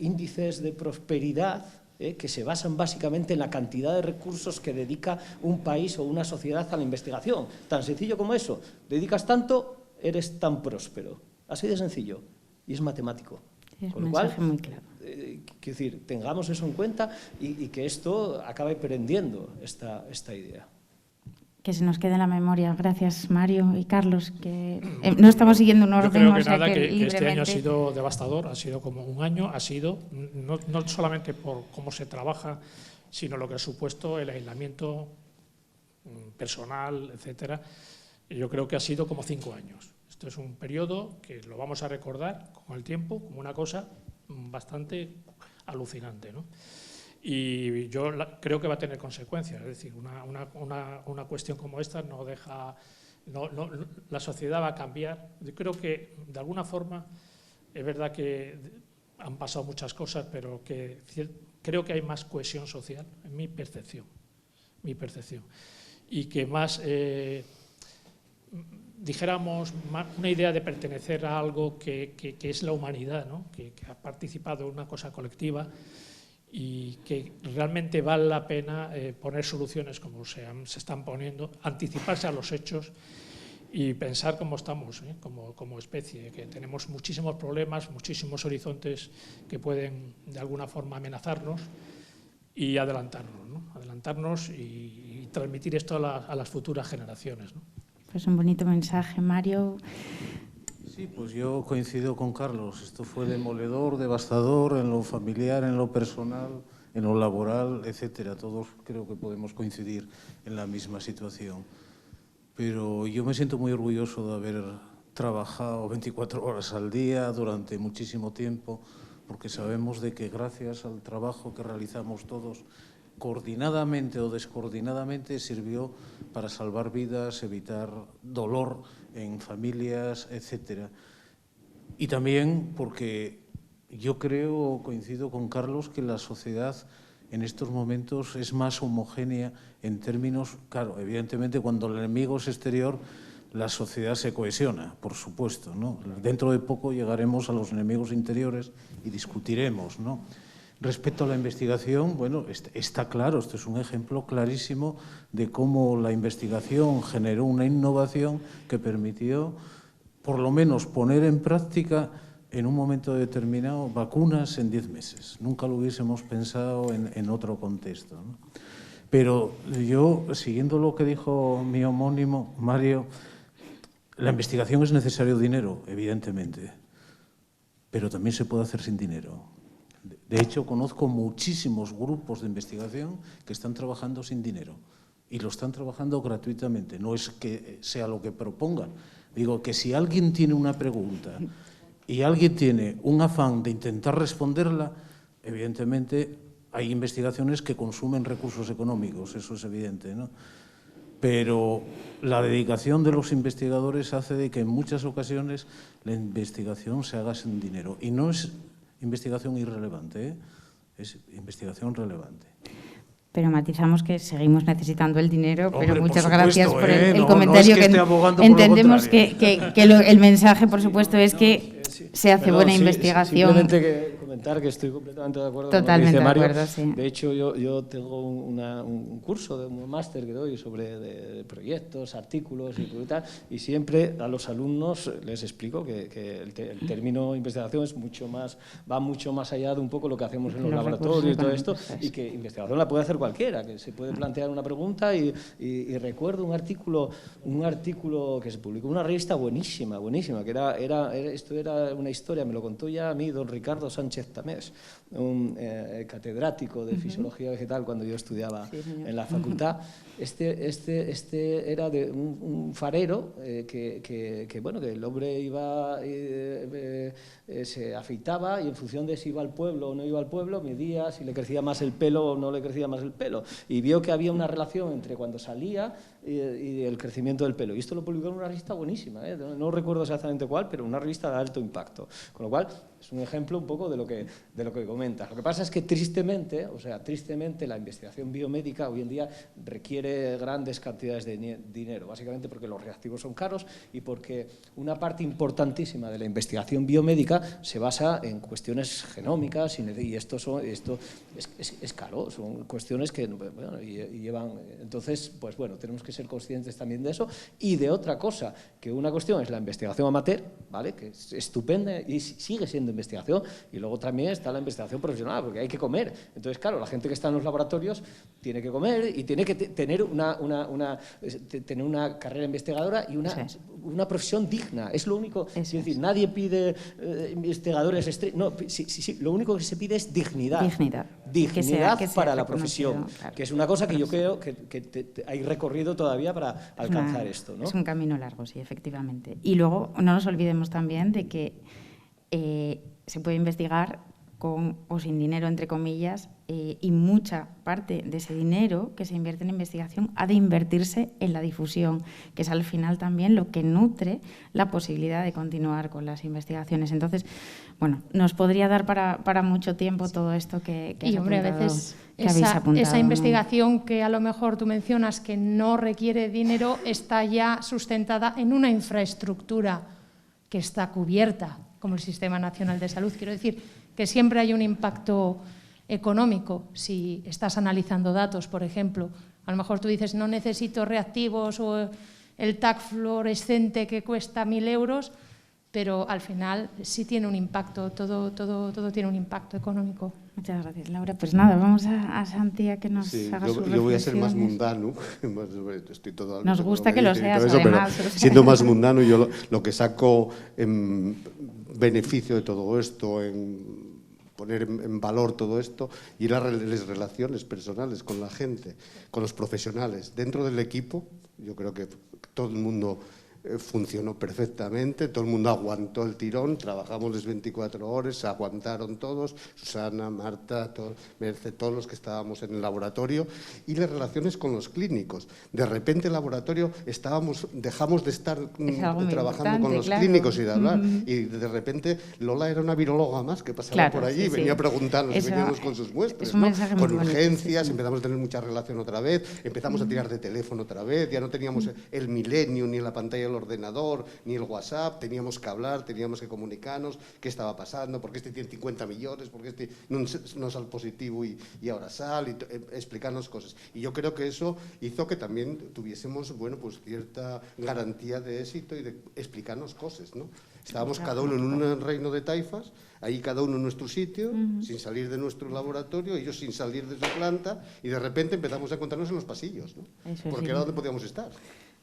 índices de prosperidad que se basan básicamente en la cantidad de recursos que dedica un país o una sociedad a la investigación. Tan sencillo como eso. Dedicas tanto, eres tan próspero. Así de sencillo. Y es matemático. Es con un lo cual, mensaje muy claro. Quiero decir, tengamos eso en cuenta y que esto acabe prendiendo esta idea. Que se nos quede en la memoria. Gracias, Mario y Carlos, que no estamos siguiendo un orden. Yo creo que o sea, nada, que libremente... este año ha sido devastador, ha sido como un año, ha sido, no solamente por cómo se trabaja, sino lo que ha supuesto el aislamiento personal, etcétera. Yo creo que ha sido como 5 años. Esto es un periodo que lo vamos a recordar con el tiempo como una cosa bastante alucinante, ¿no? Y yo creo que va a tener consecuencias, es decir, una cuestión como esta no deja, la sociedad va a cambiar. Yo creo que de alguna forma es verdad que han pasado muchas cosas, pero que creo que hay más cohesión social, en mi percepción, y que más, dijéramos, una idea de pertenecer a algo que es la humanidad, ¿no? que ha participado en una cosa colectiva, y que realmente vale la pena poner soluciones como se están poniendo, anticiparse a los hechos y pensar cómo estamos, como especie, que tenemos muchísimos problemas, muchísimos horizontes que pueden de alguna forma amenazarnos y adelantarnos, ¿no? Adelantarnos y transmitir esto a las futuras generaciones, ¿no? Pues un bonito mensaje, Mario. Sí, pues yo coincido con Carlos. Esto fue demoledor, devastador en lo familiar, en lo personal, en lo laboral, etcétera. Todos creo que podemos coincidir en la misma situación. Pero yo me siento muy orgulloso de haber trabajado 24 horas al día durante muchísimo tiempo, porque sabemos de que gracias al trabajo que realizamos todos, coordinadamente o descoordinadamente, sirvió para salvar vidas, evitar dolor en familias, etcétera. Y también porque yo creo, coincido con Carlos, que la sociedad en estos momentos es más homogénea en términos, claro, evidentemente cuando el enemigo es exterior, la sociedad se cohesiona, por supuesto, ¿no? Dentro de poco llegaremos a los enemigos interiores y discutiremos, ¿no? Respecto a la investigación, bueno, está claro, esto es un ejemplo clarísimo de cómo la investigación generó una innovación que permitió, por lo menos, poner en práctica en un momento determinado vacunas en 10 meses. Nunca lo hubiésemos pensado en otro contexto, ¿no? Pero yo, siguiendo lo que dijo mi homónimo, Mario, la investigación es necesario dinero, evidentemente, pero también se puede hacer sin dinero. De hecho, conozco muchísimos grupos de investigación que están trabajando sin dinero y lo están trabajando gratuitamente. No es que sea lo que propongan. Digo que si alguien tiene una pregunta y alguien tiene un afán de intentar responderla, evidentemente hay investigaciones que consumen recursos económicos, eso es evidente, ¿no? pero la dedicación de los investigadores hace de que en muchas ocasiones la investigación se haga sin dinero. Y no es investigación irrelevante, es investigación relevante. Pero matizamos que seguimos necesitando el dinero, Hombre, pero muchas supuesto, gracias por el no, comentario. no es que esté abogando por lo entendemos contrario. que el mensaje, por supuesto, es que se hace buena investigación. Simplemente que comentar que estoy completamente de acuerdo Totalmente con lo que dice Mario. de acuerdo, sí. De hecho, yo tengo un curso, un máster que doy sobre de proyectos, artículos y tal, y siempre a los alumnos les explico que el término investigación es va mucho más allá de un poco lo que hacemos en los laboratorios y todo esto, y que investigación la puede hacer cualquiera, que se puede plantear una pregunta y recuerdo un artículo que se publicó en una revista buenísima, que esto era una historia, me lo contó ya a mí don Ricardo Sánchez Tamés, un catedrático de fisiología vegetal cuando yo estudiaba en la facultad. Este era de un farero que el hombre iba, se afeitaba y en función de si iba al pueblo o no iba al pueblo, medía si le crecía más el pelo o no le crecía más el pelo. Y vio que había una relación entre cuando salía y el crecimiento del pelo. Y esto lo publicó en una revista buenísima, no recuerdo exactamente cuál, pero una revista de alto impacto. Con lo cual, es un ejemplo un poco de lo que comentas. Lo que pasa es que tristemente la investigación biomédica hoy en día requiere grandes cantidades de dinero, básicamente porque los reactivos son caros y porque una parte importantísima de la investigación biomédica se basa en cuestiones genómicas y esto es caro, son cuestiones que llevan. Entonces, pues bueno, tenemos que ser conscientes también de eso y de otra cosa, que una cuestión es la investigación amateur, ¿vale?, que es estupenda y sigue siendo investigación, y luego también está la investigación profesional, porque hay que comer. Entonces, claro, la gente que está en los laboratorios tiene que comer y tiene que tener una carrera investigadora y una profesión digna. Es lo único. Es decir, nadie pide investigadores no, lo único que se pide es dignidad. Dignidad que sea para la profesión, claro. Que es una cosa que yo creo que hay recorrido todavía para alcanzar esto, ¿no? Es un camino largo, sí, efectivamente. Y luego no nos olvidemos también de que se puede investigar con o sin dinero, entre comillas, y mucha parte de ese dinero que se invierte en investigación ha de invertirse en la difusión, que es al final también lo que nutre la posibilidad de continuar con las investigaciones. Entonces, bueno, nos podría dar para mucho tiempo todo esto que y, hombre, a veces habéis apuntado. Esa investigación que a lo mejor tú mencionas que no requiere dinero está ya sustentada en una infraestructura que está cubierta, como el Sistema Nacional de Salud. Quiero decir que siempre hay un impacto económico. Si estás analizando datos, por ejemplo, a lo mejor tú dices no necesito reactivos o el TAC fluorescente que cuesta 1.000 euros, pero al final sí tiene un impacto, todo tiene un impacto económico. Muchas gracias, Laura. Pues nada, vamos a Santi a que nos haga sus reflexiones. Yo voy a ser más mundano. Nos gusta que lo seas, eso, además. Pero siendo más mundano, yo lo que saco en beneficio de todo esto, en poner en valor todo esto, y las relaciones personales con la gente, con los profesionales. Dentro del equipo, yo creo que todo el mundo funcionó perfectamente, todo el mundo aguantó el tirón, trabajamos las 24 horas, se aguantaron todos, Susana, Marta, Merce, todos los que estábamos en el laboratorio, y las relaciones con los clínicos. De repente el laboratorio dejamos de estar trabajando con los clínicos y de hablar, y de repente Lola era una viróloga más que pasaba por allí, venía a preguntarnos, veníamos con sus muestras, ¿no? Con urgencias, empezamos a tener mucha relación otra vez, empezamos a tirar de teléfono otra vez, ya no teníamos el Millennium ni en la pantalla del ordenador, ni el WhatsApp, teníamos que hablar, teníamos que comunicarnos qué estaba pasando, porque este tiene 50 millones, porque este no sale positivo y ahora sale, explicarnos cosas. Y yo creo que eso hizo que también tuviésemos, bueno, pues cierta garantía de éxito y de explicarnos cosas, ¿no? Estábamos cada uno en un reino de taifas, ahí cada uno en nuestro sitio, sin salir de nuestro laboratorio, ellos sin salir de su planta, y de repente empezamos a encontrarnos en los pasillos, ¿no? Porque era donde podíamos estar.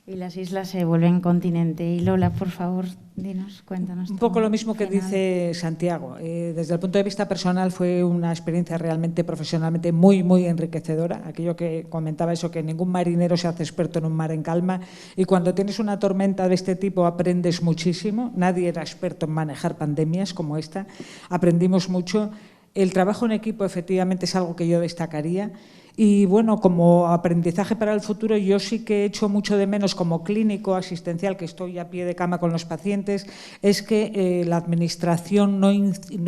Y las islas se vuelven continente. Y Lola, por favor, cuéntanos. Un poco lo mismo que dice Santiago. Desde el punto de vista personal fue una experiencia realmente profesionalmente muy, muy enriquecedora. Aquello que comentaba, eso, que ningún marinero se hace experto en un mar en calma. Y cuando tienes una tormenta de este tipo aprendes muchísimo. Nadie era experto en manejar pandemias como esta. Aprendimos mucho. El trabajo en equipo efectivamente es algo que yo destacaría. Y bueno, como aprendizaje para el futuro, yo sí que he hecho mucho de menos como clínico asistencial, que estoy a pie de cama con los pacientes, es que la administración no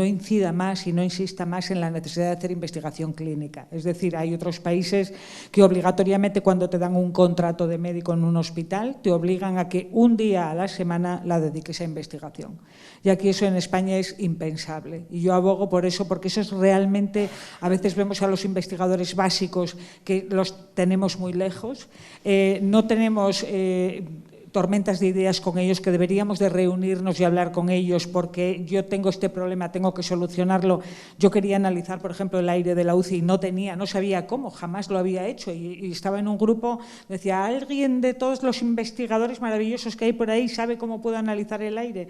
incida más y no insista más en la necesidad de hacer investigación clínica. Es decir, hay otros países que obligatoriamente cuando te dan un contrato de médico en un hospital, te obligan a que un día a la semana la dediques a investigación. Y aquí eso en España es impensable. Y yo abogo por eso, porque eso es realmente, a veces vemos a los investigadores básicos que los tenemos muy lejos, no tenemos tormentas de ideas con ellos, que deberíamos de reunirnos y hablar con ellos porque yo tengo este problema, tengo que solucionarlo. Yo quería analizar, por ejemplo, el aire de la UCI y no sabía cómo, jamás lo había hecho y estaba en un grupo, decía, ¿alguien de todos los investigadores maravillosos que hay por ahí sabe cómo puedo analizar el aire?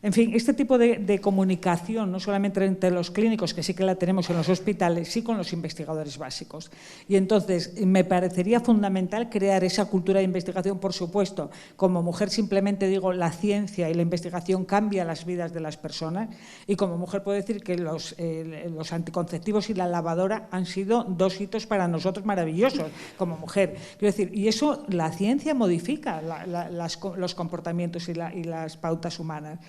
En fin, este tipo de comunicación, no solamente entre los clínicos, que sí que la tenemos en los hospitales, sí con los investigadores básicos. Y entonces, me parecería fundamental crear esa cultura de investigación, por supuesto. Como mujer simplemente digo, la ciencia y la investigación cambia las vidas de las personas. Y como mujer puedo decir que los anticonceptivos y la lavadora han sido 2 hitos para nosotros maravillosos como mujer. Quiero decir, y eso la ciencia modifica los comportamientos y las pautas humanas.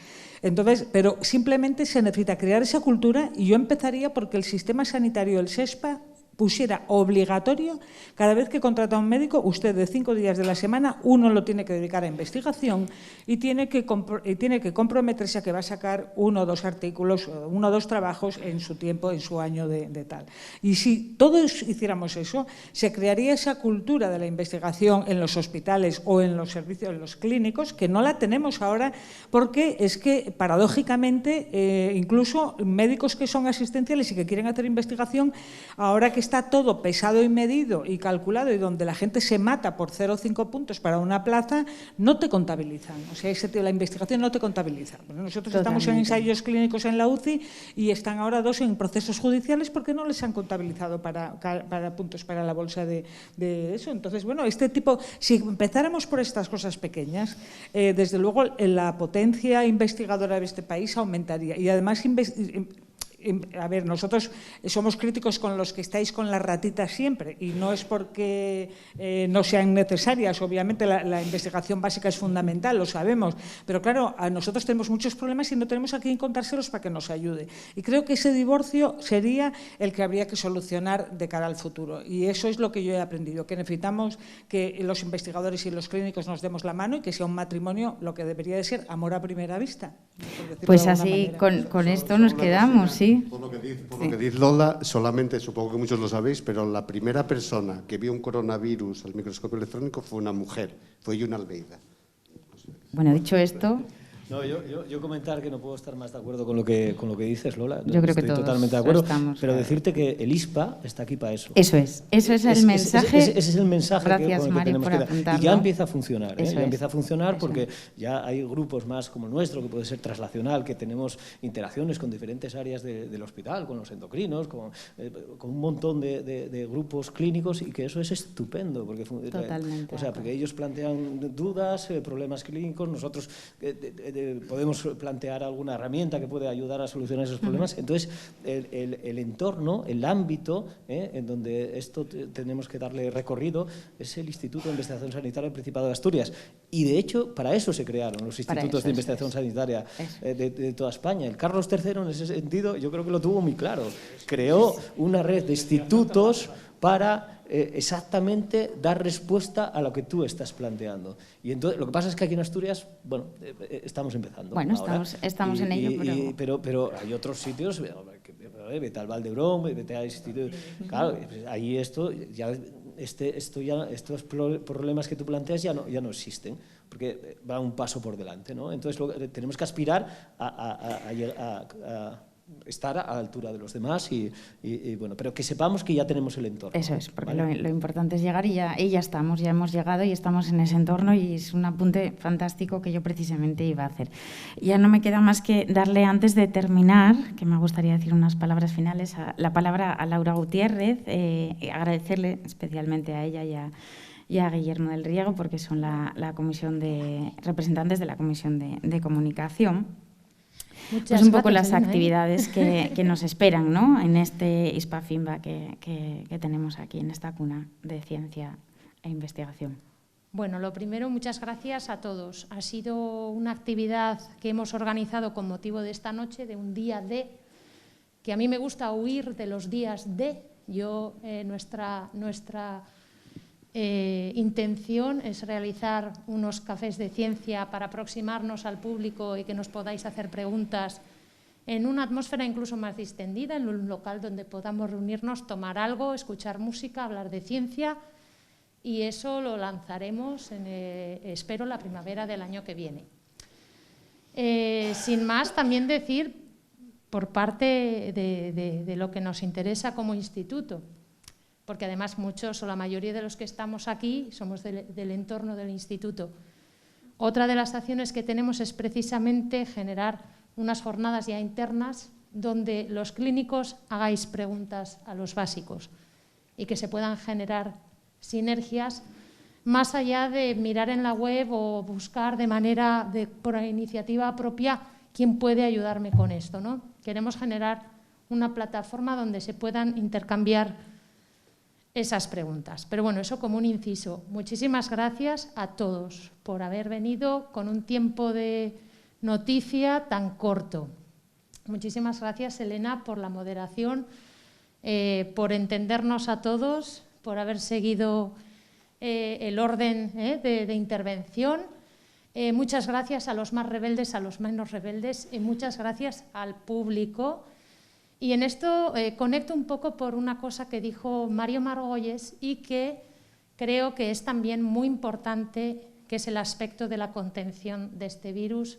Entonces, pero simplemente se necesita crear esa cultura y yo empezaría porque el sistema sanitario, el SESPA, pusiera obligatorio, cada vez que contrata a un médico, usted de 5 días de la semana, uno lo tiene que dedicar a investigación y tiene que comprometerse a que va a sacar 1 o 2 artículos, 1 o 2 trabajos en su tiempo, en su año de tal. Y si todos hiciéramos eso, se crearía esa cultura de la investigación en los hospitales o en los servicios, en los clínicos, que no la tenemos ahora, porque es que, paradójicamente, incluso médicos que son asistenciales y que quieren hacer investigación, ahora que está todo pesado y medido y calculado y donde la gente se mata por 0,5 puntos para una plaza, no te contabilizan. O sea, la investigación no te contabiliza. Bueno, nosotros estamos en ensayos clínicos en la UCI y están ahora 2 en procesos judiciales porque no les han contabilizado para puntos para la bolsa de eso. Entonces, bueno, este tipo, si empezáramos por estas cosas pequeñas, desde luego la potencia investigadora de este país aumentaría. Y además, a ver, nosotros somos críticos con los que estáis con las ratitas siempre y no es porque no sean necesarias, obviamente la investigación básica es fundamental, lo sabemos, pero claro, nosotros tenemos muchos problemas y no tenemos a quién contárselos para que nos ayude. Y creo que ese divorcio sería el que habría que solucionar de cara al futuro y eso es lo que yo he aprendido, que necesitamos que los investigadores y los clínicos nos demos la mano y que sea un matrimonio lo que debería de ser amor a primera vista. Pues así, con esto nos quedamos, sí. Por lo que dice Lola, solamente, supongo que muchos lo sabéis, pero la primera persona que vio un coronavirus al microscopio electrónico fue una mujer, fue Yuna Almeida. Bueno, dicho esto... No, yo comentar que no puedo estar más de acuerdo con lo que dices, Lola. Yo creo que estoy todos totalmente de acuerdo, estamos, pero decirte que el ISPA está aquí para eso. Eso es el mensaje. Ese es el mensaje Gracias, que Mario, tenemos por que dar. apuntarlo. Y ya empieza a funcionar, Eso ya es. empieza a funcionar Eso porque ya hay grupos más como el nuestro, que puede ser translacional, que tenemos interacciones con diferentes áreas del hospital, con los endocrinos, con un montón de grupos clínicos y que eso es estupendo. Porque, Totalmente. O sea, porque ellos plantean dudas, problemas clínicos, nosotros podemos plantear alguna herramienta que puede ayudar a solucionar esos problemas. Entonces, el entorno, el ámbito en donde esto tenemos que darle recorrido es el Instituto de Investigación Sanitaria del Principado de Asturias. Y, de hecho, para eso se crearon los institutos de investigación sanitaria de toda España. El Carlos III, en ese sentido, yo creo que lo tuvo muy claro. Creó una red de institutos para exactamente dar respuesta a lo que tú estás planteando. Y entonces, lo que pasa es que aquí en Asturias, bueno, estamos empezando. Bueno, ahora. estamos en ello. Pero hay otros sitios, vete al Valdebrón, vete al Instituto. Claro, ahí estos problemas que tú planteas ya no existen, porque va un paso por delante, ¿no? Entonces tenemos que aspirar a estar a la altura de los demás y bueno, pero que sepamos que ya tenemos el entorno. Eso es, porque ¿vale? lo importante es llegar y ya estamos, ya hemos llegado y estamos en ese entorno y es un apunte fantástico que yo precisamente iba a hacer. Ya no me queda más que darle, antes de terminar, que me gustaría decir unas palabras finales, la palabra a Laura Gutiérrez, agradecerle especialmente a ella y a Guillermo del Riego, porque son la comisión representantes de la Comisión de Comunicación. Pues un poco las actividades que nos esperan, ¿no?, en este ISPA-FIMBA que tenemos aquí, en esta cuna de ciencia e investigación. Bueno, lo primero, muchas gracias a todos. Ha sido una actividad que hemos organizado con motivo de esta noche, de un día de, que a mí me gusta huir de los días de. Nuestra intención es realizar unos cafés de ciencia para aproximarnos al público y que nos podáis hacer preguntas en una atmósfera incluso más distendida, en un local donde podamos reunirnos, tomar algo, escuchar música, hablar de ciencia, y eso lo lanzaremos, espero, la primavera del año que viene. Sin más, también decir, por parte de lo que nos interesa como instituto, porque además muchos o la mayoría de los que estamos aquí somos del entorno del instituto. Otra de las acciones que tenemos es precisamente generar unas jornadas ya internas donde los clínicos hagáis preguntas a los básicos y que se puedan generar sinergias más allá de mirar en la web o buscar por iniciativa propia quién puede ayudarme con esto, ¿no? Queremos generar una plataforma donde se puedan intercambiar esas preguntas. Pero bueno, eso como un inciso. Muchísimas gracias a todos por haber venido con un tiempo de noticia tan corto. Muchísimas gracias, Elena, por la moderación, por entendernos a todos, por haber seguido el orden de intervención. Muchas gracias a los más rebeldes, a los menos rebeldes, y muchas gracias al público. Y en esto conecto un poco por una cosa que dijo Mario Margolles y que creo que es también muy importante, que es el aspecto de la contención de este virus.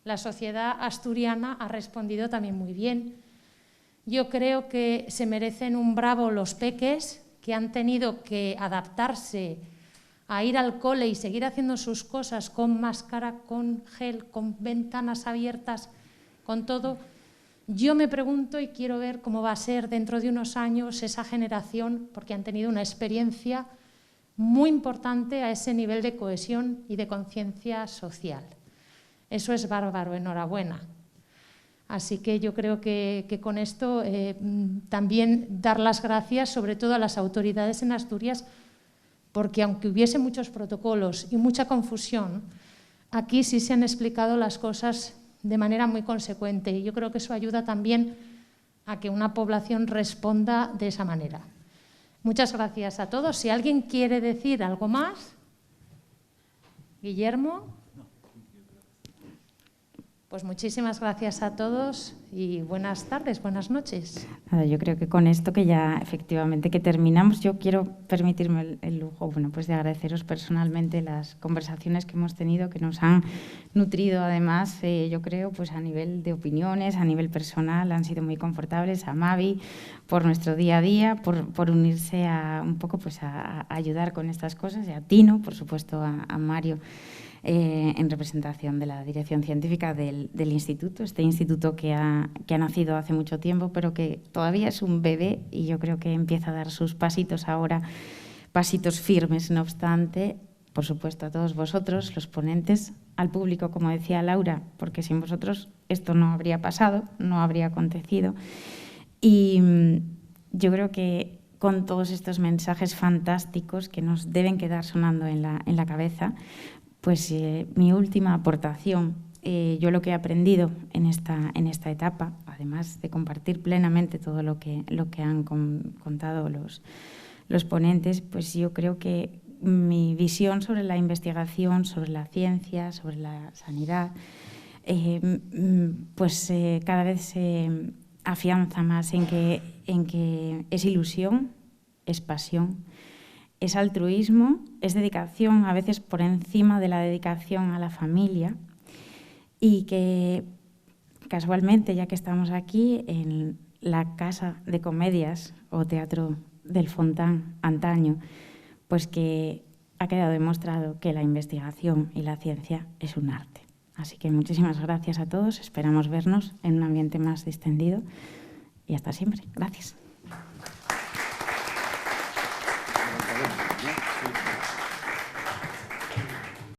La sociedad asturiana ha respondido también muy bien. Yo creo que se merecen un bravo los peques, que han tenido que adaptarse a ir al cole y seguir haciendo sus cosas con máscara, con gel, con ventanas abiertas, con todo. Yo me pregunto y quiero ver cómo va a ser dentro de unos años esa generación, porque han tenido una experiencia muy importante a ese nivel de cohesión y de conciencia social. Eso es bárbaro, enhorabuena. Así que yo creo que con esto también dar las gracias sobre todo a las autoridades en Asturias, porque aunque hubiese muchos protocolos y mucha confusión, aquí sí se han explicado las cosas de manera muy consecuente, y yo creo que eso ayuda también a que una población responda de esa manera. Muchas gracias a todos. Si alguien quiere decir algo más, Guillermo. Pues muchísimas gracias a todos y buenas tardes, buenas noches. Nada, yo creo que con esto que ya efectivamente que terminamos, yo quiero permitirme el lujo, bueno, pues de agradeceros personalmente las conversaciones que hemos tenido, que nos han nutrido además, yo creo, pues a nivel de opiniones, a nivel personal, han sido muy confortables. A Mavi por nuestro día a día, por unirse un poco pues a ayudar con estas cosas, y a Tino, por supuesto, a Mario, en representación de la dirección científica del instituto, este instituto que ha nacido hace mucho tiempo, pero que todavía es un bebé, y yo creo que empieza a dar sus pasitos ahora, pasitos firmes. No obstante, por supuesto, a todos vosotros, los ponentes, al público, como decía Laura, porque sin vosotros esto no habría pasado, no habría acontecido. Y yo creo que con todos estos mensajes fantásticos que nos deben quedar sonando en la cabeza, pues mi última aportación, yo lo que he aprendido en esta etapa, además de compartir plenamente todo lo que han contado los ponentes, pues yo creo que mi visión sobre la investigación, sobre la ciencia, sobre la sanidad, pues cada vez se afianza más en que es ilusión, es pasión, es altruismo, es dedicación, a veces por encima de la dedicación a la familia, y que casualmente, ya que estamos aquí en la Casa de Comedias o Teatro del Fontán antaño, pues que ha quedado demostrado que la investigación y la ciencia es un arte. Así que muchísimas gracias a todos, esperamos vernos en un ambiente más distendido y hasta siempre. Gracias.